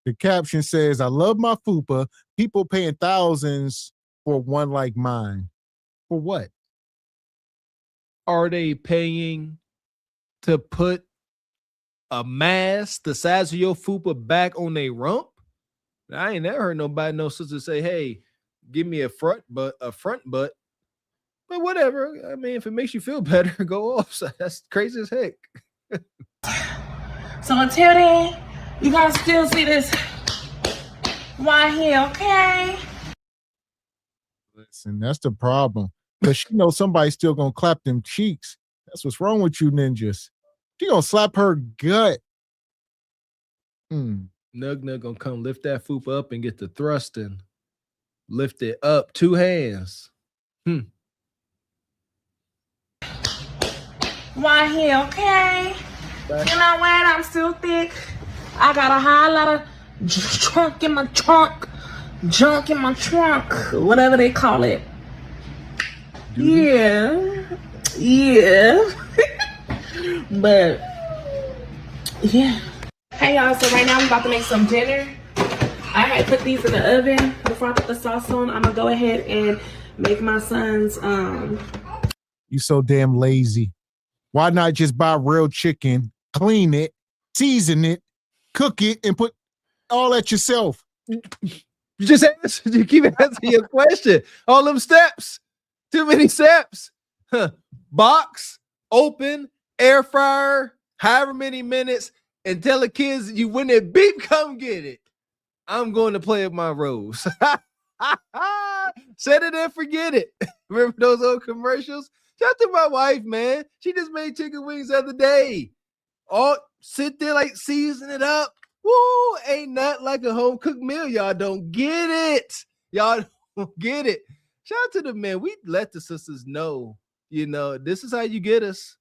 The caption says, I love my fupa. People paying thousands for one like mine. For what? Are they paying to put a mass the size of your fupa back on their rump? I ain't never heard nobody, no sister say, hey, give me a front butt. But whatever. I mean, if it makes you feel better, go off. So that's crazy as heck. So until then, you gotta still see this right here, okay? Listen, that's the problem. Because she knows somebody's still gonna clap them cheeks. That's what's wrong with you ninjas. She gonna slap her gut. Nug gonna come lift that fupa up and get the thrusting. Lift it up, 2 hands. Right here, okay? You know what? I'm still thick. I got a whole lot of junk in my trunk, whatever they call it. Yeah. But yeah. Hey y'all, so right now I'm about to make some dinner. I had put these in the oven before I put the sauce on. I'm gonna go ahead and make my son's You so damn lazy. Why not just buy real chicken, clean it, season it, cook it, and put all that yourself? You just answer. You keep answering your question. All them steps. Too many steps. Box, open, air fryer, however many minutes, and tell the kids you when it beep, come get it. I'm going to play with my roles. Set it and forget it. Remember those old commercials? Shout out to my wife, man. She just made chicken wings the other day. Oh, sit there like season it up. Woo, ain't nothing like a home cooked meal. Y'all don't get it. Y'all don't get it. Shout out to the men. We let the sisters know, this is how you get us.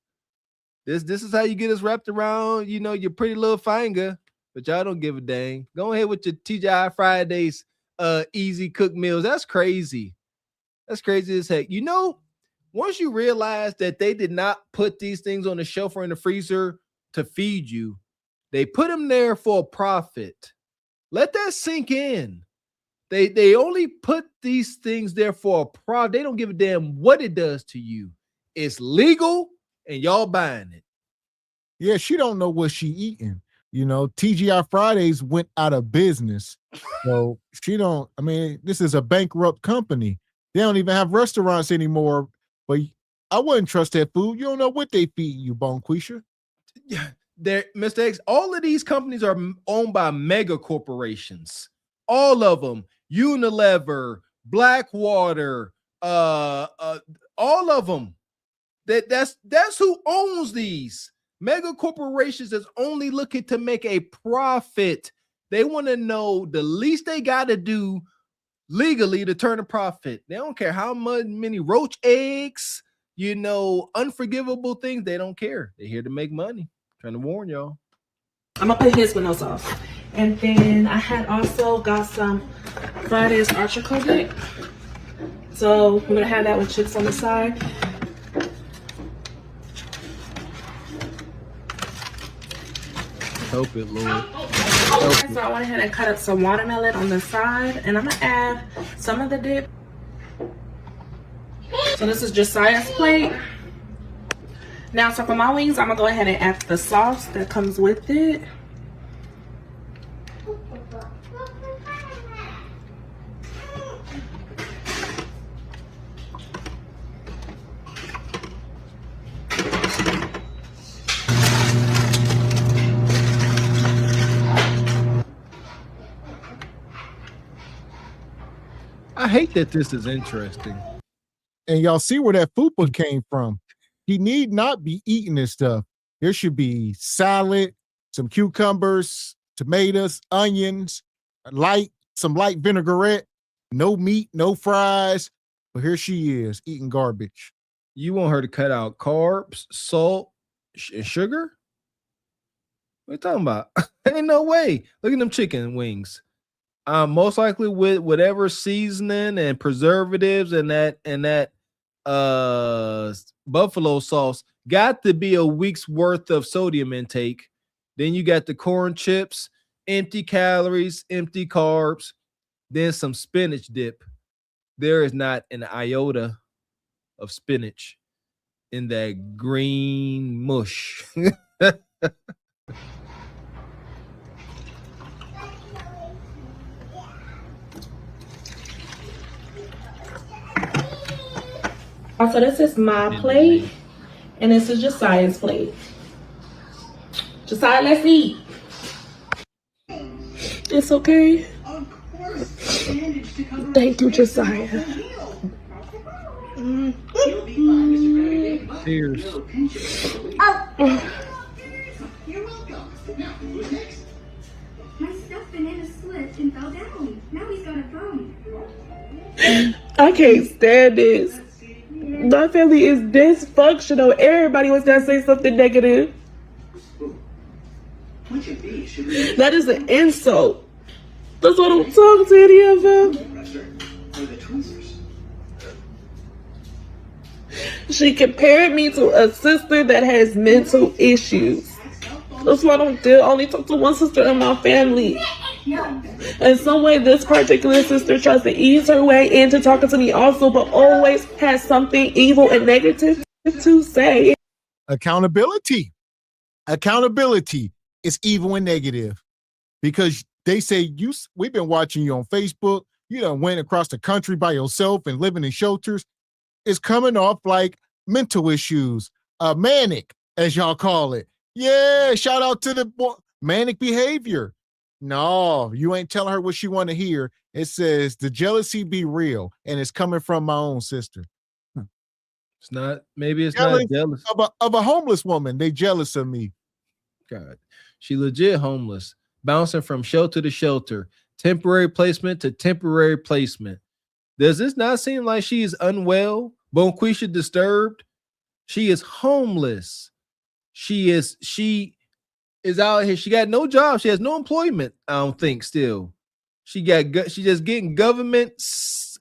This is how you get us wrapped around, your pretty little finger. But y'all don't give a dang. Go ahead with your TGI Fridays easy cook meals. That's crazy. That's crazy as heck. once you realize that they did not put these things on the shelf or in the freezer to feed you, they put them there for a profit. Let that sink in. They only put these things there for a profit. They don't give a damn what it does to you. It's legal and y'all buying it. Yeah, she don't know what she eating. You know, TGI Fridays went out of business. So she don't, I mean, this is a bankrupt company. They don't even have restaurants anymore. But I wouldn't trust that food. You don't know what they feed you, Bonquisha. Yeah, Mr. X, all of these companies are owned by mega corporations. All of them. Unilever, Blackwater, all of them. That's who owns these mega corporations that's only looking to make a profit. They want to know the least they got to do legally to turn a profit. They don't care how many roach eggs, unforgivable things. They don't care. They're here to make money. Trying to warn y'all. I'm gonna put his with no sauce. And then I had also got some Friday's Archer dip. So we're gonna have that with chips on the side. Help it, Lord. So I went ahead and cut up some watermelon on the side, and I'm gonna add some of the dip. So this is Josiah's plate. Now, so for my wings, I'm gonna go ahead and add the sauce that comes with it. I hate that this is interesting. And y'all see where that fupa came from. He need not be eating this stuff. There should be salad, some cucumbers, tomatoes, onions, some light vinaigrette, no meat, no fries. But here she is eating garbage. You want her to cut out carbs, salt, and sugar? What are you talking about? Ain't no way. Look at them chicken wings. Most likely with whatever seasoning and preservatives and that buffalo sauce, got to be a week's worth of sodium intake. Then you got the corn chips, empty calories, empty carbs, then some spinach dip. There is not an iota of spinach in that green mush. So this is my plate, and this is Josiah's plate. Josiah, let's eat. It's okay. Thank you, Josiah. Cheers. You're welcome. Now, who's next? My stuffed banana slipped and fell down. Now he's got a phone. I can't stand this. My family is dysfunctional. Everybody wants to say something negative. That is an insult. That's why I don't talk to any of them. She compared me to a sister that has mental issues. That's why I don't only talk to one sister in my family. In some way, this particular sister tries to ease her way into talking to me also, but always has something evil and negative to say. Accountability is evil and negative, because they say we've been watching you on Facebook. You done went across the country by yourself and living in shelters. It's coming off like mental issues, manic, as y'all call it. Yeah, shout out to the manic behavior. No, you ain't telling her what she want to hear. It says the jealousy be real, and it's coming from my own sister. It's not. Maybe it's not jealous of a homeless woman. They jealous of me. God, she legit homeless, bouncing from shelter to shelter, temporary placement to temporary placement. Does this not seem like she is unwell? Bonquisha disturbed? She is homeless. She is out here. She got no job. She has no employment. I don't think still. She just getting government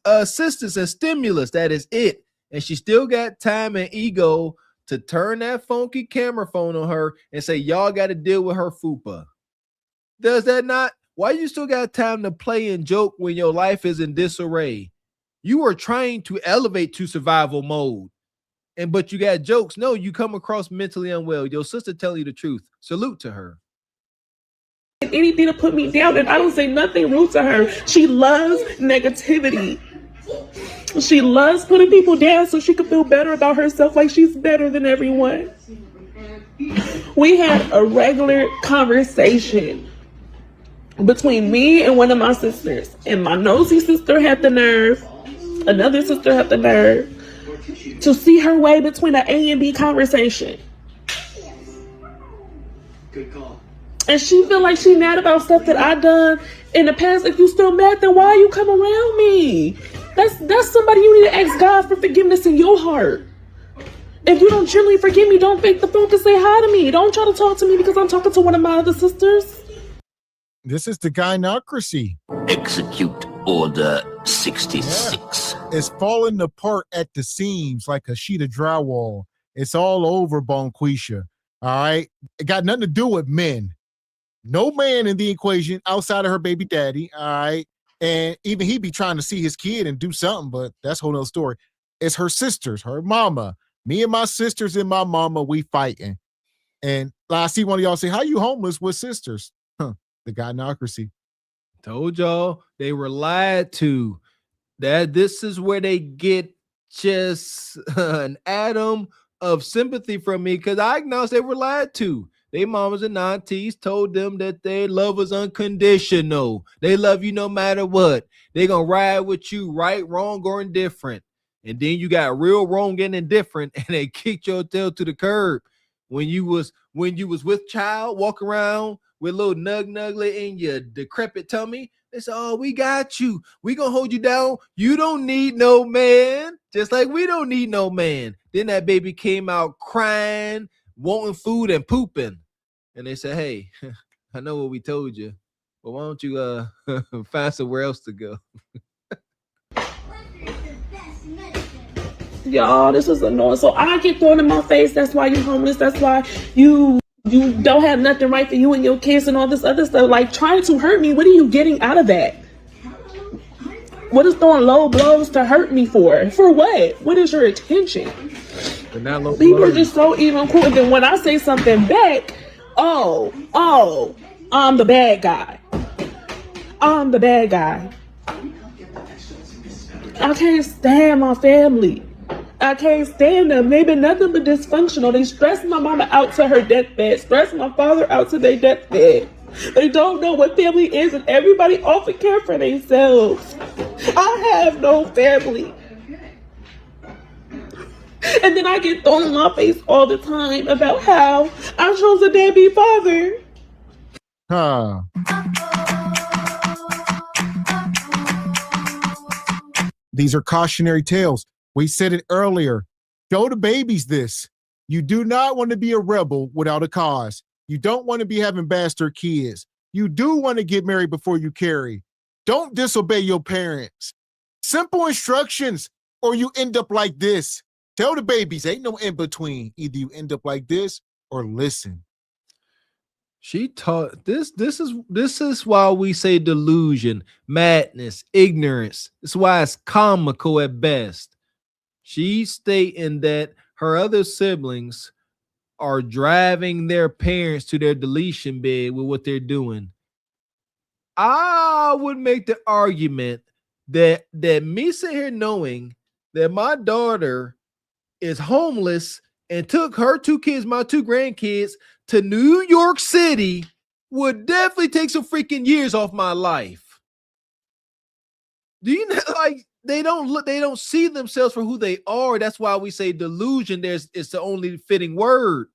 assistance and stimulus. That is it. and she still got time and ego to turn that funky camera phone on her and say, y'all got to deal with her fupa. Does that not? Why you still got time to play and joke when your life is in disarray? You are trying to elevate to survival mode, but you got jokes. No, you come across mentally unwell. Your sister telling you the truth. Salute to her. Anything to put me down, and I don't say nothing rude to her. She loves negativity. She loves putting people down so she can feel better about herself, like she's better than everyone. We had a regular conversation between me and one of my sisters, and my nosy sister had the nerve, another sister had the nerve to see her way between an A and B conversation. Good call. And she feel like she mad about stuff that I done in the past. If you still mad, then why you come around me? That's somebody you need to ask God for forgiveness in your heart. If you don't genuinely forgive me, don't fake the phone to say hi to me. Don't try to talk to me because I'm talking to one of my other sisters. This is the gynocracy. Execute Order 66. Yeah. It's falling apart at the seams like a sheet of drywall. It's all over, Bonquisha. All right? It got nothing to do with men. No man in the equation outside of her baby daddy. All right? And even he be trying to see his kid and do something, but that's a whole nother story. It's her sisters, her mama. Me and my sisters and my mama, we fighting. And I see one of y'all say, how you homeless with sisters? Huh, the gynocracy. Told y'all they were lied to. That this is where they get just an atom of sympathy from me because I acknowledge they were lied to. They mamas and aunties told them that their love was unconditional. They love you no matter what. They gonna ride with you right, wrong, or indifferent. And then you got real wrong and indifferent, and they kicked your tail to the curb when you was with child, walk around with a little nuggly in your decrepit tummy. They said, oh, we got you. We gonna hold you down. You don't need no man, just like we don't need no man. Then that baby came out crying, wanting food and pooping. And they said, hey, I know what we told you, but why don't you find somewhere else to go? Y'all, this is annoying. So I get thrown in my face. That's why you're homeless. That's why you don't have nothing right for you and your kids and all this other stuff. Like trying to hurt me. What are you getting out of that? What is throwing low blows to hurt me for? For what? What is your intention? People are just so even cool. And then when I say something back, oh, I'm the bad guy. I'm the bad guy. I can't stand my family. I can't stand them. They've been nothing but dysfunctional. They stress my mama out to her deathbed, stress my father out to their deathbed. They don't know what family is, and everybody often care for themselves. I have no family. And then I get thrown in my face all the time about how I chose a deadbeat father. Huh. These are cautionary tales. We said it earlier. Show the babies this. You do not want to be a rebel without a cause. You don't want to be having bastard kids. You do want to get married before you carry. Don't disobey your parents. Simple instructions, or you end up like this. Tell the babies, ain't no in between. Either you end up like this or listen. She taught this is why we say delusion, madness, ignorance. It's why it's comical at best. She's stating that her other siblings are driving their parents to their deletion bed with what they're doing. I would make the argument that me sitting here knowing that my daughter is homeless and took her 2 kids, my 2 grandkids, to New York City would definitely take some freaking years off my life. Do you know, like, they don't see themselves for who they are. That's why we say delusion. It's the only fitting word.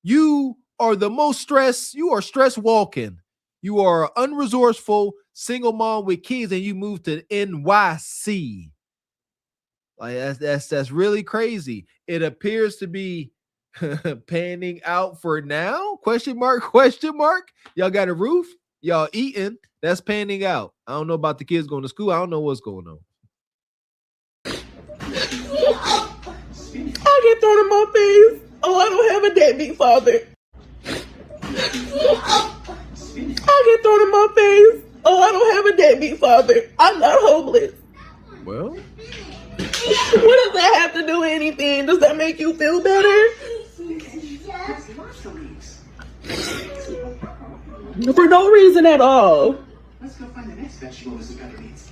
You are the most stressed. You are stress walking. You are an unresourceful single mom with kids, and you move to NYC. Like that's really crazy. It appears to be panning out for now? Question mark? Y'all got a roof? Y'all eating? That's panning out. I don't know about the kids going to school. I don't know what's going on. I get thrown in my face. Oh, I don't have a deadbeat father. I get thrown in my face. Oh, I don't have a deadbeat father. I'm not homeless. Well, what does that have to do with anything? Does that make you feel better? For no reason at all. Let's go find the next vegetable Mrs. Becker needs.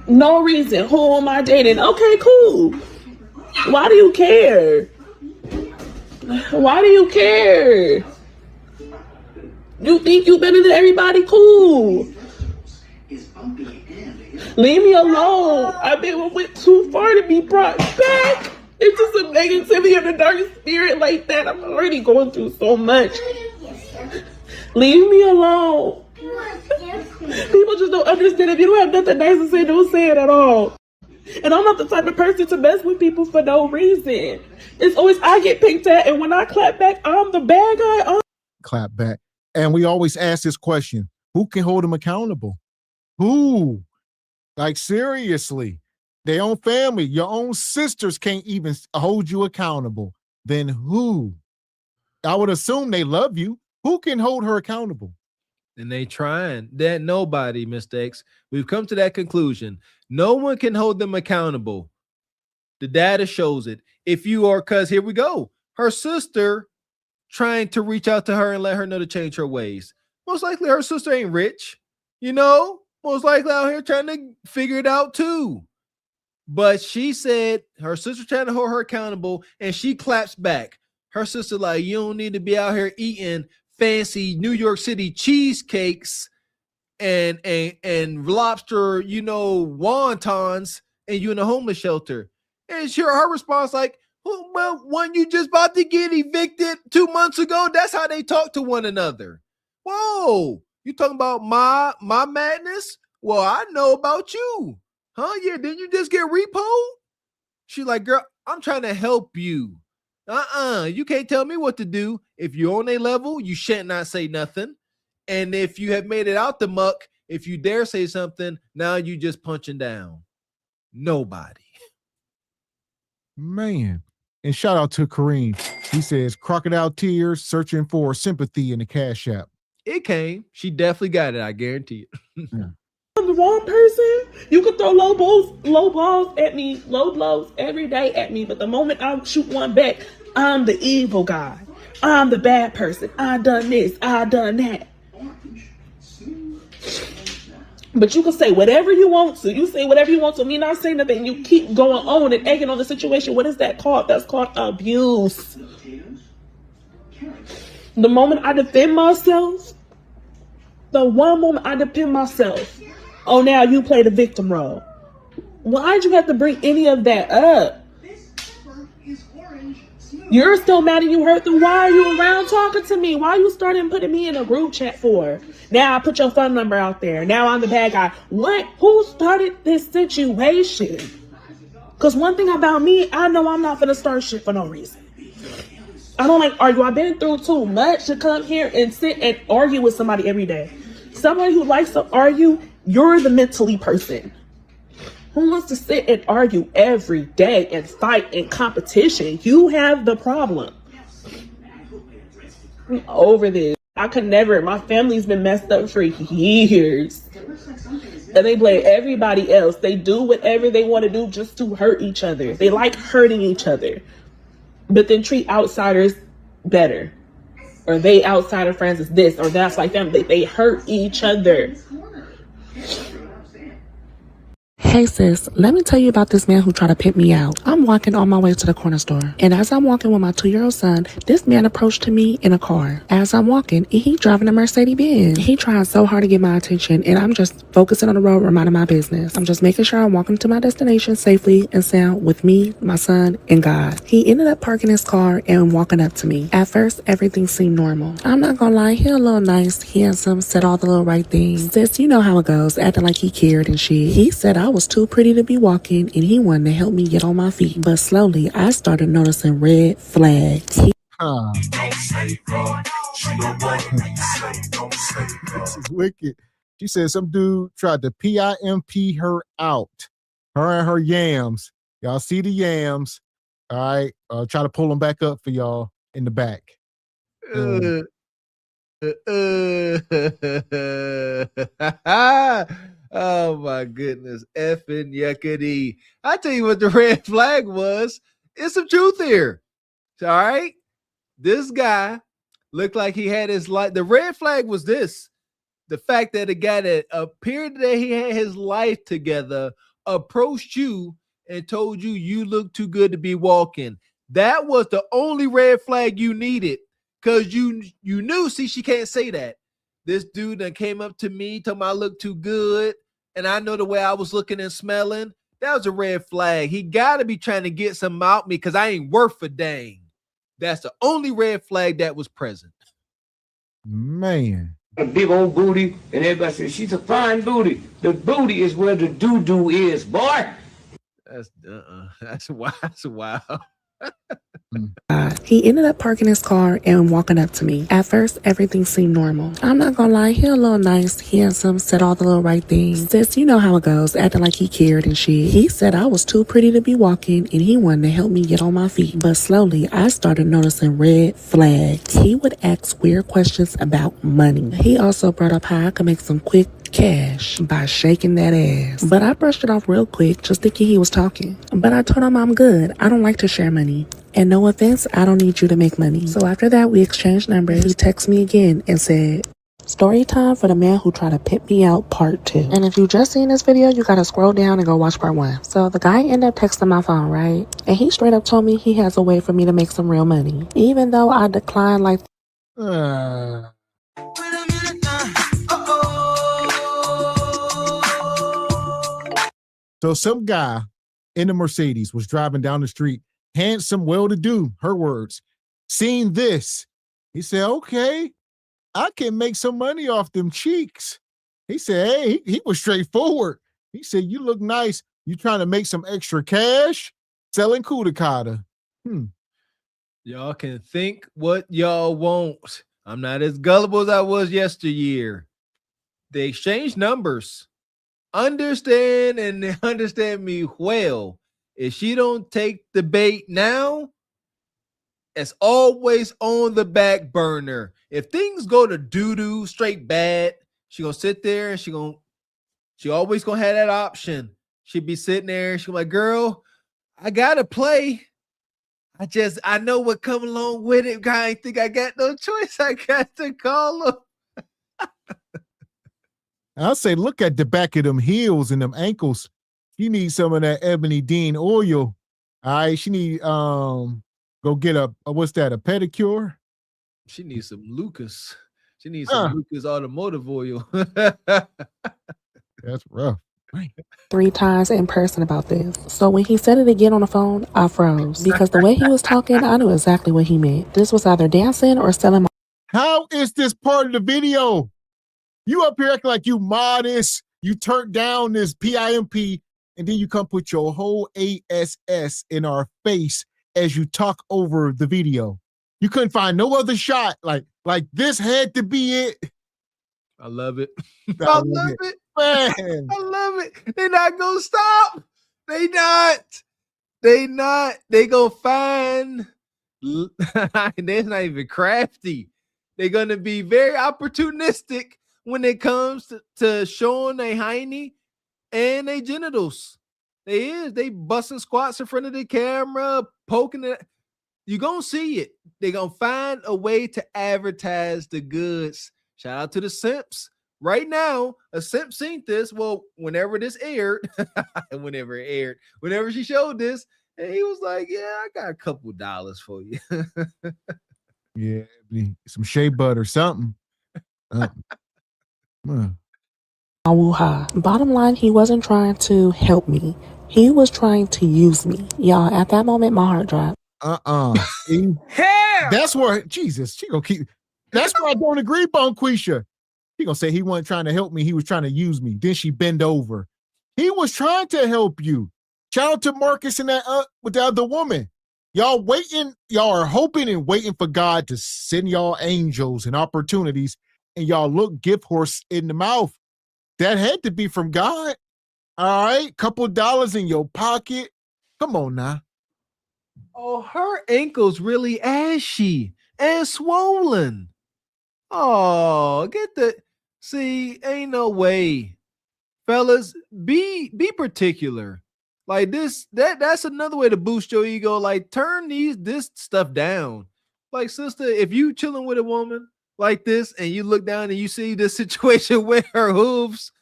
No reason. Who am I dating? Okay, cool. Why do you care? Why do you care? You think you better than everybody? Cool. Leave me alone. I've been went too far to be brought back into some negativity of the dark spirit like that. I'm already going through so much. Leave me alone. People just don't understand. If you don't have nothing nice to say, don't say it at all. And I'm not the type of person to mess with people for no reason. It's always I get picked at, and when I clap back, I'm the bad guy. Clap back. And we always ask this question: who can hold them accountable? Who? Like, seriously, their own family, your own sisters can't even hold you accountable. Then who? I would assume they love you. Who can hold her accountable? And they trying. That nobody, Mr. X. We've come to that conclusion. No one can hold them accountable. The data shows it. If you are, because here we go. Her sister trying to reach out to her and let her know to change her ways. Most likely her sister ain't rich, you know? Most likely out here trying to figure it out too. But she said her sister trying to hold her accountable, and she claps back. Her sister like, you don't need to be out here eating fancy New York City cheesecakes and lobster, you know, wontons, and you in a homeless shelter. And sure, her response like, well, when you just about to get evicted 2 months ago, that's how they talk to one another. Whoa, you talking about my madness? Well, I know about you. Huh? Yeah, didn't you just get repoed? She like, girl, I'm trying to help you. You can't tell me what to do. If you're on a level, you shan't not say nothing. And if you have made it out the muck, if you dare say something, now you just punching down. Nobody. Man. And shout out to Kareem. He says, crocodile tears, searching for sympathy in the Cash App. It came. She definitely got it. I guarantee it. Yeah. I'm the wrong person. You can throw low balls at me, low blows every day at me, but the moment I shoot one back, I'm the evil guy. I'm the bad person. I done this. I done that. But you can say whatever you want to. You say whatever you want to. Me not saying nothing. You keep going on and egging on the situation. What is that called? That's called abuse. The moment I defend myself, the one moment I defend myself, oh, now you play the victim role. Why'd you have to bring any of that up? You're still mad and you hurt them. Why are you around talking to me? Why are you starting putting me in a group chat for? Now I put your phone number out there. Now I'm the bad guy. What? Who started this situation? Because one thing about me, I know I'm not going to start shit for no reason. I don't like argue. I've been through too much to come here and sit and argue with somebody every day. Somebody who likes to argue, you're the mentally person. Who wants to sit and argue every day and fight in competition? You have the problem. I'm over this. I could never. My family's been messed up for years. And they blame everybody else. They do whatever they want to do just to hurt each other. They like hurting each other. But then treat outsiders better. Or they outsider friends is this or that's like them. They hurt each other. Hey sis, let me tell you about this man who tried to pimp me out. I'm walking on my way to the corner store, and as I'm walking with my 2-year-old son, this man approached me in a car. As I'm walking, and he driving a Mercedes-Benz. He trying so hard to get my attention, and I'm just focusing on the road, minding my business. I'm just making sure I'm walking to my destination safely and sound with me, my son, and God. He ended up parking his car and walking up to me. At first, everything seemed normal. I'm not gonna lie, he a little nice, handsome, said all the little right things. Sis, you know how it goes, acting like he cared and shit. He said I was too pretty to be walking and he wanted to help me get on my feet. But slowly, I started noticing red flags. This is wicked. She said some dude tried to PIMP her out. Her and her yams. Y'all see the yams. All right. Try to pull them back up for y'all in the back. Oh my goodness, effing yuckity. I tell you what the red flag was. It's some truth here. All right. This guy looked like he had his life. The red flag was this: the fact that a guy that appeared that he had his life together approached you and told you you look too good to be walking. That was the only red flag you needed, because you knew. See, she can't say that. This dude that came up to me, told me I look too good, and I know the way I was looking and smelling. That was a red flag. He got to be trying to get something out me because I ain't worth a dang. That's the only red flag that was present. Man. A big old booty, and everybody says she's a fine booty. The booty is where the doo-doo is, boy. That's wild. He ended up parking his car and walking up to me. At first, everything seemed normal. I'm not gonna lie, he a little nice, handsome, said all the little right things. Sis, you know how it goes, acting like he cared and shit. He said I was too pretty to be walking and he wanted to help me get on my feet. But slowly, I started noticing red flags. He would ask weird questions about money. He also brought up how I could make some quick cash by shaking that ass. But I brushed it off real quick, just thinking he was talking. But I told him I'm good. I don't like to share money. And no offense, I don't need you to make money. So after that, we exchanged numbers. He texted me again and said, story time for the man who tried to pimp me out, part 2. And if you just seen this video, you gotta scroll down and go watch part 1. So the guy ended up texting my phone, right? And he straight up told me he has a way for me to make some real money. Even though I declined like... So some guy in a Mercedes was driving down the street, handsome, well-to-do, her words. Seeing this, he said, okay, I can make some money off them cheeks. He said, hey, he was straightforward. He said, you look nice. You trying to make some extra cash? Selling Kudakata. Y'all can think what y'all want. I'm not as gullible as I was yesteryear. They exchanged numbers. Understand me well. If she don't take the bait now, it's always on the back burner. If things go to doo-doo straight bad, she gonna sit there and she always gonna have that option. She'd be sitting there and she'll be like, girl, I gotta play. I know what come along with it. I think I got no choice. I got to call her. I'll say, look at the back of them heels and them ankles. You need some of that Ebony Dean oil. All right, she need go get a what's that? A pedicure. She needs some Lucas. She needs some Lucas automotive oil. That's rough. 3 times in person about this. So when he said it again on the phone, I froze. Because the way he was talking, I knew exactly what he meant. This was either dancing or selling my... How is this part of the video? You up here acting like you modest. You turned down this PIMP, and then you come put your whole ASS in our face as you talk over the video. You couldn't find no other shot. Like this had to be it. I love it. I love it. Man. I love it. They're not gonna stop. They not. They gonna find. They're not even crafty. They're gonna be very opportunistic when it comes to showing their hiney and their genitals. They busting squats in front of the camera, poking it. You're gonna see it. They're gonna find a way to advertise the goods. Shout out to the simps. Right now, a simp seen this. Well, whenever this aired, whenever she showed this, and he was like, yeah, I got a couple dollars for you. Yeah, some shea butter or something. Bottom line, he wasn't trying to help me. He was trying to use me. Y'all, at that moment, my heart dropped. That's where, Jesus, she gonna keep. That's where I don't agree, Bonquisha. He gonna say he wasn't trying to help me. He was trying to use me. Then she bend over. He was trying to help you. Shout out to Marcus and that with the other woman. Y'all are hoping and waiting for God to send y'all angels and opportunities, and y'all look gift horse in the mouth. That had to be from God. All right, couple dollars in your pocket. Come on now. Oh, her ankles really ashy and swollen. Oh, get the see, ain't no way. Fellas, be particular. Like that's another way to boost your ego. Like turn this stuff down. Like, sister, if you chilling with a woman like this and you look down and you see this situation with her hooves,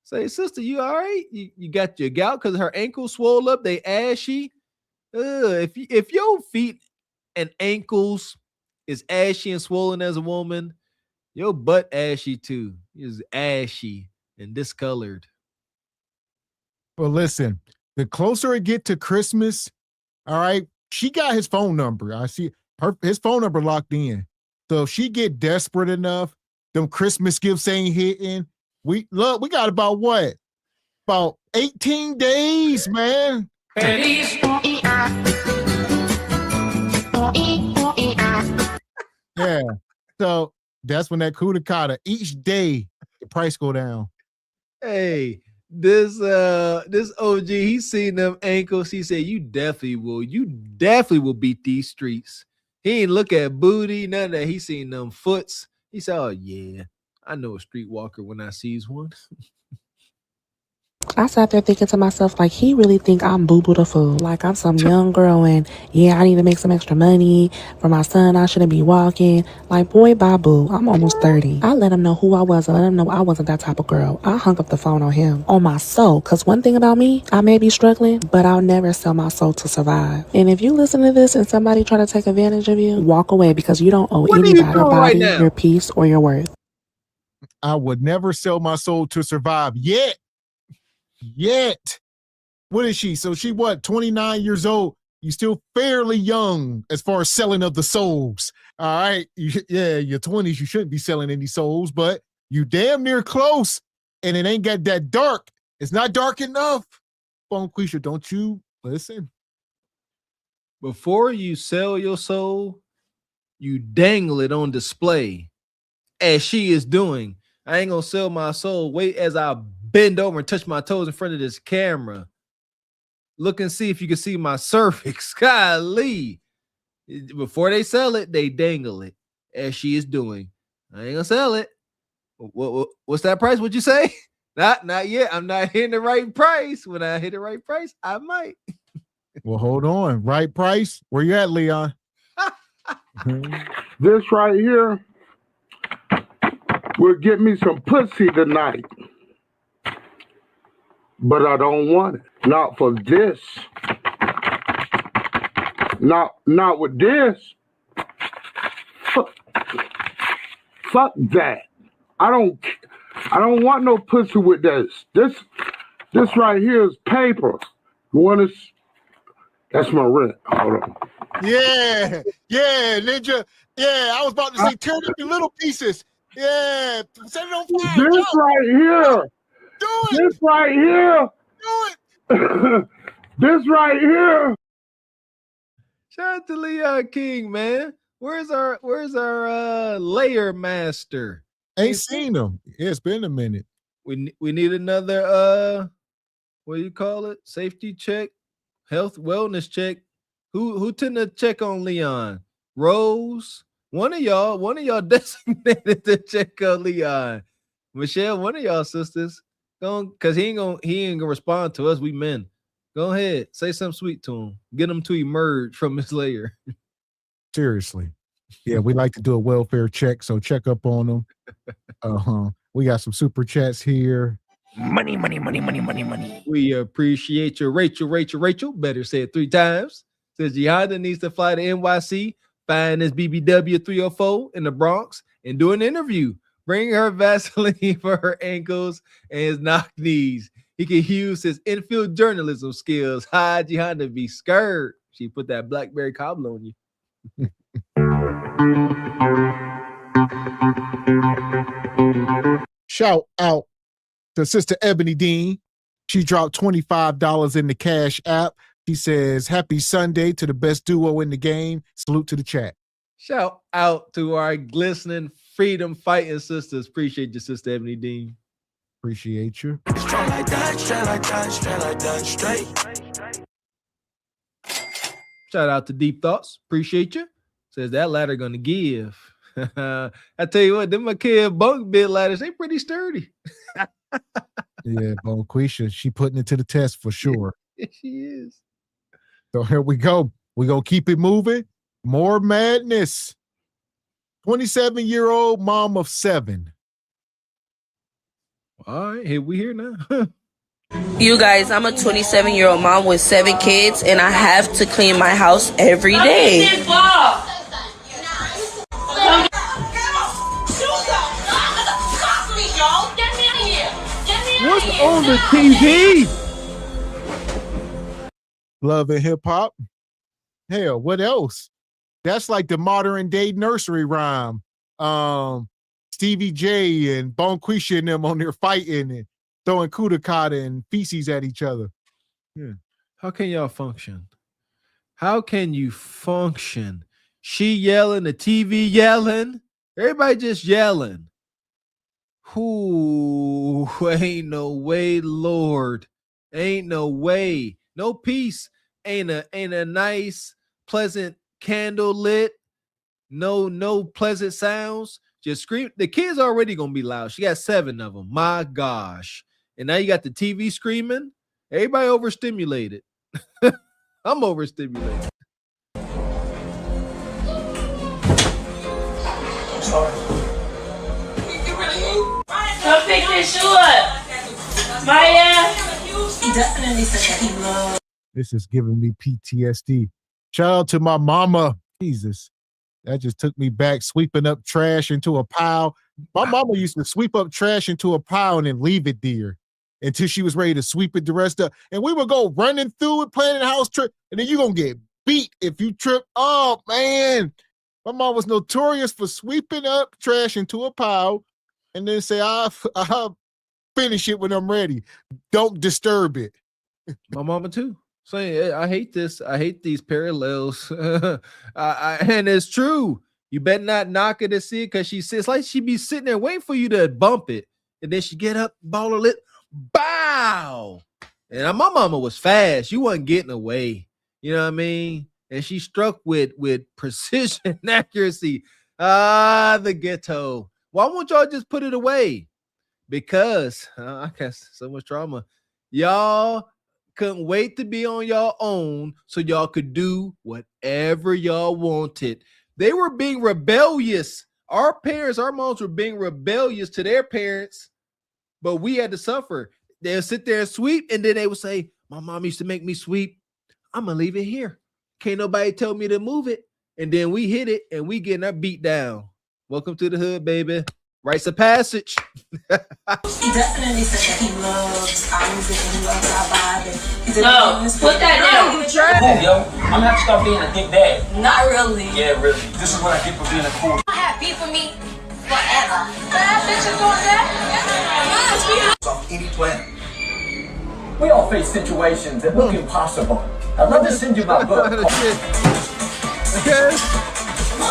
say, sister, you all right? You got your gout because her ankles swole up, they ashy. If your feet and ankles is ashy and swollen as a woman, your butt ashy too. Is ashy and discolored. Well, listen, the closer it get to Christmas, all right, she got his phone number. I see his phone number locked in. So if she get desperate enough, them Christmas gifts ain't hitting. We got about what? About 18 days, man. Yeah. So that's when that coup each day the price go down. Hey, this OG, he's seen them ankles. He said, you definitely will beat these streets. He ain't look at booty, none of that. He seen them foots. He said, oh yeah, I know a streetwalker when I sees one. I sat there thinking to myself, like, he really think I'm Boo Boo the Fool. Like, I'm some young girl and, yeah, I need to make some extra money for my son. I shouldn't be walking. Like, boy, bye, boo. I'm almost 30. I let him know who I was. I let him know I wasn't that type of girl. I hung up the phone on him. On my soul. Because one thing about me, I may be struggling, but I'll never sell my soul to survive. And if you listen to this and somebody try to take advantage of you, walk away because you don't owe anybody your body, your peace, or your worth. I would never sell my soul to survive yet. What is she? So she what, 29 years old? You still fairly young as far as selling of the souls. All right. Yeah, your 20s, you shouldn't be selling any souls, but you damn near close. And it ain't got that dark. It's not dark enough. Bonquisha, don't you listen? Before you sell your soul, you dangle it on display, as she is doing. I ain't gonna sell my soul. Wait as I bend over and touch my toes in front of this camera. Look and see if you can see my cervix. Golly. Before they sell it, they dangle it, as she is doing. I ain't gonna sell it. What's that price? What'd you say? Not yet. I'm not hitting the right price. When I hit the right price, I might. Well, hold on. Right price? Where you at, Leon? This right here will get me some pussy tonight. But I don't want it. Not for this. Not with this. Fuck that. I don't want no pussy with this. This right here is paper. You want to? That's my rent. Hold on. Yeah, Ninja. Yeah, I was about to say, tear it in little pieces. Yeah, set it on fire. This right here. Do it. This right here. Do it. This right here. Shout out to Leon King, man. Where's our layer master? Ain't seen him. Yeah, it's been a minute. We need another what do you call it? Safety check, health wellness check. Who tend to check on Leon? Rose, one of y'all designated to check on Leon. Michelle, one of y'all sisters. Cause he ain't gonna respond to us. We men. Go ahead, say something sweet to him. Get him to emerge from his layer. Seriously. Yeah, we like to do a welfare check, so check up on them. We got some super chats here. Money. We appreciate you, Rachel. Better say it 3 times. Says Gianna needs to fly to NYC, find this BBW 304 in the Bronx, and do an interview. Bring her Vaseline for her ankles and his knock knees. He can use his infield journalism skills. Hi, Gianna, be scared. She put that blackberry cobbler on you. Shout out to Sister Ebony Dean. She dropped $25 in the Cash App. She says, happy Sunday to the best duo in the game. Salute to the chat. Shout out to our glistening freedom fighting sisters. Appreciate you, Sister Ebony Dean. Appreciate you. Strong like that, straight like that, straight like that, straight. Shout out to Deep Thoughts. Appreciate you. Says that ladder gonna give. I tell you what, them kid bunk bed ladders, they pretty sturdy. Yeah, Bonquisha, she putting it to the test for sure. She is. So here we go. We're going to keep it moving. More madness. 27-year-old mom of 7. All right, here we here now. You guys, I'm a 27-year-old mom with 7 kids, and I have to clean my house every day. What's on the TV? Love and hip hop. Hell, what else? That's like the modern day nursery rhyme. Stevie J and Bonquisha and them on there fighting and throwing kudakata and feces at each other. Yeah. How can y'all function? How can you function? She yelling, the TV yelling, everybody just yelling. Ooh, ain't no way, Lord. Ain't no way. No peace. Ain't a nice, pleasant candle lit. No pleasant sounds. Just scream. The kids already gonna be loud. She got 7 of them. My gosh. And now you got the TV screaming. Everybody overstimulated. I'm overstimulated. I'm sorry. Come pick this shoe up. Maya. He definitely said that he loved. This is giving me PTSD. Shout out to my mama. Jesus. That just took me back, sweeping up trash into a pile. My mama used to sweep up trash into a pile and then leave it there until she was ready to sweep it the rest up. And we would go running through it, playing in the house trip, and then you're going to get beat if you trip. Oh, man. My mom was notorious for sweeping up trash into a pile and then say, I'll finish it when I'm ready. Don't disturb it. My mama too. Saying, I hate this. I hate these parallels. And it's true. You better not knock it to see it because it's like she be sitting there waiting for you to bump it. And then she get up, ball her lip, bow. And my mama was fast. You wasn't getting away. You know what I mean? And she struck with precision and accuracy. The ghetto. Why won't y'all just put it away? Because I got so much trauma. Y'all couldn't wait to be on your own so y'all could do whatever y'all wanted. They were being rebellious. Our parents, our moms were being rebellious to their parents, but we had to suffer. They'll sit there and sweep, and then they would say, my mom used to make me sweep. I'm going to leave it here. Can't nobody tell me to move it. And then we hit it, and we getting our beat down. Welcome to the hood, baby. Rites of passage. He definitely said that he loves our music and he loves our vibe. No, put that down. You tried. Cool, yo. I'm not stop being a dick dad. Not really. Yeah, really. This is what I get for being a cool. I have beef with me forever. Bad bitches doing that? Off any planet. We all face situations that look impossible. I'd love to send you my book.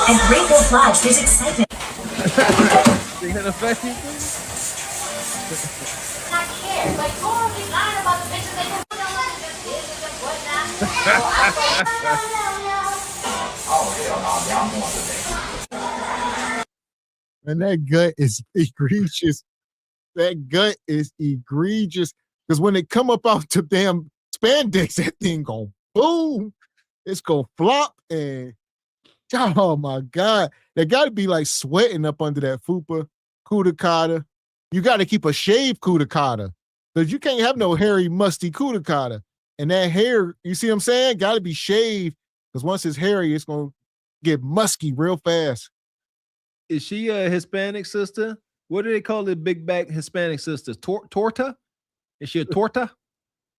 In Great Wolf Lodge, there's excitement. They gonna fight you? Not care. Like, go on, be lying about the bitches that you don't like. Oh, hell no, I'm going to And that gut is egregious. That gut is egregious. Because when it come up out the damn spandex, that thing go boom. It's gonna flop and oh my God. They gotta be like sweating up under that fupa kudakata. You gotta keep a shaved kudakata. Because you can't have no hairy, musty kudakata. And that hair, you see what I'm saying? Gotta be shaved. Because once it's hairy, it's gonna get musky real fast. Is she a Hispanic sister? What do they call the big back Hispanic sisters? Torta? Is she a torta?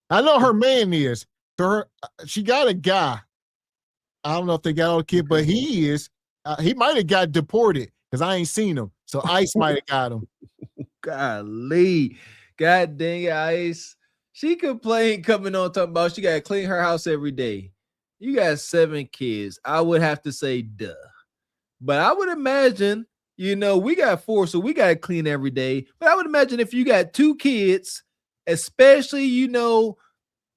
I know her man is. So she got a guy. I don't know if they got all the kid, but he is. He might have got deported because I ain't seen him. So ICE might have got him. Golly. God dang it, ICE. She complained coming on talking about she got to clean her house every day. You got 7 kids. I would have to say duh. But I would imagine, we got 4, so we got to clean every day. But I would imagine if you got 2 kids, especially,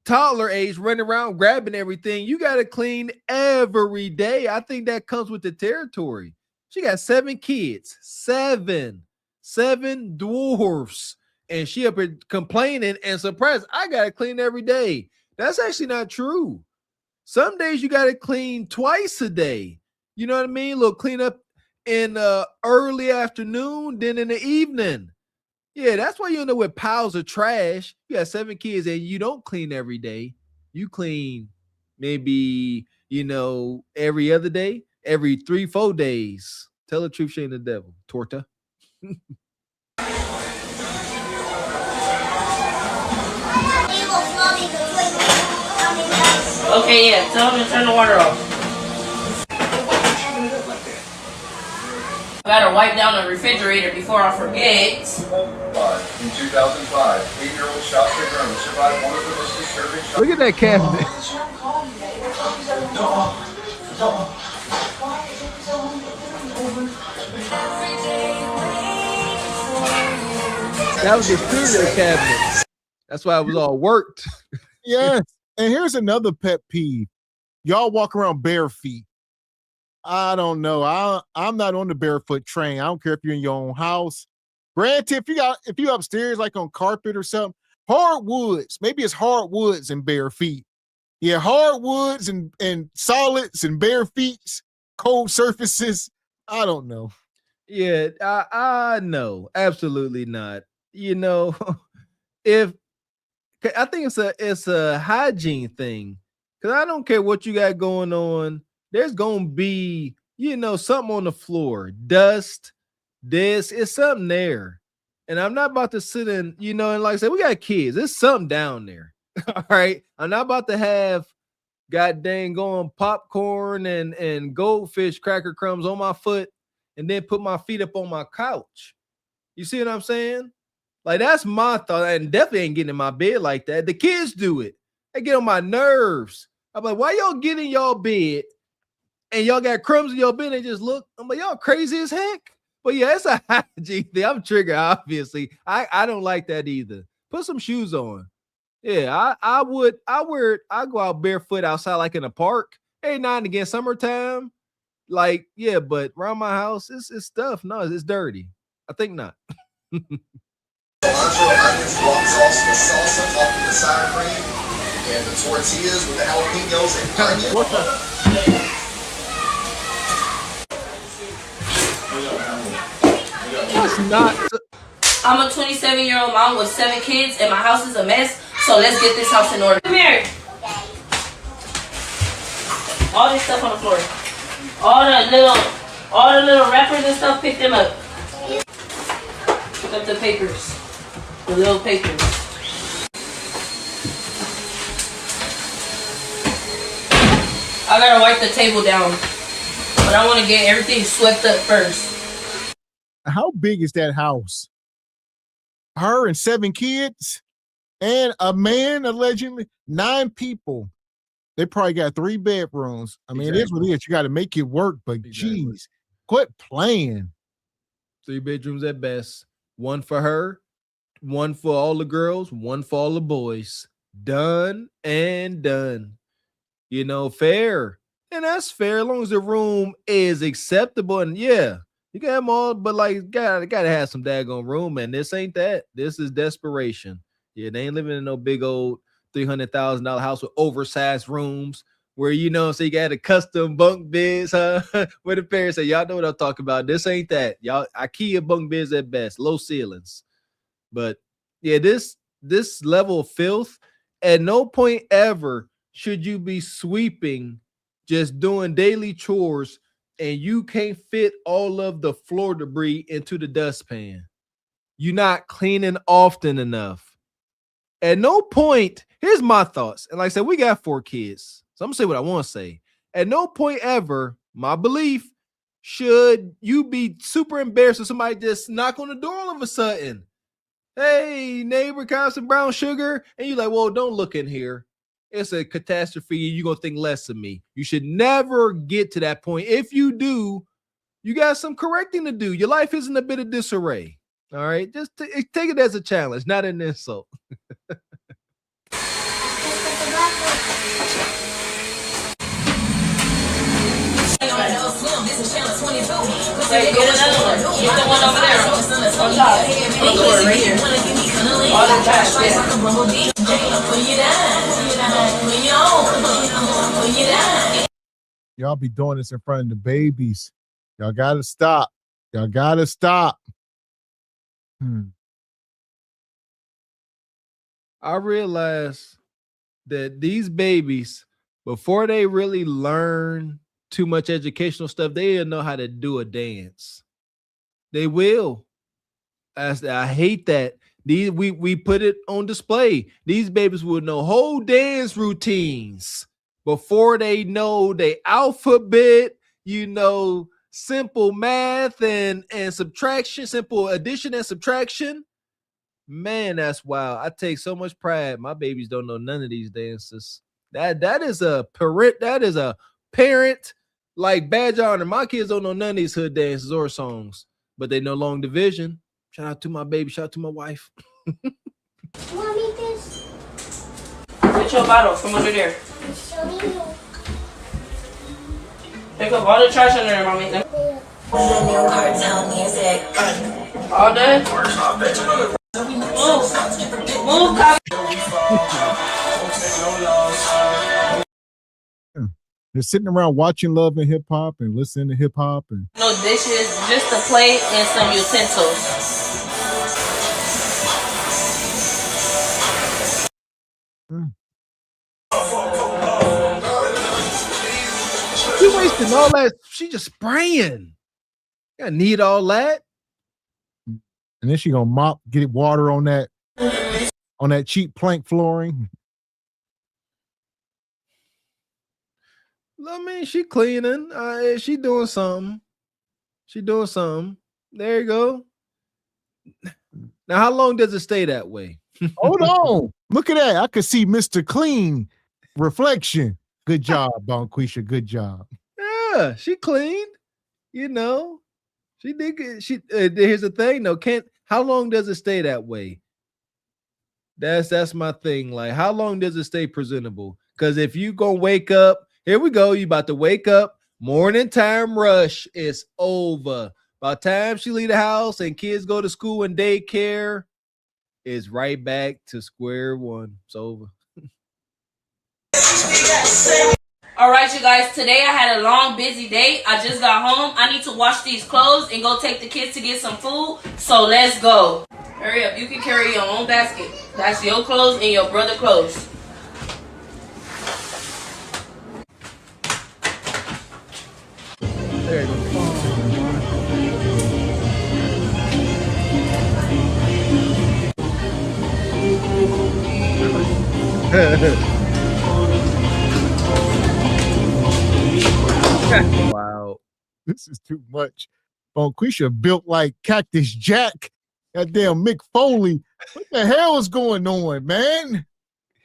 toddler age running around grabbing everything. You got to clean every day. I think that comes with the territory. She got 7 kids, seven dwarfs, and she up here complaining and surprised. I got to clean every day. That's actually not true. Some days you got to clean twice a day. You know what I mean? A little cleanup in early afternoon, then in the evening. Yeah, that's why you end up with piles of trash. You got 7 kids and you don't clean every day. You clean maybe, every other day, every 3-4 days. Tell the truth, shame the devil. Torta. Okay, yeah, tell him to turn the water off. I gotta wipe down the refrigerator before I forget. In 2005, 8-year-old Shasta Gurman survived one of the most disturbing shocks. Look at that cabinet. That was the studio cabinet. That's why it was all worked. Yes. And here's another pet peeve. Y'all walk around bare feet. I don't know. I'm not on the barefoot train. I don't care if you're in your own house. Granted, if you upstairs like on carpet or something, hardwoods. Maybe it's hardwoods and bare feet. Yeah, hardwoods and solids and bare feet, cold surfaces. I don't know. Yeah, I know. Absolutely not. If I think it's a hygiene thing. Because I don't care what you got going on. There's gonna be, something on the floor, dust, it's something there. And I'm not about to sit in, and like I said, we got kids. There's something down there. All right. I'm not about to have god dang going popcorn and goldfish cracker crumbs on my foot and then put my feet up on my couch. You see what I'm saying? Like, that's my thought. And definitely ain't getting in my bed like that. The kids do it. They get on my nerves. I'm like, why y'all get in y'all bed and y'all got crumbs in your bed and just look? I'm like, y'all crazy as heck. But yeah, it's a hygiene thing. I'm triggered, obviously. I don't like that either. Put some shoes on. Yeah, I go out barefoot outside like in a park. Every now and again, summertime. Like, yeah, but around my house, it's stuff. No, it's dirty. I think not. Salsa topped with the sour cream and the tortillas with the jalapenos and onion. That's not. I'm a 27-year-old mom with 7 kids, and my house is a mess. So let's get this house in order. Come here. All this stuff on the floor. All the little wrappers and stuff. Pick them up. Pick up the papers. The little papers. I gotta wipe the table down, but I want to get everything swept up first. How big is that house? Her and 7 kids and a man, allegedly 9 people. They probably got 3 bedrooms. I mean, It is what it is. You got to make it work, but geez, quit playing. 3 bedrooms at best. 1 for her, 1 for all the girls, 1 for all the boys. Done and done. Fair. And that's fair as long as the room is acceptable. And yeah, you can have them all, but like, gotta have some daggone room, man. This ain't that. This is desperation. Yeah, they ain't living in no big old $300,000 house with oversized rooms where, so you got a custom bunk beds, huh? Where the parents say, y'all know what I'm talking about. This ain't that. Y'all, IKEA bunk beds at best, low ceilings. But yeah, this level of filth, at no point ever should you be sweeping, just doing daily chores, and you can't fit all of the floor debris into the dustpan. You're not cleaning often enough. At no point, here's my thoughts. And like I said, we got 4 kids. So I'm gonna say what I want to say. At no point ever, my belief, should you be super embarrassed if somebody just knock on the door all of a sudden. Hey, neighbor, can I have some brown sugar? And you're like, well, don't look in here. It's a catastrophe. You're going to think less of me. You should never get to that point. If you do, you got some correcting to do. Your life isn't a bit of disarray. All right? Just take it as a challenge, not an insult. Hey, get another one. Get the one over there. On top. On the door, right here. All the trash, yeah. Y'all be doing this in front of the babies. Y'all gotta stop. Y'all gotta stop. I realized that these babies, before they really learn too much educational stuff, they'll know how to do a dance. They will. I hate that. We put it on display. These babies will know whole dance routines before they know the alphabet, simple math and subtraction, simple addition and subtraction. Man, that's wild. I take so much pride. My babies don't know none of these dances. That is a parent like badge honor. My kids don't know none of these hood dances or songs, but they know long division. Shout out to my baby. Shout out to my wife. You want me this? Get your bottle from under there. Pick up all the trash under there, mommy. All day? Move, They're sitting around watching Love and Hip Hop and listening to hip hop and no dishes, just a plate and some utensils. She wasting all that. She just spraying. I need all that. and then she gonna mop, get water on that cheap plank flooring. I mean, she cleaning. She doing something. She doing something. There you go. Now, how long does it stay that way? Hold on. Look at that. I could see Mr. Clean reflection. Good job, Bonquisha. Good job. Yeah, she cleaned. You know, she did good. Here's the thing, though. How long does it stay that way? That's my thing. Like, how long does it stay presentable? Because if you gonna wake up, here we go. You about to wake up. Morning time rush is over. By the time she leave the house and kids go to school and daycare, it's right back to square one. It's over. All right, you guys. Today I had a long, busy day. I just got home. I need to wash these clothes and go take the kids to get some food. So let's go. Hurry up. You can carry your own basket. That's your clothes and your brother's clothes. There you go. Wow. This is too much. Bonquisha built like Cactus Jack. That damn Mick Foley. What the hell is going on, man?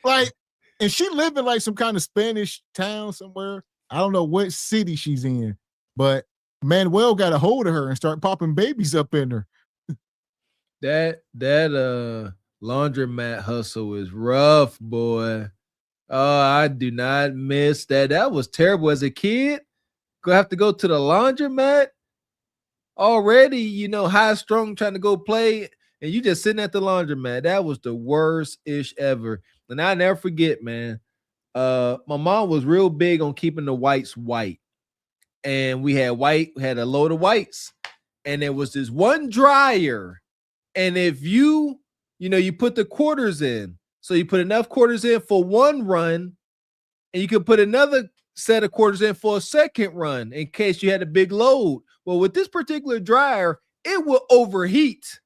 Like, and she live in like some kind of Spanish town somewhere. I don't know what city she's in, but Manuel got a hold of her and start popping babies up in her. That laundromat hustle is rough, boy. Oh, I do not miss that. That was terrible as a kid. Gonna have to go to the laundromat already, you know, high strung trying to go play, and you just sitting at the laundromat. That was the worst ish ever. And I never forget, man. My mom was real big on keeping the whites white. And we had a load of whites, and there was this one dryer. And if you put the quarters in, so you put enough quarters in for one run, and you could put another set of quarters in for a second run in case you had a big load. Well, with this particular dryer, it will overheat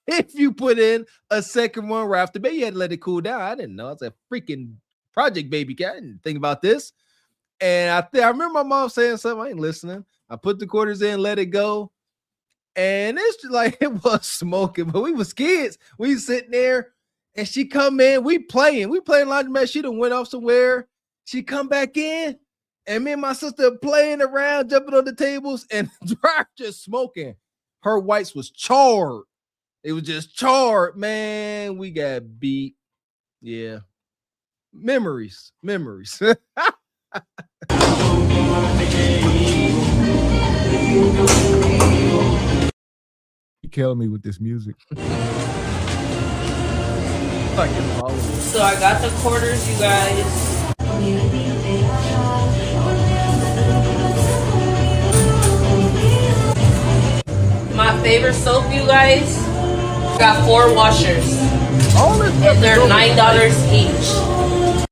if you put in a second one right after baby. You had to let it cool down. I didn't know. It's a freaking project baby cat. I didn't think about this. And I remember my mom saying something. I ain't listening. I put the quarters in, let it go. And it's just like it was smoking, but we was kids. We sitting there, and she come in. We playing laundromat. She done went off somewhere. She come back in, and me and my sister playing around, jumping on the tables, and the dryer just smoking. Her whites was charred. It was just charred, man. We got beat. Yeah, memories. You killing me with this music. So I got the quarters, you guys. My favorite soap, you guys. Got 4 washers. And they're $9 each.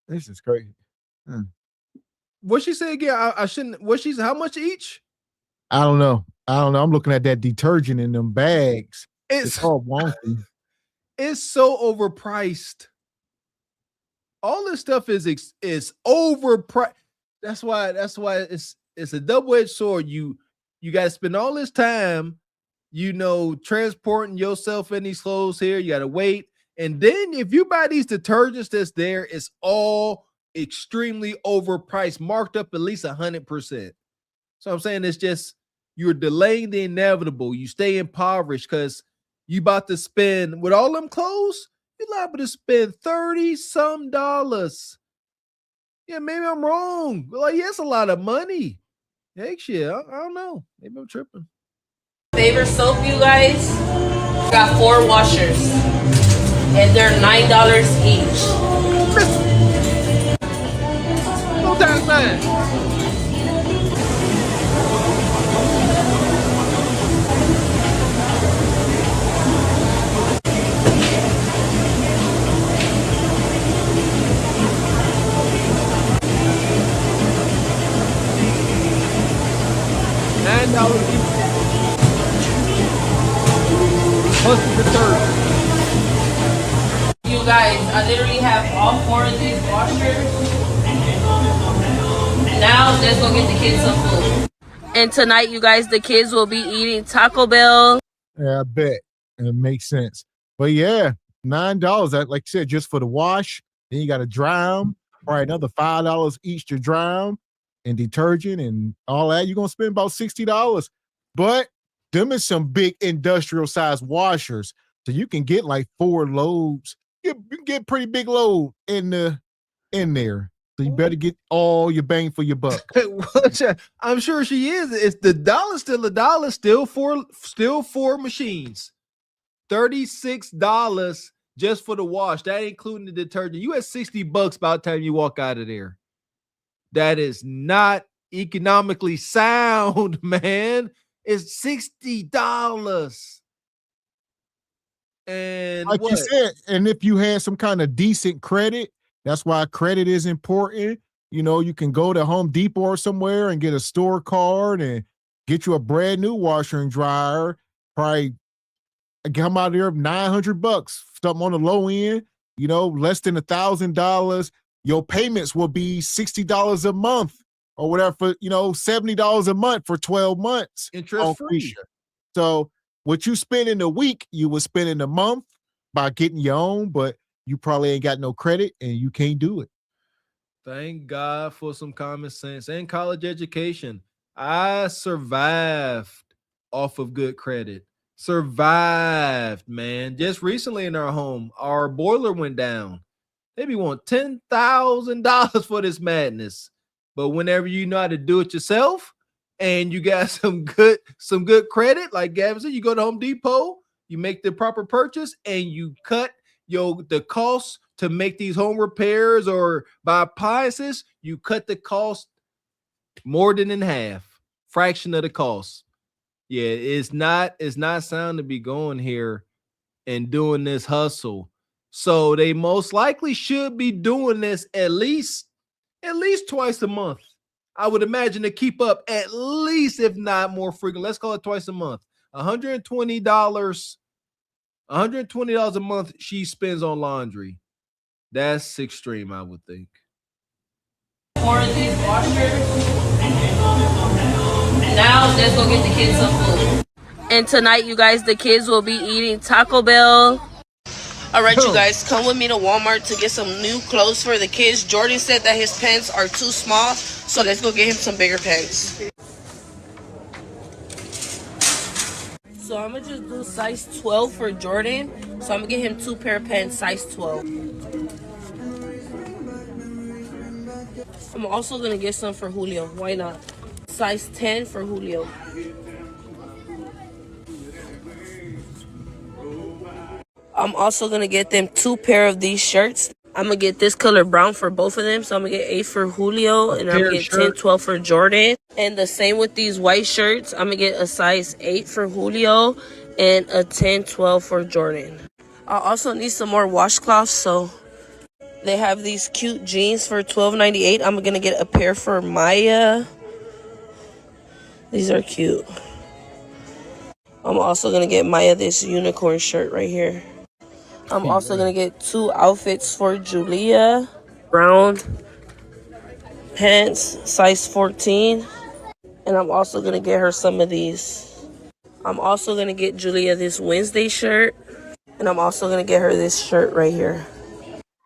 This is crazy. What she say again? I shouldn't. What she's? How much each? I don't know. I'm looking at that detergent in them bags. It's all wonky. It's so overpriced. All this stuff is overpriced. That's why it's a double-edged sword. You got to spend all this time, transporting yourself in these clothes here. You got to wait, and then if you buy these detergents that's there, it's all extremely overpriced, marked up at least 100%. So I'm saying it's just you're delaying the inevitable. You stay impoverished because you about to spend with all them clothes. You're liable to spend $30-some. Yeah, maybe I'm wrong. But like, yeah, it's a lot of money. Heck, shit, I don't know. Maybe I'm tripping. Favorite soap, you guys. Got 4 washers, and they're $9 each. No time, man. $9 each. Plus the detergent. You guys, I literally have all 4 of these washers. Now let's go get the kids some food. And tonight, you guys, the kids will be eating Taco Bell. Yeah, I bet. And it makes sense. But yeah, $9, that, like you said, just for the wash. Then you got to dry them. Probably another $5 each to dry them. And detergent and all that. You're going to spend about $60. But them is some big industrial size washers. So you can get like 4 loads. You can get pretty big load in there. So you better get all your bang for your buck. I'm sure she is. It's the dollar still a dollar, still 4 machines. $36 just for the wash. That ain't including the detergent. You had $60 by the time you walk out of there. That is not economically sound, man. It's $60. And like you said, and if you had some kind of decent credit, that's why credit is important. You can go to Home Depot or somewhere and get a store card and get you a brand new washer and dryer. Probably come out there $900, something on the low end, less than $1,000. Your payments will be $60 a month or whatever for, $70 a month for 12 months. Interest free. So what you spend in a week, you will spend in a month by getting your own, but you probably ain't got no credit and you can't do it. Thank God for some common sense and college education. I survived off of good credit. Survived, man. Just recently in our home, our boiler went down. They be wanting $10,000 for this madness. But whenever you know how to do it yourself and you got some good credit, like Gavin said, you go to Home Depot, you make the proper purchase, and you cut the cost to make these home repairs or buy appliances, you cut the cost more than in half, fraction of the cost. Yeah, it's not sound to be going here and doing this hustle. So they most likely should be doing this at least twice a month. I would imagine to keep up at least, if not more frequent. Let's call it twice a month. $120 a month she spends on laundry. That's extreme, I would think. 4 of these washers. Now let's go get the kids some food. And tonight, you guys, the kids will be eating Taco Bell. All right, you guys, come with me to Walmart to get some new clothes for the kids. Jordan said that his pants are too small, so let's go get him some bigger pants. So I'm going to just do size 12 for Jordan. So I'm going to get him 2 pair of pants, size 12. I'm also going to get some for Julio. Why not? size 10 for Julio. I'm also gonna get them 2 pair of these shirts. I'm gonna get this color brown for both of them. So I'm gonna get 8 for Julio and I'm gonna get 10, 12 for Jordan. And the same with these white shirts. I'm gonna get a size 8 for Julio and a 10, 12 for Jordan. I also need some more washcloths. So they have these cute jeans for $12.98. I'm gonna get a pair for Maya. These are cute. I'm also gonna get Maya this unicorn shirt right here. I'm also gonna get 2 outfits for Julia. Brown pants, size 14. And I'm also gonna get her some of these. I'm also gonna get Julia this Wednesday shirt. And I'm also gonna get her this shirt right here.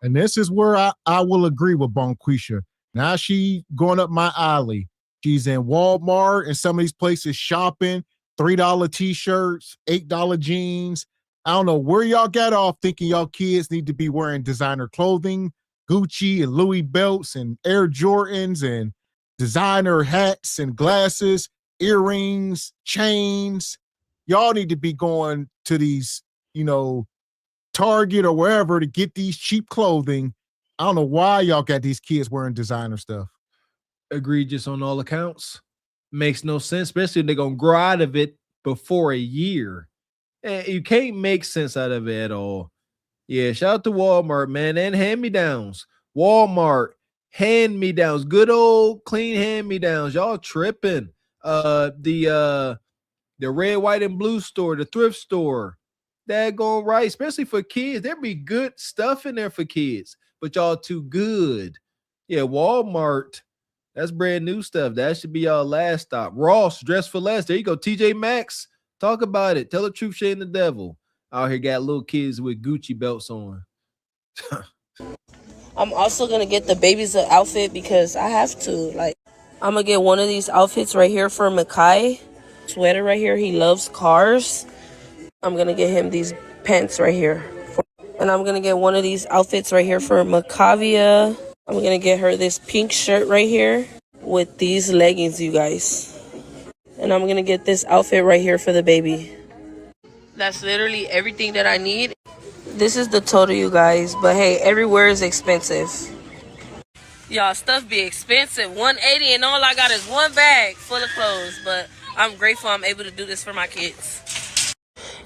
And this is where I will agree with Bonquisha. Now she going up my alley. She's in Walmart and some of these places shopping, $3 t-shirts, $8 jeans. I don't know where y'all got off thinking y'all kids need to be wearing designer clothing, Gucci and Louis belts and Air Jordans and designer hats and glasses, earrings, chains. Y'all need to be going to these, Target or wherever to get these cheap clothing. I don't know why y'all got these kids wearing designer stuff. Egregious on all accounts. Makes no sense, especially if they're going to grow out of it before a year. You can't make sense out of it at all. Yeah, shout out to Walmart, man, and hand-me-downs. Walmart, hand-me-downs, good old clean hand-me-downs. Y'all tripping. The red, white, and blue store, the thrift store, daggone right, especially for kids. There be good stuff in there for kids, but y'all too good. Yeah, Walmart, that's brand new stuff. That should be y'all last stop. Ross, dress for less. There you go. TJ Maxx, talk about it. Tell the truth, shame the devil. Out here got little kids with Gucci belts on. I'm also gonna get the babies an outfit because I have to. Like, I'm gonna get one of these outfits right here for Makai. Sweater right here. He loves cars. I'm gonna get him these pants right here. And I'm gonna get one of these outfits right here for Macavia. I'm gonna get her this pink shirt right here with these leggings, you guys. And I'm gonna get this outfit right here for the baby. That's literally everything that I need. This is the total, you guys. But hey, everywhere is expensive. Y'all, stuff be expensive. $180 and all I got is one bag full of clothes. But I'm grateful I'm able to do this for my kids.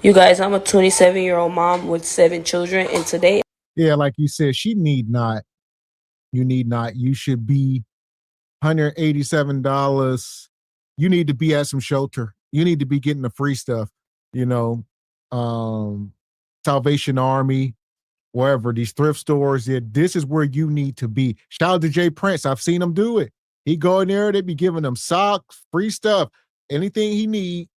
You guys, I'm a 27-year-old mom with 7 children, and today... Yeah, like you said, she need not. You need not. You should be $187. You need to be at some shelter. You need to be getting the free stuff, Salvation Army, wherever, these thrift stores. Yeah, this is where you need to be. Shout out to Jay Prince. I've seen him do it. He go in there, they be giving him socks, free stuff, anything he need,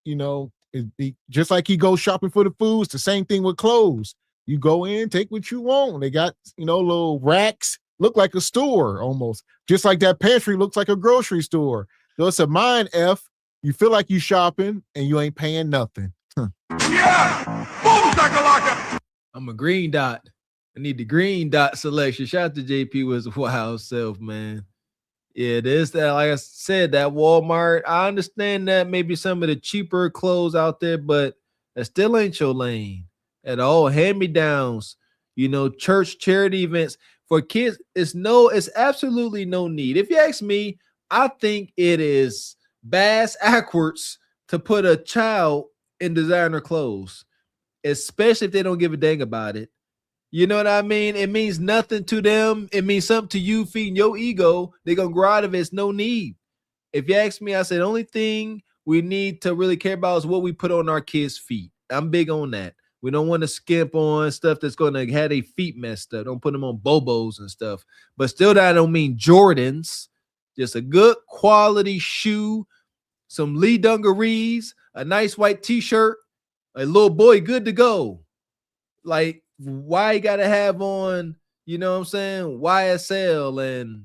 just like he goes shopping for the foods, the same thing with clothes. You go in, take what you want. They got, little racks, look like a store almost. Just like that pantry looks like a grocery store. So it's a mind F. You feel like you shopping and you ain't paying nothing. Yeah! Boom, I'm a green dot. I need the green dot selection. Shout out to JP with his wild self, man. Yeah, this that, like I said, that Walmart. I understand that maybe some of the cheaper clothes out there, but that still ain't your lane at all. Hand-me-downs, church charity events for kids. It's absolutely no need. If you ask me, I think it is bass backwards to put a child in designer clothes, especially if they don't give a dang about it. You know what I mean? It means nothing to them. It means something to you, feeding your ego. They're going to grow out of it. It's no need. If you ask me, I said, the only thing we need to really care about is what we put on our kids' feet. I'm big on that. We don't want to skimp on stuff that's going to have their feet messed up. Don't put them on Bobos and stuff. But still, that don't mean Jordans. Just a good quality shoe, some Lee dungarees, a nice white t-shirt, a little boy good to go. Like, why you gotta have on, YSL and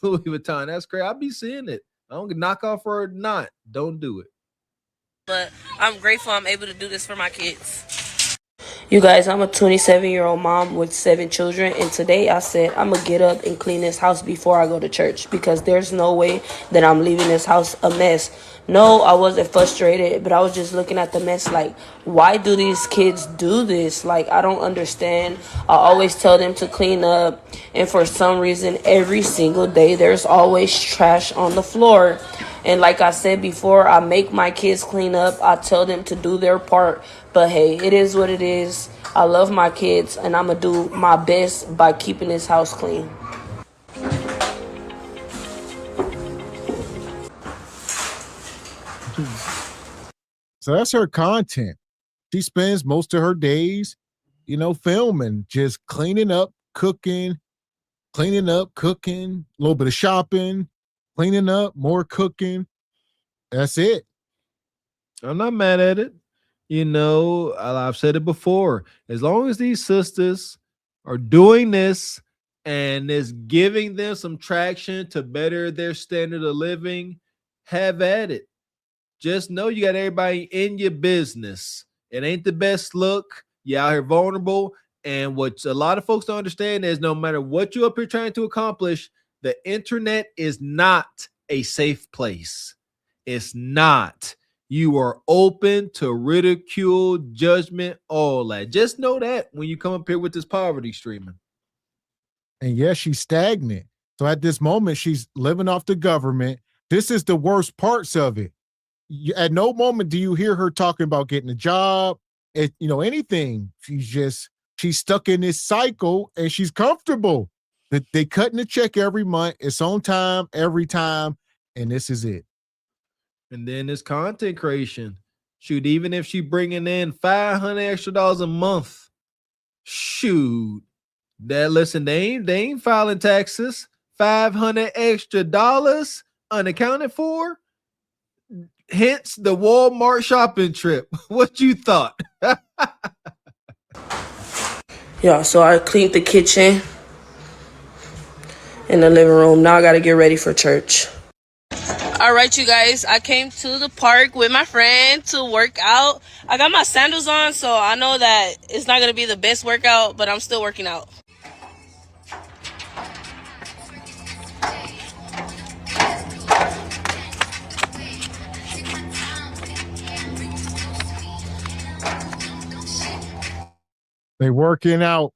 Louis Vuitton? That's great. I'll be seeing it. I don't knock off or not. Don't do it. But I'm grateful I'm able to do this for my kids. You guys, I'm a 27-year-old mom with 7 children, and today I said I'm gonna get up and clean this house before I go to church because there's no way that I'm leaving this house a mess. No, I wasn't frustrated, but I was just looking at the mess like, why do these kids do this? Like, I don't understand. I always tell them to clean up, and for some reason, every single day, there's always trash on the floor. And like I said before, I make my kids clean up. I tell them to do their part. But hey, it is what it is. I love my kids, and I'm going to do my best by keeping this house clean. So that's her content. She spends most of her days, filming, just cleaning up, cooking, a little bit of shopping, cleaning up, more cooking. That's it. I'm not mad at it. I've said it before. As long as these sisters are doing this and it's giving them some traction to better their standard of living, have at it. Just know you got everybody in your business. It ain't the best look. You're out here vulnerable. And what a lot of folks don't understand is no matter what you're up here trying to accomplish, the internet is not a safe place. It's not. You are open to ridicule, judgment, all that. Just know that when you come up here with this poverty streaming. And yes, she's stagnant. So at this moment, she's living off the government. This is the worst parts of it. At no moment do you hear her talking about getting a job, anything. She's stuck in this cycle and she's comfortable. They cutting the check every month. It's on time, every time. And this is it. And then this content creation. Shoot, even if she bringing in $500 extra a month, shoot, they ain't filing taxes. $500 extra unaccounted for. Hence the Walmart shopping trip. What you thought? Yeah, so I cleaned the kitchen and the living room. Now I got to get ready for church. All right, you guys, I came to the park with my friend to work out. I got my sandals on, so I know that it's not going to be the best workout, but I'm still working out. They working out.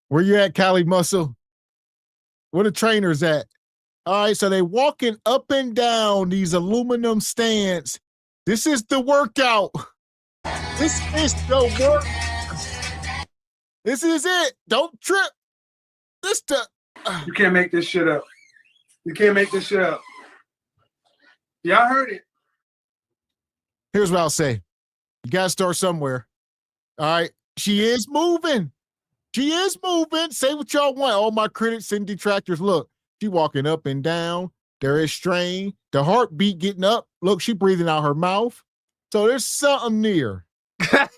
Where you at, Cali Muscle? Where the trainers at? All right, so they walking up and down these aluminum stands. This is the workout. This is the work. This is it. Don't trip. You can't make this shit up. You can't make this shit up. Y'all heard it. Here's what I'll say. You got to start somewhere. All right. She is moving. She is moving. Say what y'all want. All my critics and detractors. Look, she walking up and down. There is strain. The heartbeat getting up. Look, she breathing out her mouth. So there's something near. It's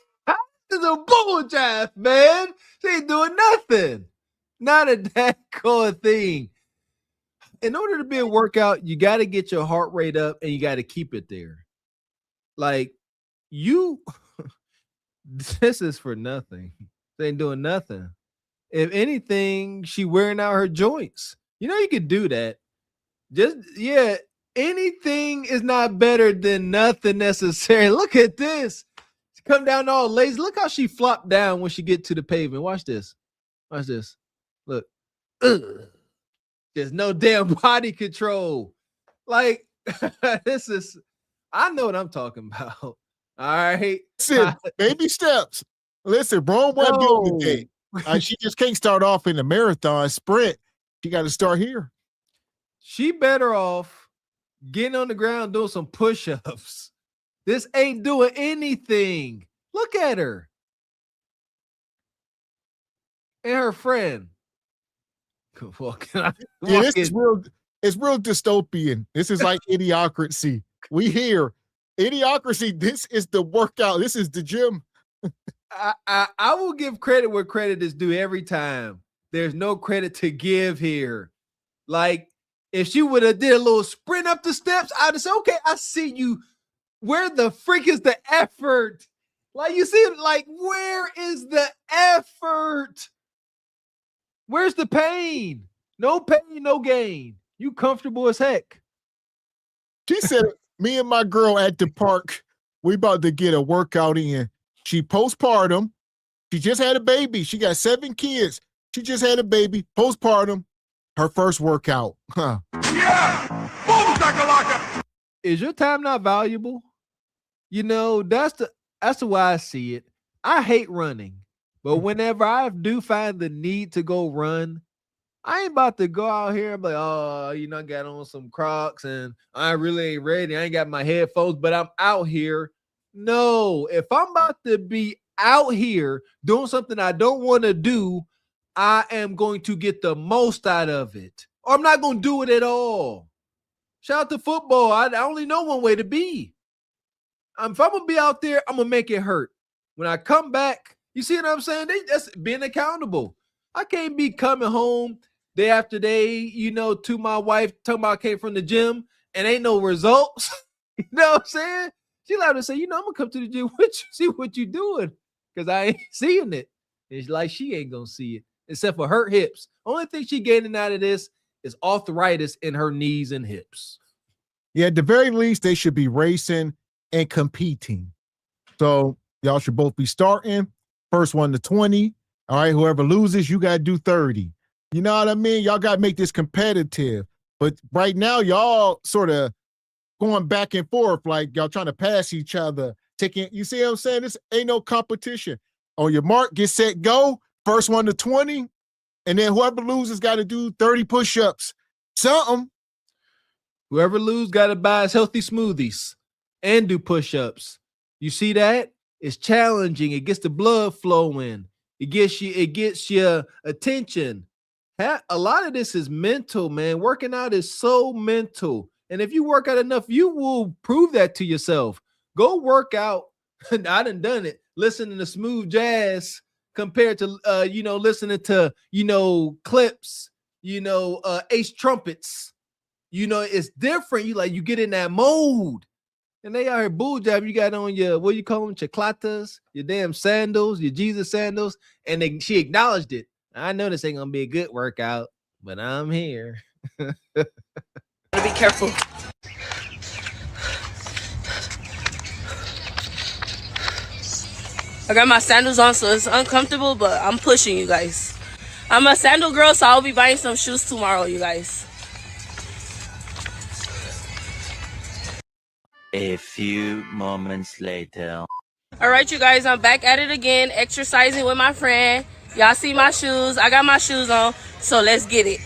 a bull jive, man. She ain't doing nothing. Not a that cool thing. In order to be a workout, you got to get your heart rate up and you got to keep it there. Like, this is for nothing. They ain't doing nothing. If anything, she wearing out her joints. You could do that. Anything is not better than nothing necessarily. Look at this. She come down all lazy. Look how she flopped down when she get to the pavement. Watch this. Watch this. Look. Ugh. There's no damn body control. Like, I know what I'm talking about. All right. Listen, baby steps. Listen, Rome wasn't built today. She just can't start off in the marathon sprint. She got to start here. She better off getting on the ground doing some push-ups. This ain't doing anything. Look at her. And her friend. This is real. It's real dystopian. This is like Idiocracy. We hear Idiocracy. This is the workout. This is the gym. I will give credit where credit is due every time. There's no credit to give here. Like, if she would have did a little sprint up the steps, I'd have said, okay, I see you. Where the freak is the effort? Like, you see, like, where is the effort? Where's the pain? No pain, no gain. You comfortable as heck. She said, me and my girl at the park, we about to get a workout in. She postpartum. She just had a baby. She got 7 kids. She just had a baby, postpartum. Her first workout. Huh. Yeah! Boom, shakalaka! Is your time not valuable? You know, that's the way I see it. I hate running, but whenever I do find the need to go run, I ain't about to go out here and be like, oh, you know, I got on some Crocs and I really ain't ready. I ain't got my headphones, but I'm out here. No, if I'm about to be out here doing something I don't want to do, I am going to get the most out of it. Or I'm not going to do it at all. Shout out to football. I only know one way to be. If I'm going to be out there, I'm going to make it hurt. When I come back, you see what I'm saying? That's being accountable. I can't be coming home day after day, you know, to my wife, talking about I came from the gym and ain't no results. You know what I'm saying? She allowed to say, you know, I'm going to come to the gym with you, see what you doing, because I ain't seeing it. It's like she ain't going to see it, except for her hips. Only thing she gaining out of this is arthritis in her knees and hips. Yeah, at the very least, they should be racing and competing. So y'all should both be starting. First one to 20. All right, whoever loses, you got to do 30. You know what I mean? Y'all got to make this competitive. But right now, y'all sort of going back and forth, like y'all trying to pass each other. You see what I'm saying? This ain't no competition. On your mark, get set, go. First one to 20. And then whoever loses got to do 30 push-ups. Something. Whoever loses got to buy us healthy smoothies and do push-ups. You see that? It's challenging. It gets the blood flowing. It gets your attention. A lot of this is mental, man. Working out is so mental. And if you work out enough, you will prove that to yourself. Go work out. I done it. Listening to smooth jazz compared to, listening to, clips, ace trumpets. It's different. You get in that mode. And they out here bull job. You got on your, what you call them, chaclatas, your damn sandals, your Jesus sandals. And she acknowledged it. I know this ain't going to be a good workout, but I'm here. Gotta be careful. I got my sandals on, so it's uncomfortable, but I'm pushing you guys. I'm a sandal girl, so I'll be buying some shoes tomorrow, you guys. A few moments later. All right, you guys, I'm back at it again, exercising with my friend. Y'all see my shoes. I got my shoes on, so let's get it.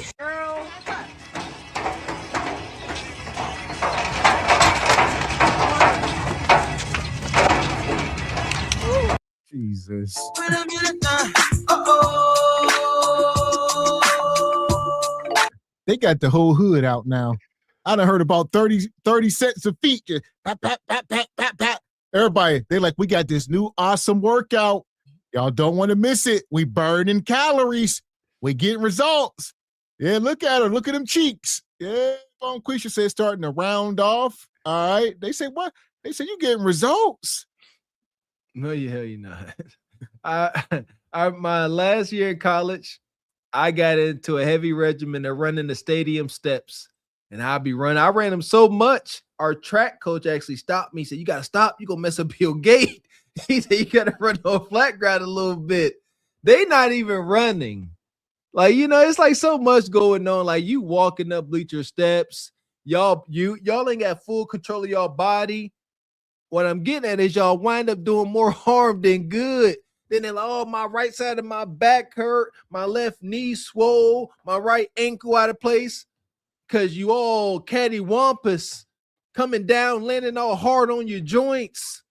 Jesus. They got the whole hood out now. I done heard about 30 sets of feet. Just pat, pat, pat, pat, pat, pat. Everybody, they like, we got this new awesome workout. Y'all don't want to miss it. We burning calories. We getting results. Yeah, look at her. Look at them cheeks. Yeah, Quisha said starting to round off. All right. They say, what? They say, you getting results. No, hell you not. My last year in college, I got into a heavy regimen of running the stadium steps. And I'll be running. I ran them so much. Our track coach actually stopped me. He said, you got to stop. You're going to mess up your gait. He said, you got to run on flat ground a little bit. They not even running. Like, it's like so much going on. Like you walking up bleacher steps. Y'all ain't got full control of your body. What I'm getting at is y'all wind up doing more harm than good. Then they're like, oh, my right side of my back hurt. My left knee swole. My right ankle out of place. Because you all cattywampus coming down, landing all hard on your joints.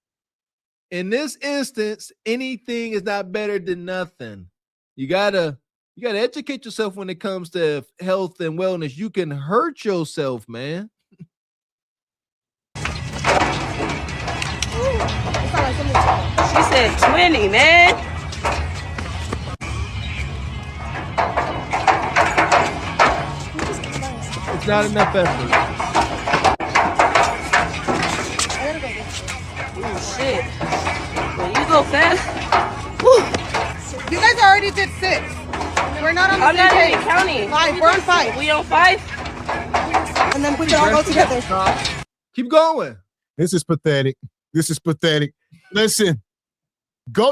In this instance, anything is not better than nothing. You gotta educate yourself when it comes to health and wellness. You can hurt yourself, man. She said 20, man. It's not enough effort. Oh, shit. Well, you go fast. Woo. You guys already did 6. We're not on the I'm same not page. even counting. 5. We're on 5. We on 5? And then we can all go together. Keep going. This is pathetic. This is pathetic. Listen,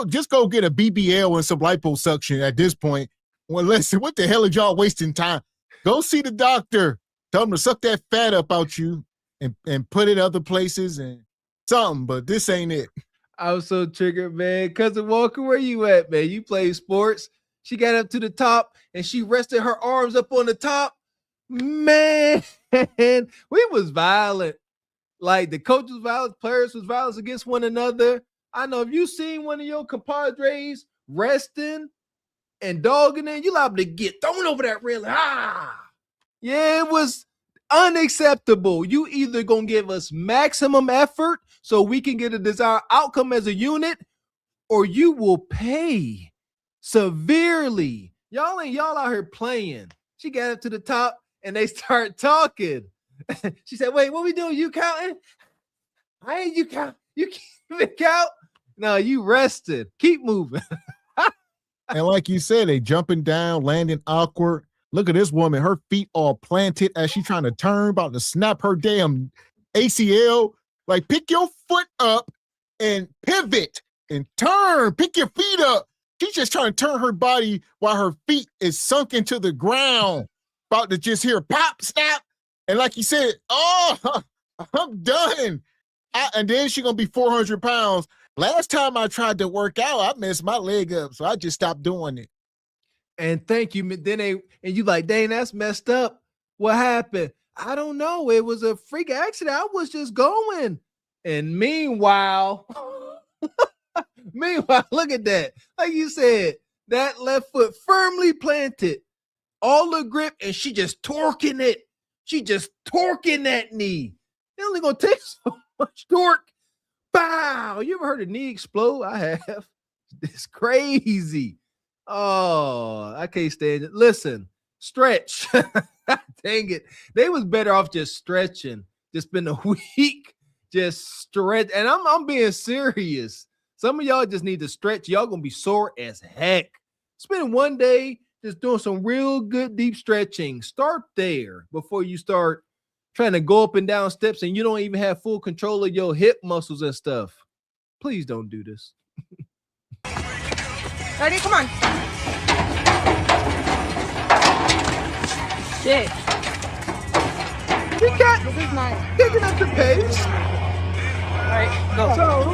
just go get a BBL and some liposuction at this point. Well, listen, what the hell are y'all wasting time? Go see the doctor. Tell him to suck that fat up out you and put it other places and something, but this ain't it. I was so triggered, man. Cousin Walker, where you at, man? You play sports. She got up to the top and she rested her arms up on the top. Man, we was violent. Like the coaches was violent, players was violent against one another. I know if you seen one of your compadres resting and dogging it, you liable to get thrown over that railing. Yeah, it was unacceptable. You either gonna give us maximum effort so we can get a desired outcome as a unit, or you will pay severely. Y'all out here playing. She got up to the top and they start talking. She said, wait, what we doing? You counting? I ain't you count. You keep count. No, you rested. Keep moving. And like you said, they jumping down, landing awkward. Look at this woman. Her feet all planted as she trying to turn, about to snap her damn ACL. Like, pick your foot up and pivot and turn. Pick your feet up. She's just trying to turn her body while her feet is sunk into the ground. About to just hear pop, snap. And like you said, oh, I'm done. And then she's going to be 400 pounds. Last time I tried to work out, I messed my leg up. So I just stopped doing it. And thank you. Then and you like, dang, that's messed up. What happened? I don't know. It was a freak accident. I was just going. And meanwhile, look at that. Like you said, that left foot firmly planted, all the grip, and she just torquing it. She just torquing that knee. It only gonna take so much torque. Bow. You ever heard a knee explode? I have. It's crazy. Oh, I can't stand it. Listen, stretch. Dang it. They was better off just stretching. Just been a week. Just stretch. And I'm being serious. Some of y'all just need to stretch. Y'all gonna be sore as heck. Spend one day just doing some real good deep stretching. Start there before you start trying to go up and down steps and you don't even have full control of your hip muscles and stuff. Please don't do this. Ready? Come on. Shit. You got this is nice. Picking up the pace. All right, go. So,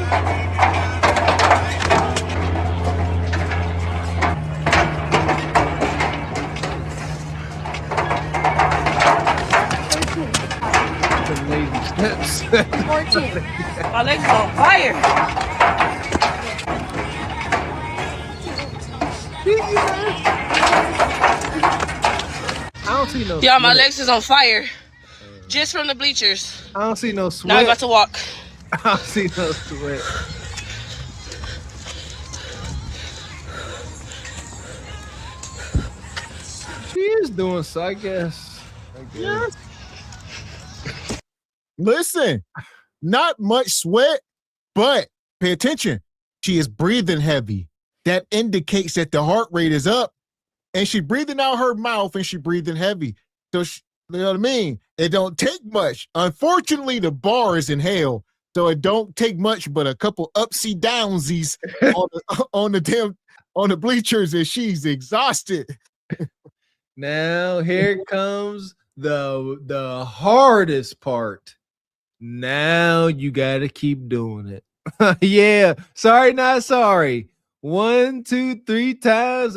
lazy steps. 14. My legs are on fire. I don't see no Yeah, my sweat. legs is on fire. Just from the bleachers. I don't see no sweat. Now I'm about to walk. I don't see no sweat. She is doing so, I guess. Yes. Listen, not much sweat, but pay attention. She is breathing heavy. That indicates that the heart rate is up, and she breathing out her mouth and she breathing heavy. So you know what I mean? It don't take much. Unfortunately, the bar is in hell, so it don't take much but a couple upsy downsies on the bleachers, and she's exhausted. Now here comes the hardest part. Now you gotta keep doing it. Yeah, sorry, not sorry. 1, 2, 3 times,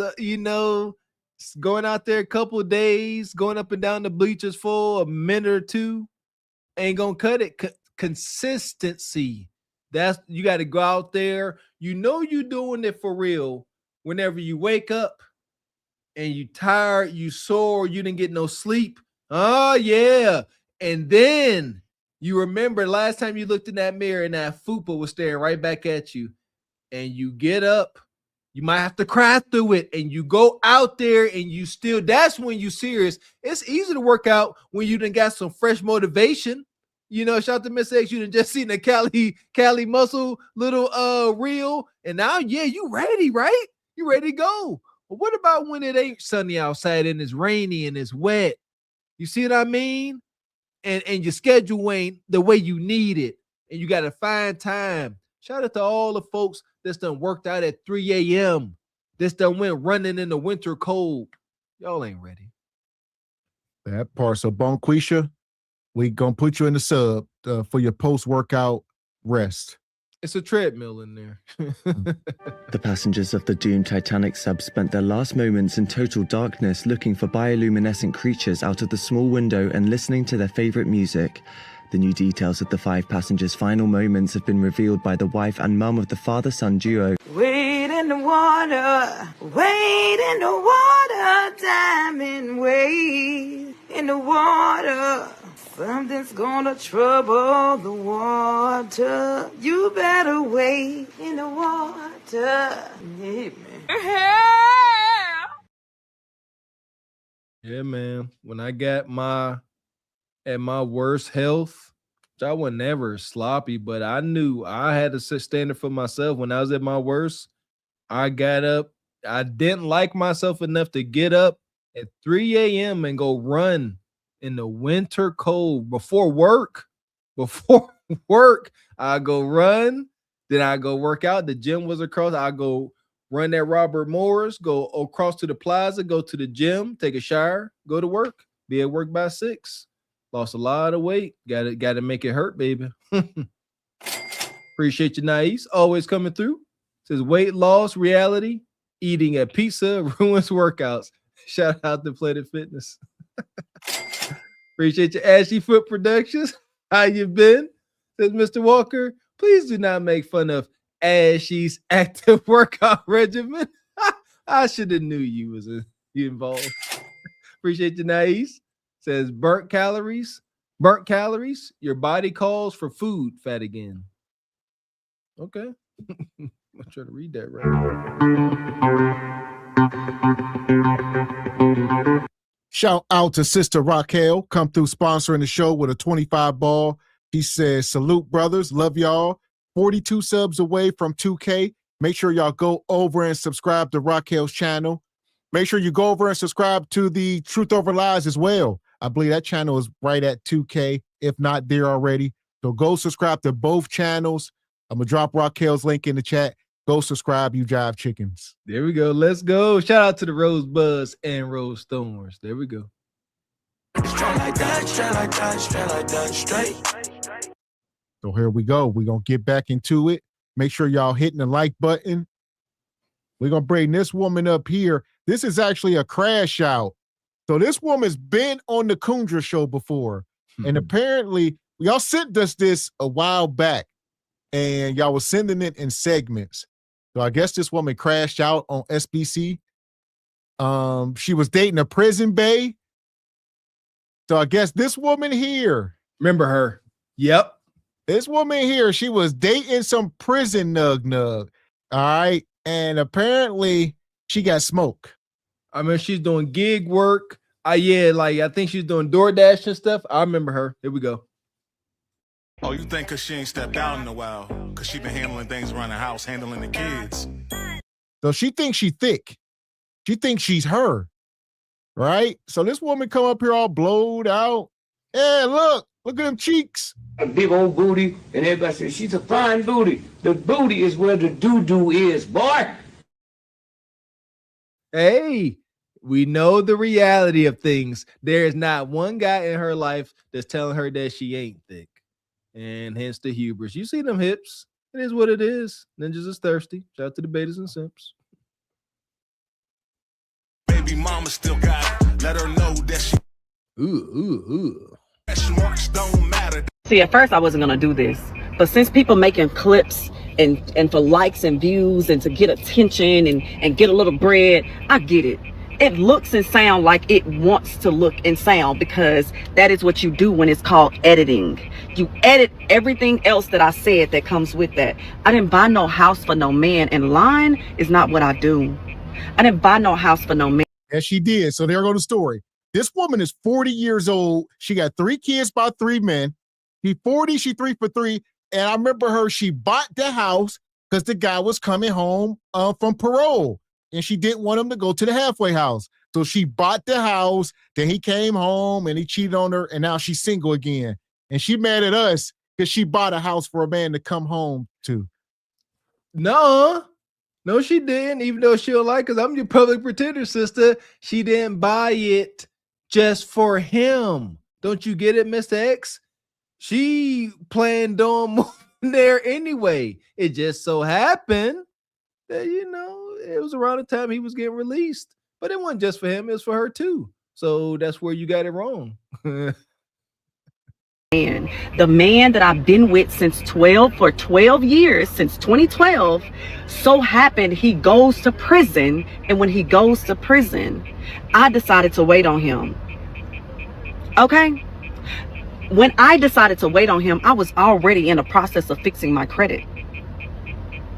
going out there a couple of days, going up and down the bleachers for a minute or two ain't gonna cut it. Consistency. You got to go out there. You're doing it for real. Whenever you wake up and you tired, you sore, you didn't get no sleep. Oh yeah, and then you remember last time you looked in that mirror and that fupa was staring right back at you, and you get up. You might have to cry through it, and you go out there and you that's when you serious. It's easy to work out when you done got some fresh motivation. You know, shout out to Miss X. You done just seen the Cali muscle little reel. And now, yeah, you ready, right? You ready to go. But what about when it ain't sunny outside and it's rainy and it's wet? You see what I mean? And your schedule ain't the way you need it. And you got to find time. Shout out to all the folks that's done worked out at 3 a.m. That's done went running in the winter cold. Y'all ain't ready. That part. So, Bonquisha, we gonna put you in the sub for your post-workout rest. It's a treadmill in there. The passengers of the doomed Titanic sub spent their last moments in total darkness looking for bioluminescent creatures out of the small window and listening to their favorite music. The new details of the 5 passengers' final moments have been revealed by the wife and mum of the father-son duo. Wade in the water, wade in the water, diamond wade in the water. Something's gonna trouble the water. You better wade in the water. Yeah, man. Yeah, man. When I got at my worst health, I was never sloppy, but I knew I had to set standard for myself. When I was at my worst, I got up. I didn't like myself enough to get up at 3 a.m. and go run in the winter cold before work. Before work, I go run. Then I go work out. The gym was across. I go run that Robert Morris, go across to the plaza, go to the gym, take a shower, go to work, be at work by 6. Lost a lot of weight. Got to make it hurt, baby. Appreciate you, Nice. Always coming through. Says weight loss reality. Eating a pizza ruins workouts. Shout out to Planet Fitness. Appreciate you, Ashy Foot Productions. How you been? Says Mr. Walker. Please do not make fun of Ashy's active workout regimen. I should have knew you was involved. Appreciate you, Nice. Says burnt calories. Your body calls for food. Fat again. Okay. I'm trying to read that right. Shout out to Sister Raquel. Come through sponsoring the show with a 25 ball. He says, salute, brothers. Love y'all. 42 subs away from 2K. Make sure y'all go over and subscribe to Raquel's channel. Make sure you go over and subscribe to the Truth Over Lies as well. I believe that channel is right at 2K, if not there already. So go subscribe to both channels. I'm going to drop Raquel's link in the chat. Go subscribe, you jive chickens. There we go. Let's go. Shout out to the Rosebuds and Rose Thorns. There we go. Straight like that, straight like that, straight like that, straight. So here we go. We're going to get back into it. Make sure y'all hitting the like button. We're going to bring this woman up here. This is actually a crash out. So this woman's been on the Kundra show before. And apparently, y'all sent us this a while back. And y'all was sending it in segments. So I guess this woman crashed out on SBC. She was dating a prison bae. So I guess this woman here. Remember her. Yep. This woman here, she was dating some prison nug. All right. And apparently she got smoke. I mean, she's doing gig work. I think she's doing DoorDash and stuff. I remember her. Here we go. Oh, you think because she ain't stepped out in a while, because she been handling things around the house, handling the kids. So she thinks she thick. She thinks she's her, right? So this woman come up here all blowed out. Hey, look at them cheeks. A big old booty, and everybody says, she's a fine booty. The booty is where the doo-doo is, boy. Hey, we know the reality of things. There is not one guy in her life that's telling her that she ain't thick. And hence the hubris. You see them hips. It is what it is. Ninjas is thirsty. Shout out to the betas and simps. Baby mama still got it. Let her know that she... Marks don't matter. See, at first I wasn't going to do this. But since people making clips and for likes and views and to get attention and get a little bread, I get it. It looks and sound like it wants to look and sound because that is what you do when it's called editing. You edit everything else that I said that comes with that. I didn't buy no house for no man, and lying is not what I do. I didn't buy no house for no man. Yes, she did. So there go the story. This woman is 40 years old. She got 3 kids by 3 men. He 40, she 3 for 3. And I remember her, she bought the house because the guy was coming home from parole. And she didn't want him to go to the halfway house. So she bought the house, then he came home and he cheated on her, and now she's single again. And she mad at us because she bought a house for a man to come home to. No, she didn't, even though she'll like, because I'm your public pretender, sister. She didn't buy it just for him. Don't you get it, Mr. X? She planned on moving there anyway. It just so happened that, it was around the time he was getting released. But it wasn't just for him, it was for her too. So that's where you got it wrong. The man that I've been with for 12 years, since 2012, so happened he goes to prison. And when he goes to prison, I decided to wait on him. Okay? When I decided to wait on him, I was already in the process of fixing my credit.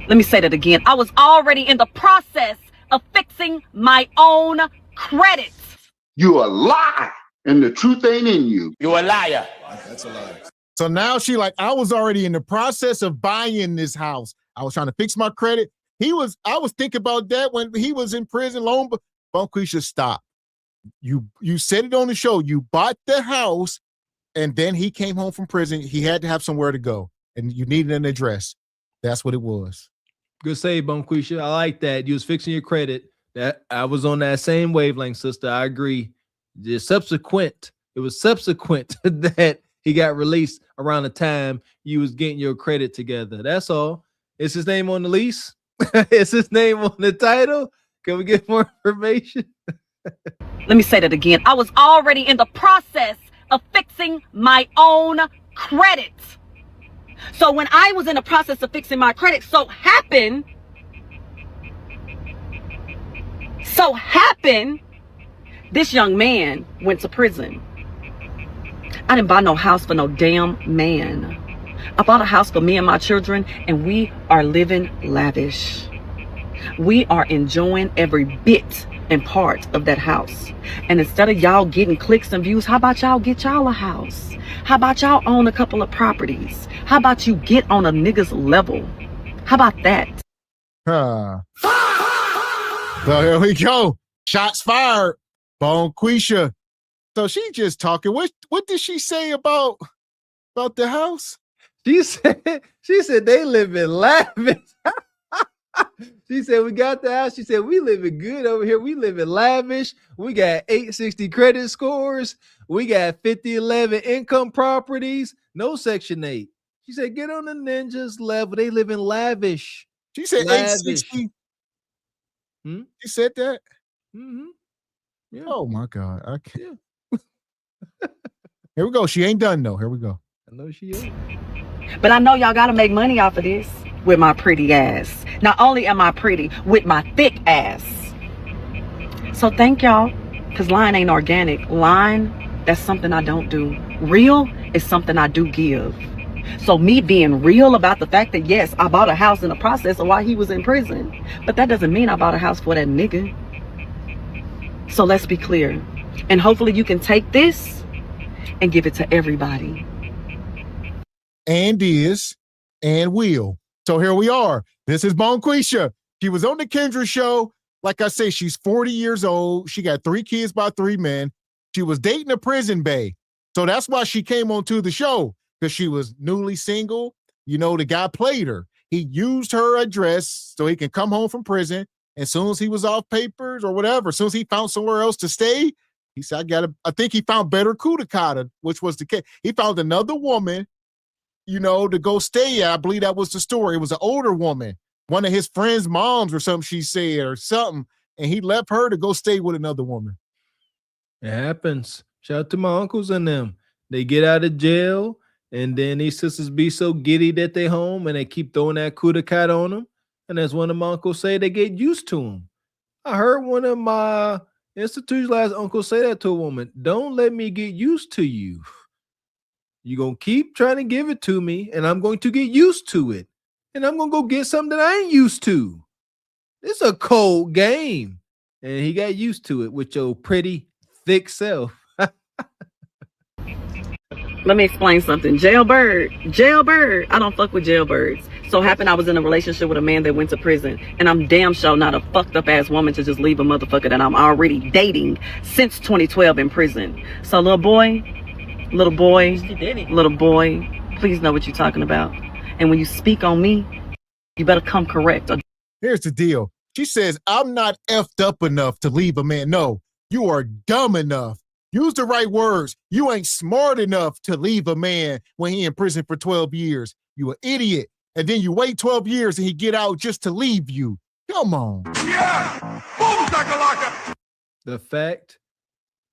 Let me say that again. I was already in the process of fixing my own credit. You a lie, and the truth ain't in you. You a liar. That's a lie. So now she like, I was already in the process of buying this house. I was trying to fix my credit. I was thinking about that when he was in prison long, but Bonquisha, stop. You said it on the show. You bought the house, and then he came home from prison. He had to have somewhere to go, and you needed an address. That's what it was. Good save, Bonquisha. I like that. You was fixing your credit. That I was on that same wavelength, sister. I agree. It was subsequent that he got released around the time you was getting your credit together. That's all. Is his name on the lease? Is his name on the title? Can we get more information? Let me say that again. I was already in the process of fixing my own credit. So when I was in the process of fixing my credit, so happened, this young man went to prison. I didn't buy no house for no damn man. I bought a house for me and my children, and we are living lavish. We are enjoying every bit and part of that house. And instead of y'all getting clicks and views, how about y'all get y'all a house? How about y'all own a couple of properties? How about you get on a nigga's level? How about that? So here we go. Shots fired. Bonquisha. So she just talking. What did she say about the house? She said they live in lavish. She said we got the house. She said we living good over here. We live in lavish. We got 860 credit scores. We got 5011 income properties. No Section 8. She said get on the ninjas level. They live in lavish. She said 860. She said that? Mm-hmm. Yeah. Oh my God. Okay. Yeah. Here we go. She ain't done though. Here we go. I know she is. But I know y'all gotta make money off of this with my pretty ass. Not only am I pretty, with my thick ass. So thank y'all, because lying ain't organic. Lying, that's something I don't do. Real is something I do give. So me being real about the fact that yes, I bought a house in the process of why he was in prison, but that doesn't mean I bought a house for that nigga. So let's be clear. And hopefully you can take this and give it to everybody. And will. So here we are. This is Bonquisha. She was on the Kendra show. Like I say, she's 40 years old. She got 3 kids by 3 men. She was dating a prison bae. So that's why she came onto the show, because she was newly single. You know, the guy played her. He used her address so he can come home from prison. As soon as he was off papers or whatever, as soon as he found somewhere else to stay, he said, I think he found better Kudakata, which was the case. He found another woman, you know, to go stay at. I believe that was the story. It was an older woman, one of his friends' moms or something, she said, or something. And he left her to go stay with another woman. It happens. Shout out to my uncles and them. They get out of jail, and then these sisters be so giddy that they home, and they keep throwing that Kudakata on them. And as one of my uncles say, they get used to them. I heard one of my institutionalized uncles say that to a woman. Don't let me get used to you. You're going to keep trying to give it to me, and I'm going to get used to it. And I'm going to go get something that I ain't used to. It's a cold game. And he got used to it with your pretty, thick self. Let me explain something. Jailbird. I don't fuck with jailbirds. So happened I was in a relationship with a man that went to prison, and I'm damn sure not a fucked up ass woman to just leave a motherfucker that I'm already dating since 2012 in prison. So little boy, please know what you're talking about. And when you speak on me, you better come correct. Here's the deal. She says, I'm not effed up enough to leave a man. No, you are dumb enough. Use the right words. You ain't smart enough to leave a man when he in prison for 12 years. You an idiot. And then you wait 12 years and he get out just to leave you. Come on. Yeah! Boom, shakalaka! The fact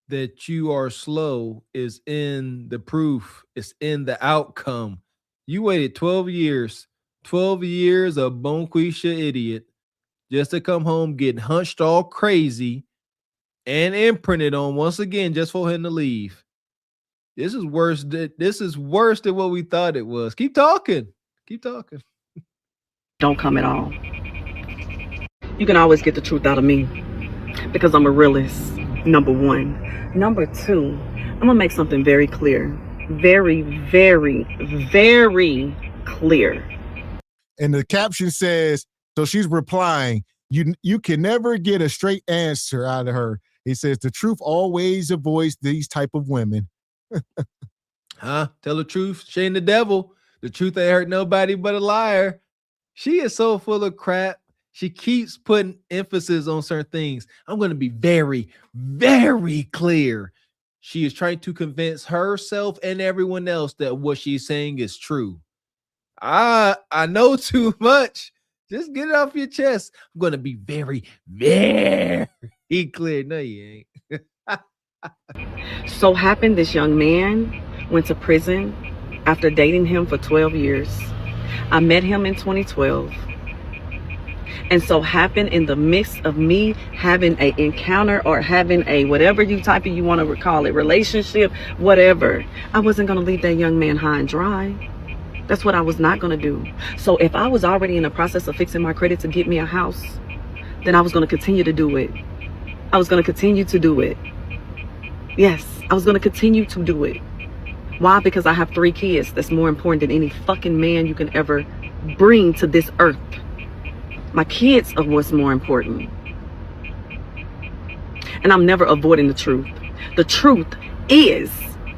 that you are slow is in the proof. It's in the outcome. You waited 12 years. 12 years of bonquisha idiot just to come home getting hunched all crazy and imprinted on once again just for him to leave. This is worse than what we thought it was. Keep talking. Don't come at all. You can always get the truth out of me because I'm a realist, number one. Number two, I'm gonna make something very clear. Very, very, very clear. And the caption says, so she's replying, you can never get a straight answer out of her. He says, the truth always avoids these type of women. Huh? Tell the truth, shame the devil. The truth ain't hurt nobody but a liar. She is so full of crap. She keeps putting emphasis on certain things. I'm going to be very, very clear. She is trying to convince herself and everyone else that what she's saying is true. I know too much. Just get it off your chest. I'm going to be very, very clear. No, you ain't. So happened this young man went to prison after dating him for 12 years. I met him in 2012. And so happened in the midst of me having an encounter or having a whatever you want to call it, relationship, whatever. I wasn't going to leave that young man high and dry. That's what I was not going to do. So if I was already in the process of fixing my credit to get me a house, then I was going to continue to do it. I was going to continue to do it. Yes, I was going to continue to do it. Why? Because I have 3 kids. That's more important than any fucking man you can ever bring to this earth. My kids are what's more important. And I'm never avoiding the truth. The truth is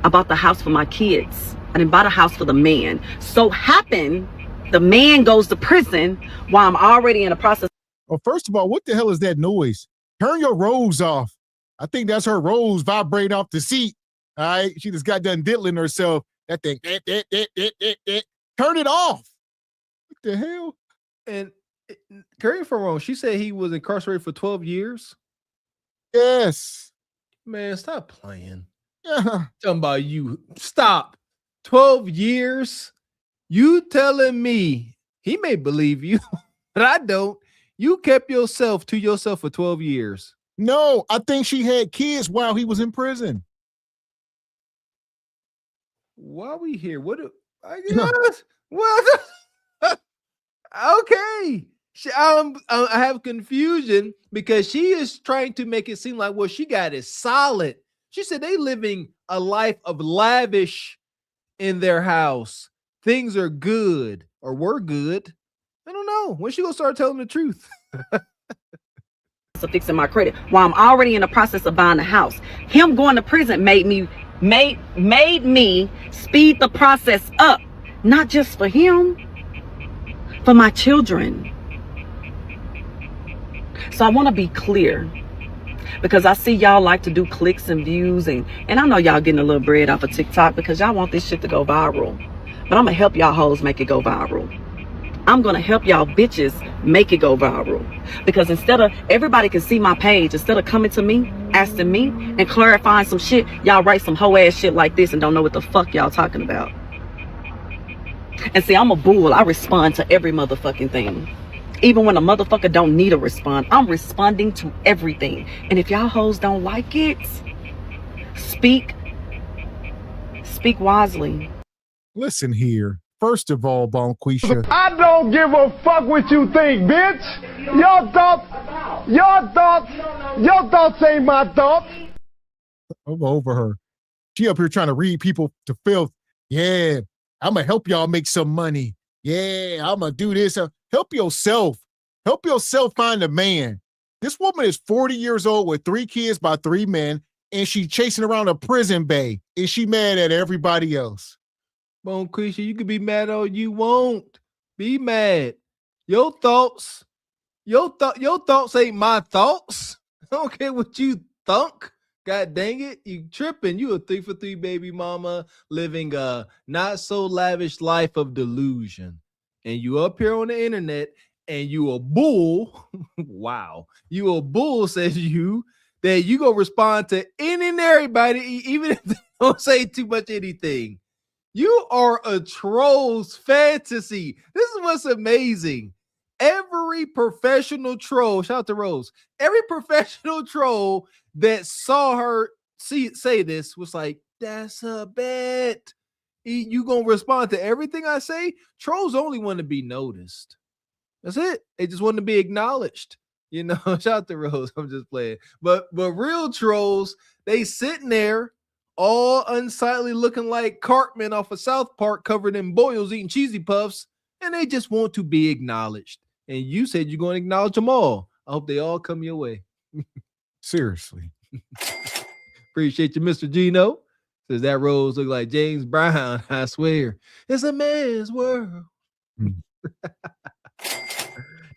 about the house for my kids. I didn't buy the house for the man. So happen the man goes to prison while I'm already in the process. Well, first of all, what the hell is that noise? Turn your rose off. I think that's her rose vibrating off the seat. All right. She just got done diddling herself. That thing. Turn it off. What the hell? And correct me if I'm wrong, she said he was incarcerated for 12 years. Yes. Man, stop playing. Yeah. Talking about you. Stop. 12 years? You telling me, he may believe you, but I don't. You kept yourself to yourself for 12 years. No, I think she had kids while he was in prison. Why are we here? I guess. What? Okay. I have confusion because she is trying to make it seem like what she got is solid. She said they living a life of lavish in their house. Things are good or were good. I don't know. When she gonna start telling the truth? So fixing my credit while I'm already in the process of buying a house. Him going to prison made me speed the process up. Not just for him, for my children. So I want to be clear because I see y'all like to do clicks and views and I know y'all getting a little bread off of TikTok because y'all want this shit to go viral. But I'm going to help y'all hoes make it go viral. I'm going to help y'all bitches make it go viral. Because instead of everybody can see my page, instead of coming to me, asking me and clarifying some shit, y'all write some hoe ass shit like this and don't know what the fuck y'all talking about. And see, I'm a bull. I respond to every motherfucking thing. Even when a motherfucker don't need a respond, I'm responding to everything. And if y'all hoes don't like it, speak wisely. Listen here. First of all, Bonquisha. I don't give a fuck what you think, bitch. Your thoughts ain't my thoughts. I'm over her. She up here trying to read people to filth. Yeah, I'm going to help y'all make some money. Yeah, I'm going to do this. Help yourself. Help yourself find a man. This woman is 40 years old with 3 kids by 3 men, and she chasing around a prison bay, and she mad at everybody else. Bone Creature, you can be mad all you want. Be mad. Your thoughts ain't my thoughts. I don't care what you thunk. God dang it, you tripping. You a 3 for 3 baby mama living a not so lavish life of delusion. And you up here on the internet and you a bull. Wow. You a bull, says you, that you gonna respond to any and everybody, even if they don't say too much anything. You are a troll's fantasy. This is what's amazing. Every professional troll, shout out to Rose, every professional troll that saw her say this was like, that's a bet. You gonna respond to everything I say? Trolls only want to be noticed. That's it. They just want to be acknowledged. You know, shout out to Rose. I'm just playing. But real trolls, they sitting there all unsightly looking like Cartman off of South Park covered in boils eating cheesy puffs, and they just want to be acknowledged. And you said you're going to acknowledge them all. I hope they all come your way. Seriously. Appreciate you, Mr. Gino. Says that Rose look like James Brown. I swear. It's a man's world.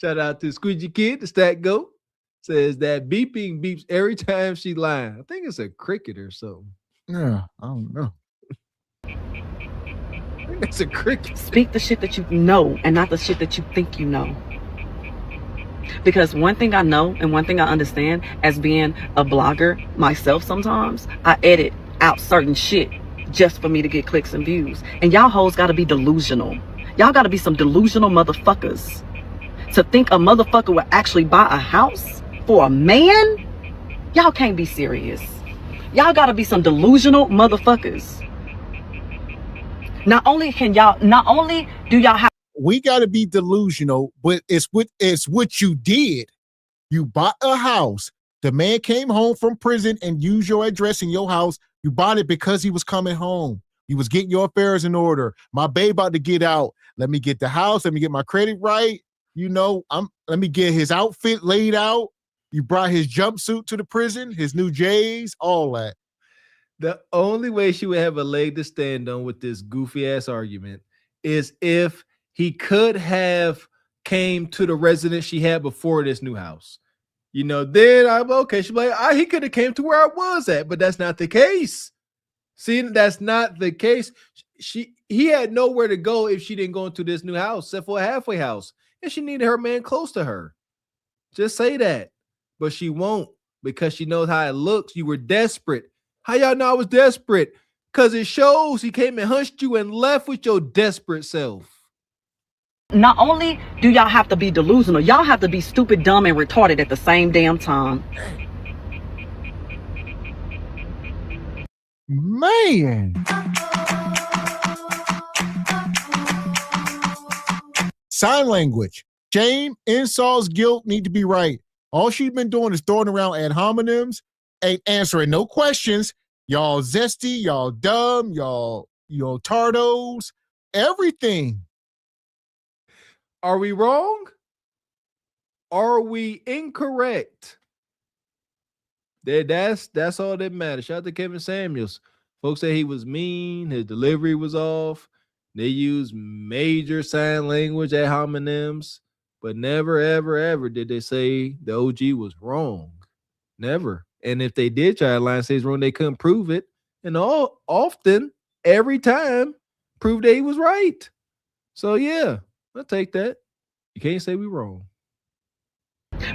Shout out to Squeegee Kid, the stat goat. Says that beeping beeps every time she lying. I think it's a cricket or something. Yeah, I don't know. I think that's a cricket. Speak the shit that you know and not the shit that you think you know. Because one thing I know and one thing I understand as being a blogger myself, sometimes I edit out certain shit just for me to get clicks and views. And y'all hoes gotta be delusional. Y'all gotta be some delusional motherfuckers to think a motherfucker would actually buy a house for a man. Y'all can't be serious. Y'all gotta be some delusional motherfuckers. Not only do y'all have, we got to be delusional, but it's what you did. You bought a house. The man came home from prison and used your address in your house. You bought it because he was coming home. He was getting your affairs in order. My babe about to get out. Let me get the house. Let me get my credit right. You know, let me get his outfit laid out. You brought his jumpsuit to the prison, his new J's, all that. The only way she would have a leg to stand on with this goofy ass argument is if he could have came to the residence she had before this new house. You know, then I'm okay. She's like, he could have came to where I was at, but that's not the case. See, that's not the case. He had nowhere to go if she didn't go into this new house, except for a halfway house. And she needed her man close to her. Just say that. But she won't, because she knows how it looks. You were desperate. How y'all know I was desperate? Because it shows. He came and hunched you and left with your desperate self. not only do y'all have to be delusional, y'all have to be stupid, dumb, and retarded at the same damn time. Man. Sign language. Shame, insults, guilt need to be right. All she's been doing is throwing around ad hominems, ain't answering no questions. Y'all zesty, y'all dumb, y'all tardos, everything. Are we wrong? Are we incorrect? That's all that matters. Shout out to Kevin Samuels. Folks say he was mean, his delivery was off. They use major sign language ad hominems, but never, ever, ever did they say the OG was wrong. Never. And if they did try to lie and say he's wrong, they couldn't prove it. And often, every time, proved that he was right. So yeah, I'll take that. You can't say we're wrong.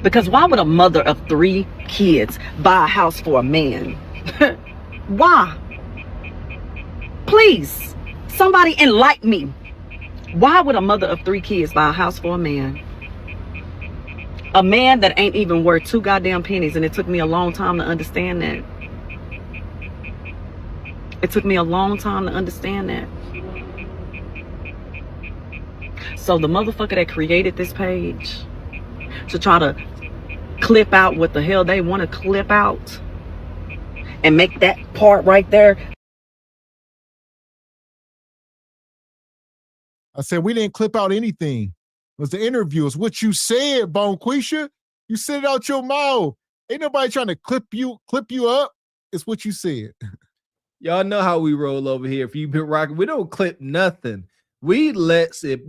Because why would a mother of 3 kids buy a house for a man? Why? Please, somebody enlighten me. Why would a mother of 3 kids buy a house for a man? A man that ain't even worth 2 goddamn pennies, and it took me a long time to understand that. It took me a long time to understand that. So the motherfucker that created this page to try to clip out what the hell they want to clip out and make that part right there I said, we didn't clip out anything. It was the interview. It's what you said, Bonquisha. You said it out your mouth. Ain't nobody trying to clip you up. It's what you said. Y'all know how we roll over here. If you've been rocking, we don't clip nothing. We lets it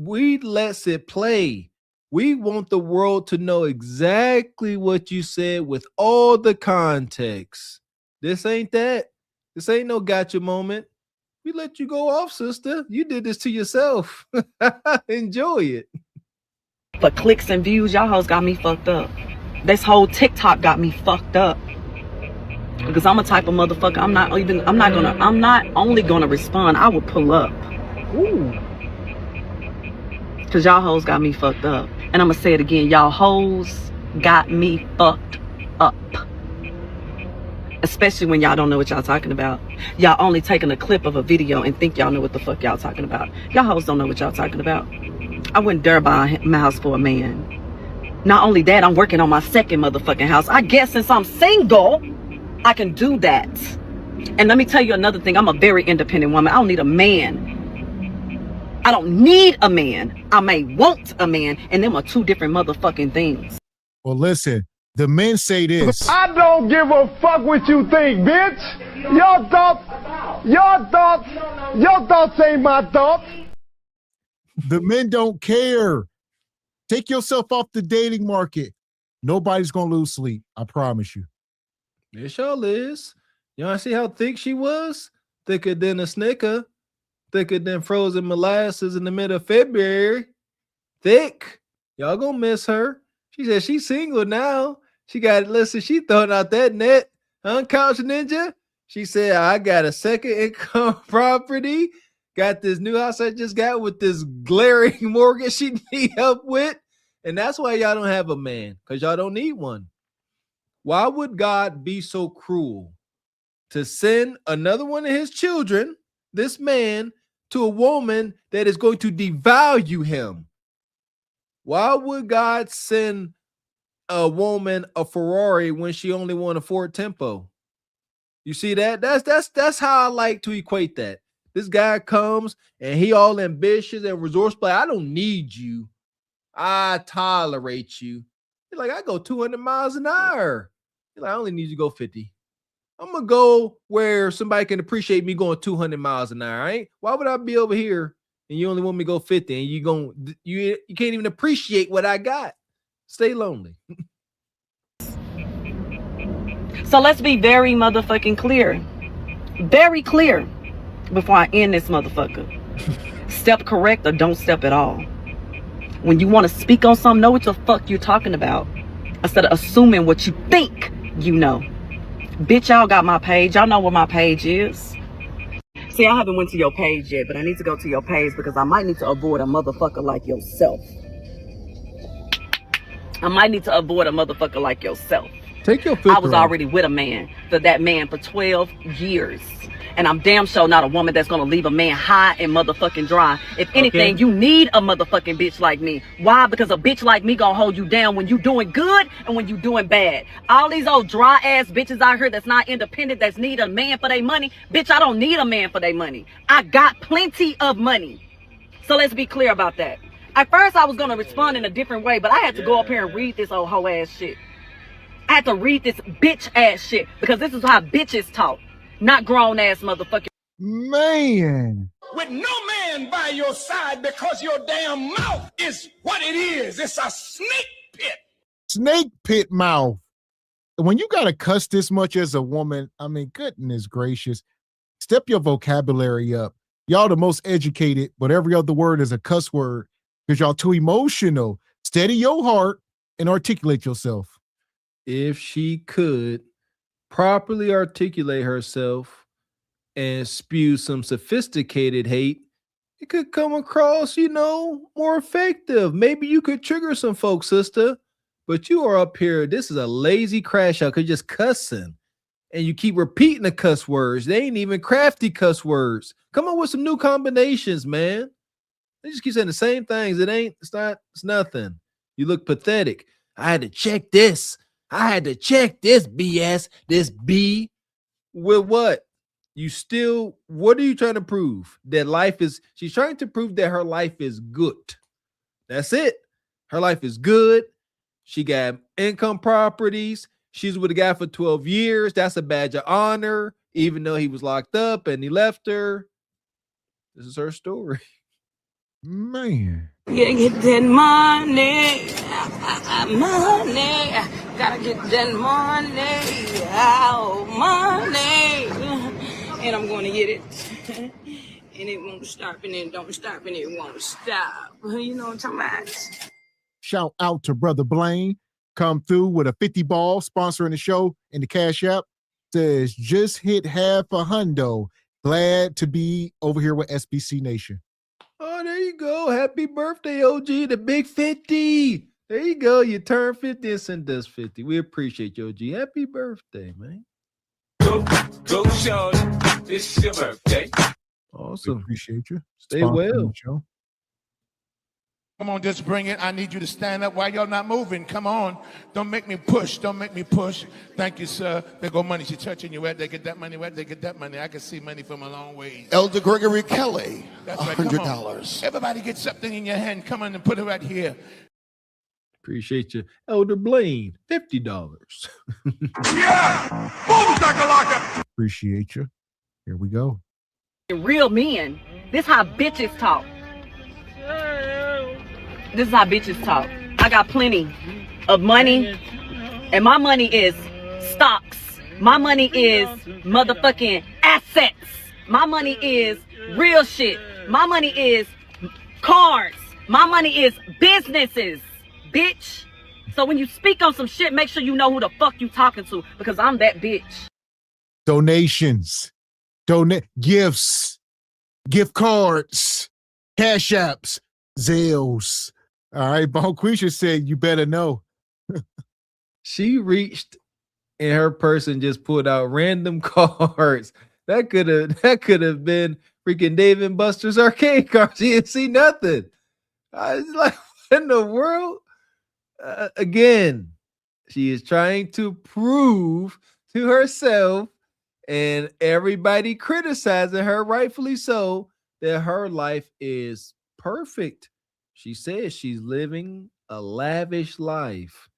play. We want the world to know exactly what you said with all the context. This ain't that. This ain't no gotcha moment. We let you go off, sister. You did this to yourself. Enjoy it. For clicks and views, y'all hoes got me fucked up. This whole TikTok got me fucked up. Because I'm a type of motherfucker. I'm not only gonna respond, I will pull up. Ooh. Because y'all hoes got me fucked up. And I'm gonna say it again, y'all hoes got me fucked up. Especially when y'all don't know what y'all talking about. Y'all only taking a clip of a video and think y'all know what the fuck y'all talking about. Y'all hoes don't know what y'all talking about. I wouldn't dare buy a house for a man. Not only that, I'm working on my second motherfucking house. I guess since I'm single, I can do that. And let me tell you another thing. I'm a very independent woman. I don't need a man. I don't need a man. I may want a man, and them are two different motherfucking things. Well, listen, the men say this. I don't give a fuck what you think, bitch. Your thoughts ain't my thoughts. The men don't care. Take yourself off the dating market. Nobody's going to lose sleep. I promise you. It sure is. You want to see how thick she was? Thicker than a Snicker. Thicker than frozen molasses in the middle of February. Thick. Y'all gonna miss her. She said she's single now. She throwing out that net. Huh, Couch Ninja? She said, I got a second income property. Got this new house I just got with this glaring mortgage she need help with. And that's why y'all don't have a man, because y'all don't need one. Why would God be so cruel to send another one of his children, this man, to a woman that is going to devalue him? Why would God send a woman a Ferrari when she only won a Ford Tempo? You see that? That's how I like to equate that. This guy comes and he all ambitious and resourceful. I don't need you. I tolerate you. You're like, I go 200 miles an hour. You're like, I only need you to go 50. I'm gonna go where somebody can appreciate me going 200 miles an hour. Right? Why would I be over here and you only want me to go 50 and you can't even appreciate what I got? Stay lonely. So let's be very motherfucking clear. Very clear before I end this motherfucker. Step correct or don't step at all. When you want to speak on something, know what the fuck you're talking about. Instead of assuming what you think you know. Bitch, y'all got my page. Y'all know what my page is. See, I haven't went to your page yet, but I need to go to your page because I might need to avoid a motherfucker like yourself. I might need to avoid a motherfucker like yourself. Take your filter I was already with a man, for 12 years. And I'm damn sure not a woman that's gonna leave a man high and motherfucking dry. If anything, you need a motherfucking bitch like me. Why? Because a bitch like me gonna hold you down when you doing good and when you doing bad. All these old dry ass bitches out here that's not independent, that's need a man for their money. Bitch, I don't need a man for their money. I got plenty of money. So let's be clear about that. At first I was gonna respond in a different way, but I had to go up here and read this old hoe ass shit. I had to read this bitch ass shit because this is how bitches talk. Not grown ass motherfucker. Man. With no man by your side because your damn mouth is what it is. It's a snake pit. Snake pit mouth. When you got to cuss this much as a woman, I mean, goodness gracious. Step your vocabulary up. Y'all the most educated, but every other word is a cuss word because y'all too emotional. Steady your heart and articulate yourself. If she could properly articulate herself and spew some sophisticated hate, it could come across, more effective. Maybe you could trigger some folks, sister. But you are up here. This is a lazy crash out because you're just cussing. And you keep repeating the cuss words. They ain't even crafty cuss words. Come up with some new combinations, man. They just keep saying the same things. It's nothing. You look pathetic. I had to check this. I had to check this BS, this B with what? You still, what are you trying to prove? That life is, she's trying to prove that her life is good. That's it. Her life is good. She got income properties. She's with a guy for 12 years. That's a badge of honor, even though he was locked up and he left her. This is her story. Man. Yeah, get that money. Money. Gotta get that money. Oh, money. And I'm going to get it. And it won't stop, and it don't stop, and it won't stop. You know what I'm talking about? Shout out to Brother Blaine. Come through with a 50 ball sponsoring the show in the Cash App. Says, just hit half a hundo. Glad to be over here with SBC Nation. Oh, there you go. Happy birthday, OG, the big 50. There you go. You turn 50 and send us 50. We appreciate you, OG. Happy birthday, man. Go, Shorty. It's your birthday. Awesome. We appreciate you. Stay Sponsoring well. the show. Come on, just bring it. I need you to stand up while y'all not moving. Come on. Don't make me push. Don't make me push. Thank you, sir. There go money. She touching you. Where they get that money? Where they get that money? I can see money from a long ways. Elder Gregory Kelly, That's right. Come on. $100. Everybody get something in your hand. Come on and put it right here. Appreciate you. Elder Blaine, $50. Yeah! Boom, shakalaka! Appreciate you. Here we go. Real men. This how bitches talk. This is how bitches talk. I got plenty of money, and my money is stocks. My money is motherfucking assets. My money is real shit. My money is cars. My money is businesses, bitch. So when you speak on some shit, make sure you know who the fuck you talking to, because I'm that bitch. Donations, gifts, gift cards, cash apps, Zales. All right, Bonquisha said you better know. She reached in her purse and just pulled out random cards. That could have been freaking Dave and Buster's arcade cards. She didn't see nothing. I was like, what in the world? Again, she is trying to prove to herself and everybody criticizing her, rightfully so, that her life is perfect. She says she's living a lavish life.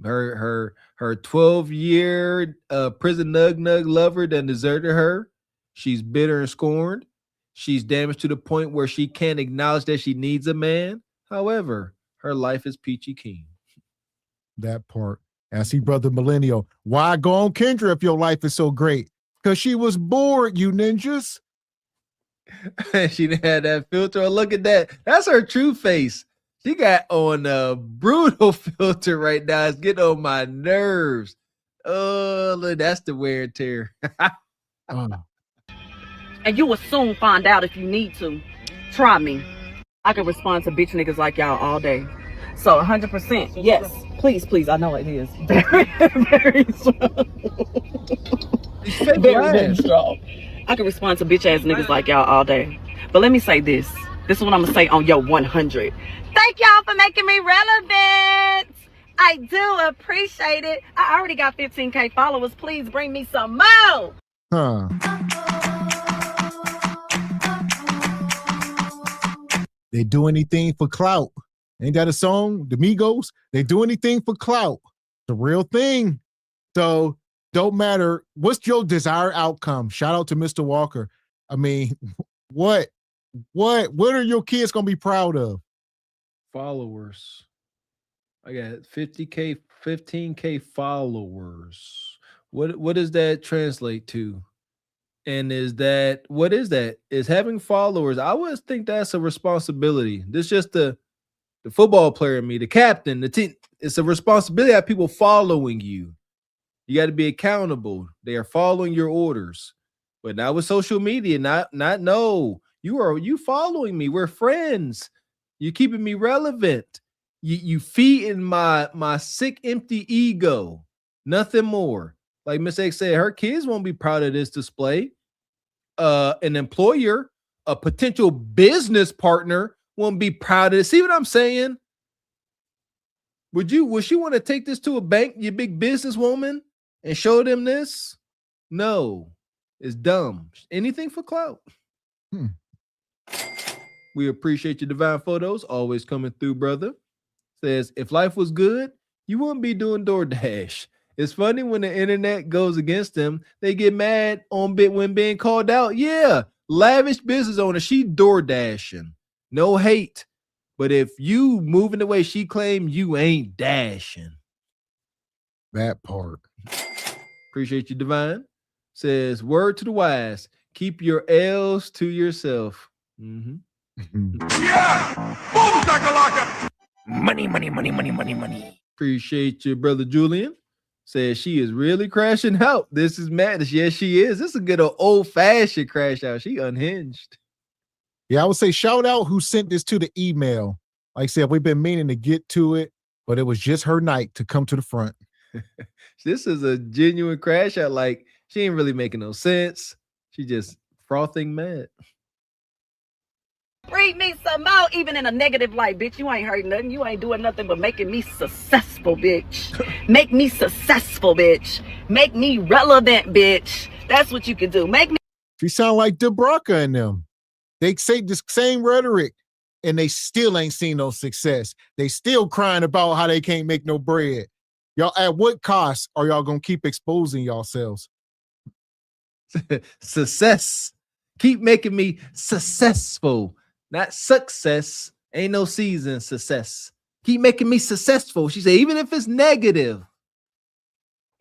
Her 12-year prison nug lover that deserted her. She's bitter and scorned. She's damaged to the point where she can't acknowledge that she needs a man. However, her life is peachy keen. That part. I see Brother Millennial. Why go on Kendra if your life is so great? Because she was bored, you ninjas. She had that filter. Look at that. That's her true face. She got on a brutal filter right now. It's getting on my nerves. Oh, look, that's the wear and tear. And you will soon find out if you need to. Try me. I can respond to bitch niggas like y'all all day. So 100%, yes. Please, I know it is. Very, very strong. Very strong. I can respond to bitch ass niggas like y'all all day. But let me say this. This is what I'm gonna say on your 100. Thank y'all for making me relevant. I do appreciate it. I already got 15K followers. Please bring me some more. Huh. They do anything for clout. Ain't that a song? The Migos? They do anything for clout. It's a real thing. So don't matter. What's your desired outcome? Shout out to Mr. Walker. I mean, what are your kids gonna be proud of? Followers. I got 15K followers. What does that translate to? And what is that? Is having followers? I would think that's a responsibility. This is just the football player in me, the captain, the team. It's a responsibility to have people following you. You got to be accountable. They are following your orders. But not with social media. No. You following me. We're friends. You're keeping me relevant. You feeding my sick, empty ego. Nothing more. Like Miss X said, her kids won't be proud of this display. An employer, a potential business partner won't be proud of it. See what I'm saying? Would she want to take this to a bank, you big businesswoman, and show them this? No. It's dumb. Anything for clout. We appreciate your divine photos. Always coming through, brother. Says, if life was good, you wouldn't be doing DoorDash. It's funny when the internet goes against them. They get mad on bit when being called out. Yeah, lavish business owner. She DoorDashing. No hate. But if you moving the way she claimed, you ain't dashing. That part. Appreciate you, divine. Says, word to the wise. Keep your L's to yourself. Mm-hmm. Money, money, money, money, money, money. Appreciate you, brother Julian. Says she is really crashing out. This is madness. Yes, she is. This is a good old-fashioned crash out. She unhinged. Yeah, I would say shout out who sent this to the email. Like I said, we've been meaning to get to it, but it was just her night to come to the front. This is a genuine crash out. Like, she ain't really making no sense. She just frothing mad. Read me some more, even in a negative light, bitch. You ain't heard nothing. You ain't doing nothing but making me successful, bitch. Make me successful, bitch. Make me relevant, bitch. That's what you can do. Make me. She sound like DeBrocca and them. They say the same rhetoric, and they still ain't seen no success. They still crying about how they can't make no bread. Y'all, at what cost are y'all gonna keep exposing yourselves? Success. Keep making me successful. Not success. Ain't no season success. Keep making me successful. She said, even if it's negative,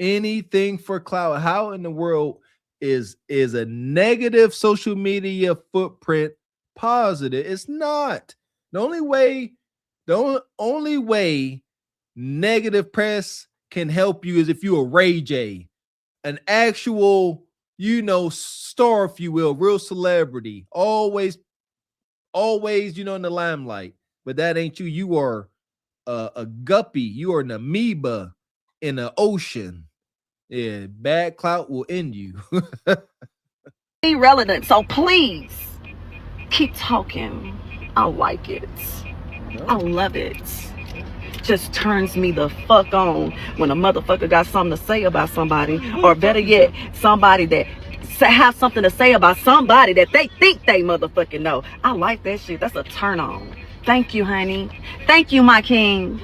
anything for clout. How in the world is a negative social media footprint positive? It's not. The only way negative press can help you is if you're a Ray J, an actual, star, if you will, real celebrity, always, in the limelight. But that ain't you. You are a guppy. You are an amoeba in the ocean. Yeah, bad clout will end you. Be relevant. So please keep talking. I like it. I love it. Just turns me the fuck on when a motherfucker got something to say about somebody, or better yet, somebody that have something to say about somebody that they think they motherfucking know. I like that shit. That's a turn on. Thank you, honey. Thank you, my king.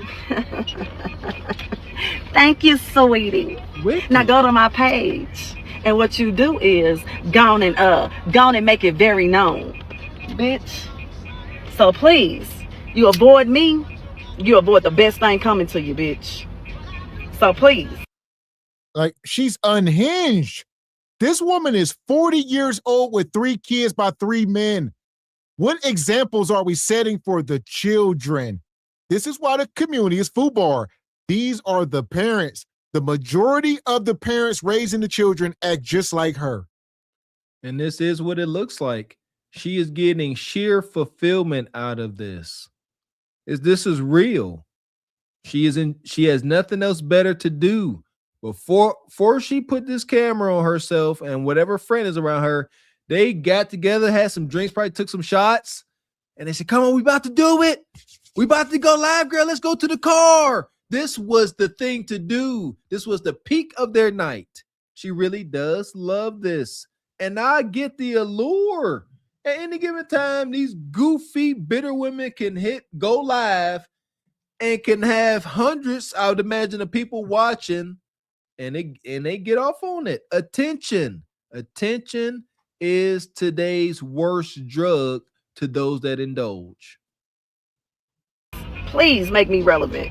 Thank you, sweetie. Now go to my page, and what you do is go on and make it very known, bitch. So please, you avoid me, you avoid the best thing coming to you, bitch. So please. Like, she's unhinged. This woman is 40 years old with 3 kids by 3 men. What examples are we setting for the children? This is why the community is FUBAR. These are the parents. The majority of the parents raising the children act just like her. And this is what it looks like. She is getting sheer fulfillment out of this. This is real. She has nothing else better to do. Before she put this camera on herself and whatever friend is around her, they got together, had some drinks, probably took some shots, and they said, come on, we about to do it. We about to go live, girl. Let's go to the car. This was the thing to do. This was the peak of their night. She really does love this. And I get the allure. At any given time, these goofy, bitter women can go live and can have hundreds, I would imagine, of people watching, and they get off on it. Attention is today's worst drug to those that indulge. Please make me relevant.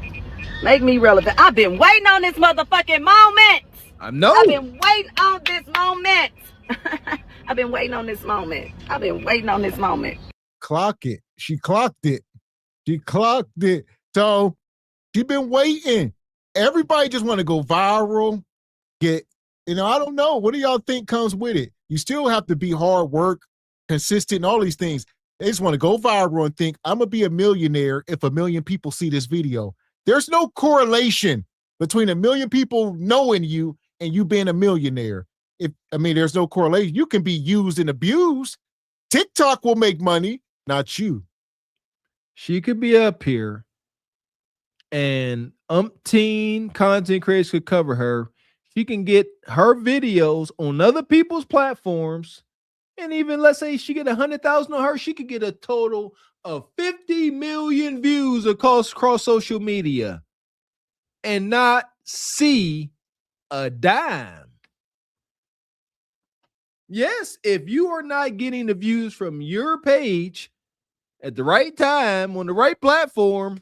Make me relevant. I've been waiting on this motherfucking moment. I know. I've been waiting on this moment. I've been waiting on this moment. I've been waiting on this moment. Clock it. She clocked it. She clocked it. So she's been waiting. Everybody just want to go viral. I don't know. What do y'all think comes with it? You still have to be hard work, consistent, and all these things. They just want to go viral and think, I'm going to be a millionaire if 1 million people see this video. There's no correlation between 1 million people knowing you and you being a millionaire. There's no correlation. You can be used and abused. TikTok will make money, not you. She could be up here and umpteen content creators could cover her. She can get her videos on other people's platforms. And even let's say she get 100,000 on her, she could get a total of 50 million views across social media and not see a dime. Yes, if you are not getting the views from your page at the right time on the right platform,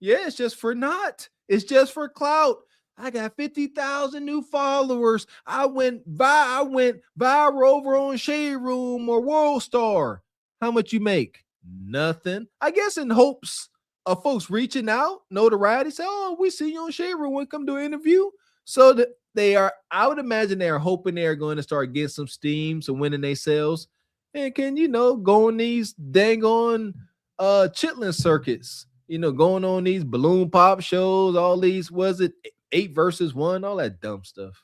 yeah, it's just for naught. It's just for clout. I got 50,000 new followers. I went viral over on Shade Room or World Star. How much you make? Nothing. I guess in hopes of folks reaching out, notoriety, say, "Oh, we see you on Shade Room. We come do an interview." So that they are, I would imagine they are hoping they are going to start getting some steam, some winning their sales, and can go on these dang on chitlin circuits. Going on these balloon pop shows, all these, was it 8 versus 1, all that dumb stuff.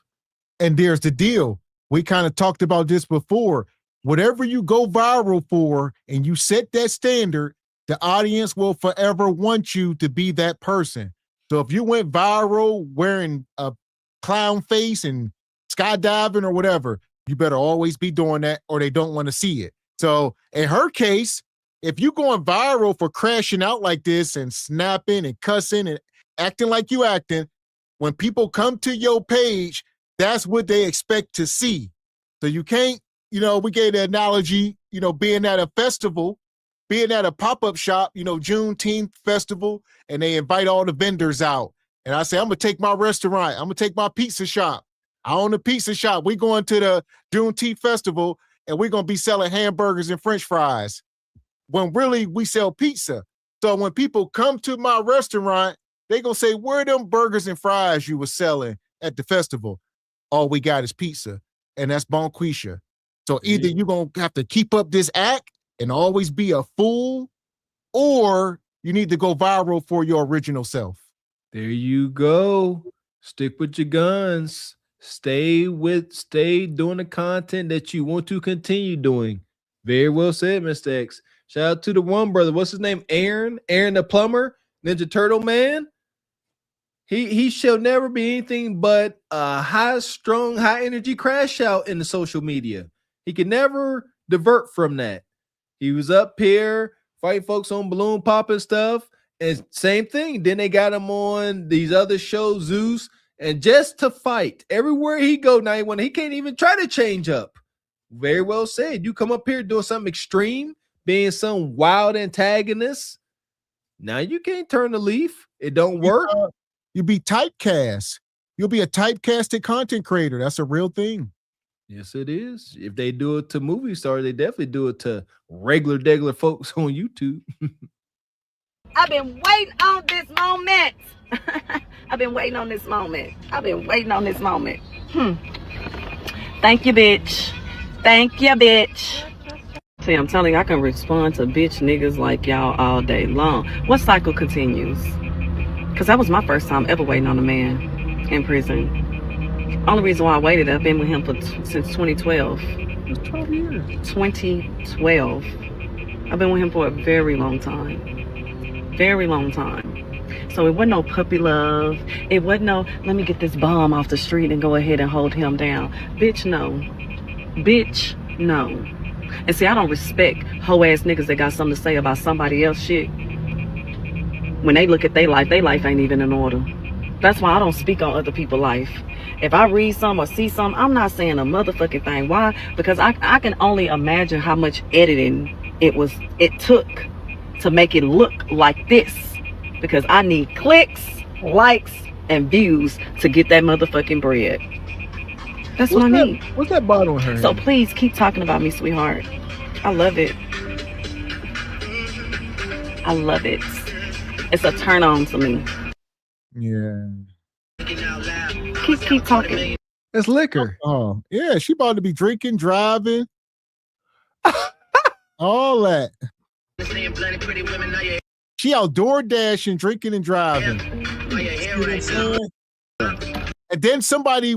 And there's the deal. We kind of talked about this before. Whatever you go viral for and you set that standard, the audience will forever want you to be that person. So if you went viral wearing a clown face and skydiving or whatever, you better always be doing that or they don't want to see it. So in her case, if you going viral for crashing out like this and snapping and cussing and acting like you acting, when people come to your page, that's what they expect to see. So you can't, we gave the analogy, being at a festival, being at a pop-up shop, Juneteenth festival, and they invite all the vendors out. And I say, I'm going to take my restaurant. I'm going to take my pizza shop. I own a pizza shop. We going to the Juneteenth festival, and we're going to be selling hamburgers and French fries. When really we sell pizza. So when people come to my restaurant, they gonna say, where are them burgers and fries you were selling at the festival? All we got is pizza, and that's bonquisha. So either you're gonna have to keep up this act and always be a fool, or you need to go viral for your original self. There you go. Stick with your guns. Stay doing the content that you want to continue doing. Very well said, Mr. X. Shout out to the one brother. What's his name? Aaron the plumber, Ninja Turtle man. He shall never be anything but a high-strung, high-energy crash out in the social media. He can never divert from that. He was up here fighting folks on balloon pop and stuff, and same thing. Then they got him on these other shows, Zeus, and just to fight. Everywhere he go now, he can't even try to change up. Very well said. You come up here doing something extreme, being some wild antagonist. Now you can't turn the leaf. It don't work. You be typecast. You'll be a typecasted content creator. That's a real thing. Yes, it is. If they do it to movie stars, they definitely do it to regular folks on YouTube. I've been waiting on this moment. I've been waiting on this moment. Thank you, bitch. Thank you, bitch. See, I'm telling you, I can respond to bitch niggas like y'all all day long. What cycle continues? Because that was my first time ever waiting on a man in prison. Only reason why I waited, I've been with him since 2012. It's 12 years. 2012. I've been with him for a very long time. Very long time. So it wasn't no puppy love. It wasn't no, let me get this bomb off the street and go ahead and hold him down. Bitch, no. Bitch, no. And see, I don't respect hoe-ass niggas that got something to say about somebody else shit. When they look at their life ain't even in order. That's why I don't speak on other people's life. If I read something or see something, I'm not saying a motherfucking thing. Why? Because I can only imagine how much editing it took to make it look like this. Because I need clicks, likes, and views to get that motherfucking bread. That's what I need. What's that bottle on her? So please keep talking about me, sweetheart. I love it. I love it. It's a turn on to me. Yeah. Keep talking. It's liquor. Oh, yeah. She about to be drinking, driving. All that. She outdoor dashing, drinking, and driving. And then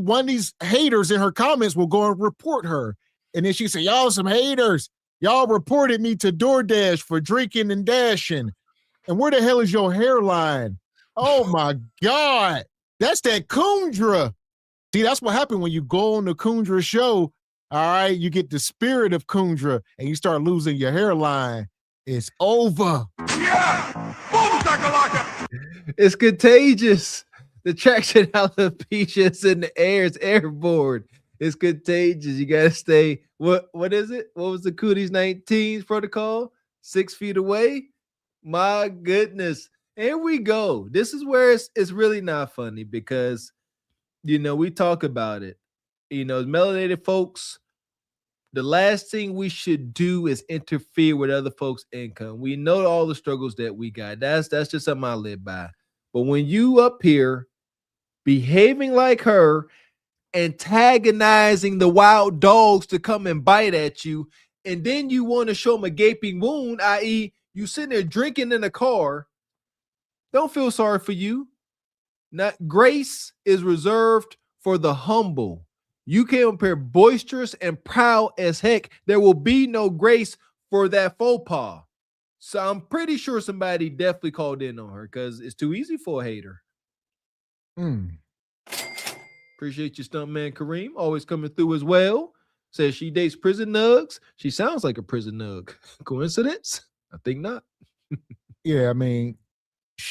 one of these haters in her comments will go and report her. And then she say, y'all some haters. Y'all reported me to DoorDash for drinking and dashing. And where the hell is your hairline? Oh my God. That's that Kundra. See, that's what happened when you go on the Kundra show. All right, you get the spirit of Kundra and you start losing your hairline. It's over. Yeah! Boom, shakalaka! It's contagious. The traction alopecia in the air is airborne. It's contagious. You gotta stay. What is it? What was the Cooties 19 protocol? 6 feet away. My goodness. Here we go. This is where it's really not funny because we talk about it. Melanated folks, the last thing we should do is interfere with other folks' income. We know all the struggles that we got. That's just something I live by. But when you up here behaving like her, antagonizing the wild dogs to come and bite at you, and then you want to show them a gaping wound, i.e., you sitting there drinking in a car, don't feel sorry for you. Not grace is reserved for the humble. You can appear boisterous and proud as heck. There will be no grace for that faux pas. So I'm pretty sure somebody definitely called in on her because it's too easy for a hater. Appreciate you, stuntman Kareem, always coming through as well. Says she dates prison nugs. She sounds like a prison nug. Coincidence? I think not. Yeah, I mean,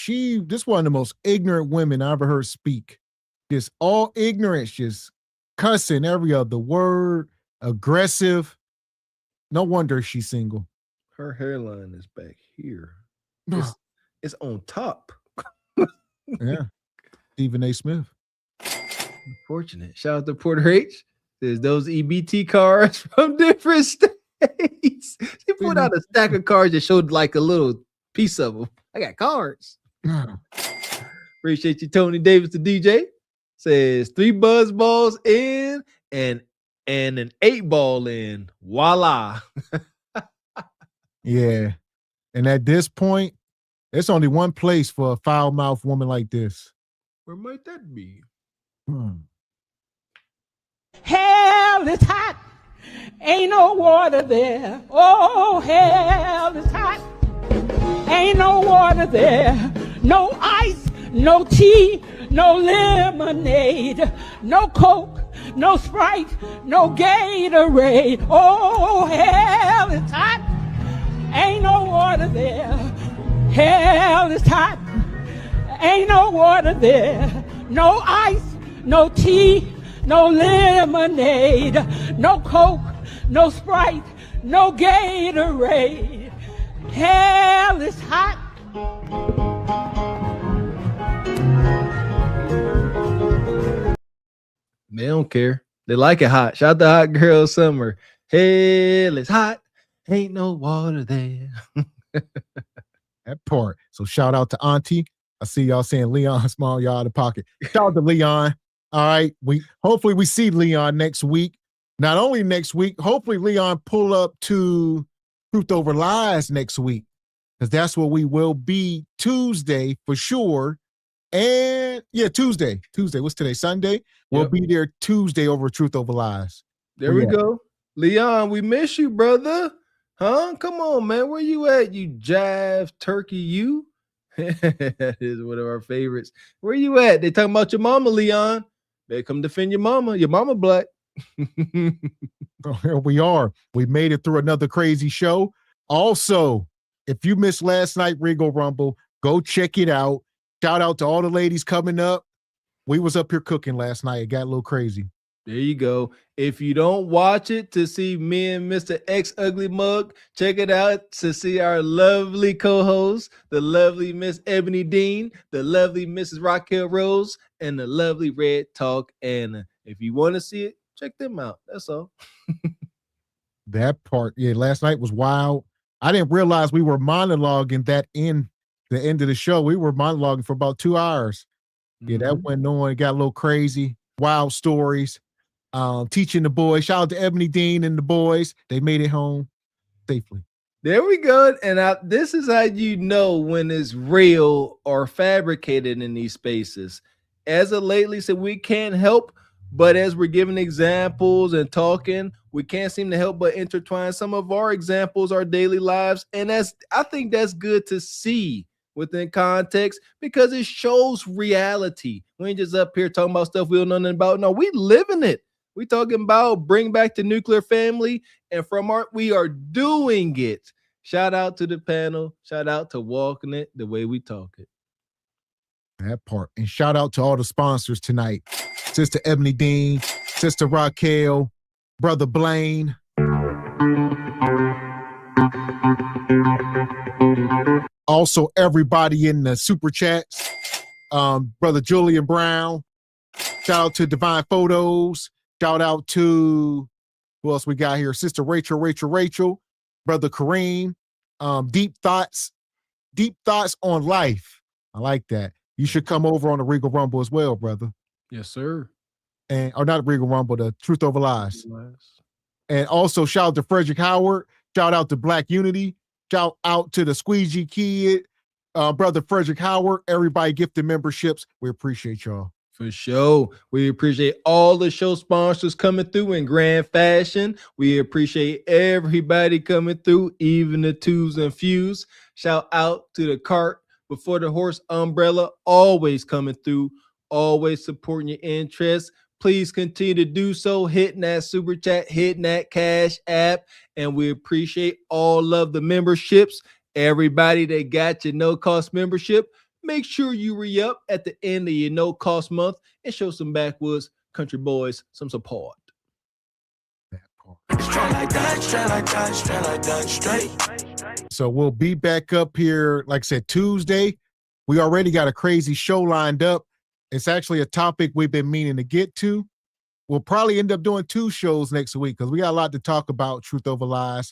this one of the most ignorant women I ever heard speak. Just all ignorance, just cussing every other word, aggressive. No wonder she's single. Her hairline is back here. It's on top. Yeah. Stephen A. Smith. Unfortunate. Shout out to Porter H. There's those EBT cards from different states. She put out a stack of cards that showed like a little piece of them. I got cards. Appreciate you, Tony Davis, the DJ. Says 3 buzz balls in and an 8 ball in. Voila. Yeah. And at this point, there's only one place for a foul-mouthed woman like this. Where might that be? Hell is hot. Ain't no water there. Oh, hell is hot. Ain't no water there. No ice, no tea, no lemonade, no Coke, no Sprite, no Gatorade. Oh, hell is hot. Ain't no water there. Hell is hot. Ain't no water there. No ice, no tea, no lemonade, no Coke, no Sprite, no Gatorade. Hell is hot. They don't care. They like it hot. Shout out to Hot Girl Summer. Hell is hot. Ain't no water there. That part. So shout out to Auntie. I see y'all saying Leon small, y'all out of pocket. Shout out to Leon. All right. Hopefully we see Leon next week. Not only next week, hopefully Leon pull up to Truth Over Lies next week. Because that's where we will be Tuesday for sure. And yeah, Tuesday. What's today? Sunday? We'll be there Tuesday over Truth Over Lies. There we go. Leon, we miss you, brother. Huh? Come on, man. Where you at, you jive turkey, you? That is one of our favorites. Where you at? They talking about your mama, Leon. Better come defend your mama. Your mama black. Oh, here we are. We made it through another crazy show. Also, if you missed last night Regal Rumble, go check it out. Shout out to all the ladies coming up. We was up here cooking last night. It got a little crazy. There you go. If you don't watch it to see me and Mr. X Ugly Mug, check it out to see our lovely co-hosts, the lovely Miss Ebony Dean, the lovely Mrs. Raquel Rose, and the lovely Red Talk Anna. If you want to see it, check them out. That's all. That part, yeah, last night was wild. I didn't realize we were monologuing that in the end of the show. We were monologuing for about 2 hours. Yeah, that went on. It got a little crazy. Wild stories. Teaching the boys. Shout out to Ebony Dean and the boys. They made it home safely. There we go. And this is how you know when it's real or fabricated in these spaces. As of lately said, we can't help, but as we're giving examples and talking, we can't seem to help but intertwine some of our examples, our daily lives. And I think that's good to see within context because it shows reality. We ain't just up here talking about stuff we don't know nothing about. No, we living it. We talking about bring back the nuclear family, and we are doing it. Shout out to the panel. Shout out to walking it the way we talk it. That part. And shout out to all the sponsors tonight. Sister Ebony Dean, Sister Raquel, Brother Blaine. Also, everybody in the super chats. Brother Julian Brown. Shout out to Divine Photos. Shout out to, who else we got here? Sister Rachel. Brother Kareem. Deep Thoughts on Life. I like that. You should come over on the Regal Rumble as well, brother. Yes, sir. Or not Regal Rumble, the Truth Over Lies. And also shout out to Frederick Howard. Shout out to Black Unity. Shout out to the Squeegee Kid. Brother Frederick Howard. Everybody gifted memberships. We appreciate y'all. For sure. We appreciate all the show sponsors coming through in grand fashion. We appreciate everybody coming through, even the twos and fews. Shout out to the cart before the horse umbrella, always coming through, always supporting your interests. Please continue to do so, hitting that super chat, hitting that cash app, and we appreciate all of the memberships. Everybody that got your no-cost membership, make sure you re-up at the end of your no-cost month and show some backwoods country boys some support. Straight like that, straight like that, straight like that, straight. So we'll be back up here, like I said, Tuesday. We already got a crazy show lined up. It's actually a topic we've been meaning to get to. We'll probably end up doing 2 shows next week because we got a lot to talk about, Truth Over Lies.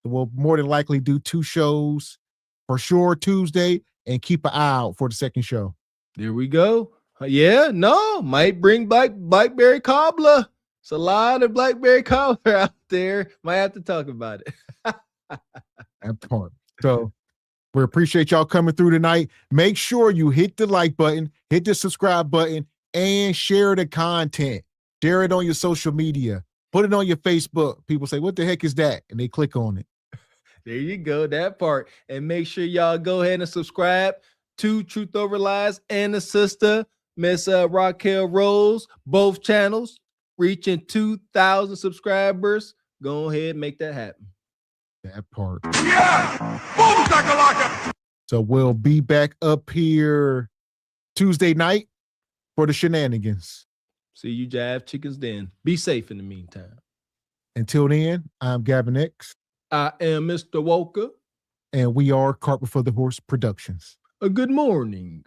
So we'll more than likely do 2 shows for sure Tuesday and keep an eye out for the second show. There we go. Might bring Blackberry Cobbler. It's a lot of Blackberry Cobbler out there. Might have to talk about it. That part. So we appreciate y'all coming through tonight. Make sure you hit the like button, hit the subscribe button, and share the content. Share it on your social media. Put it on your Facebook. People say, what the heck is that? And they click on it. There you go, that part. And make sure y'all go ahead and subscribe to Truth Over Lies and the sister, Miss Raquel Rose, both channels, reaching 2,000 subscribers. Go ahead and make that happen. That part. Yeah! Boom, shakalaka! So we'll be back up here Tuesday night for the shenanigans. See you jive chickens then. Be safe in the meantime. Until then, I'm Gavin X. I am Mr. Walker. And we are Cart Before the Horse Productions. A good morning.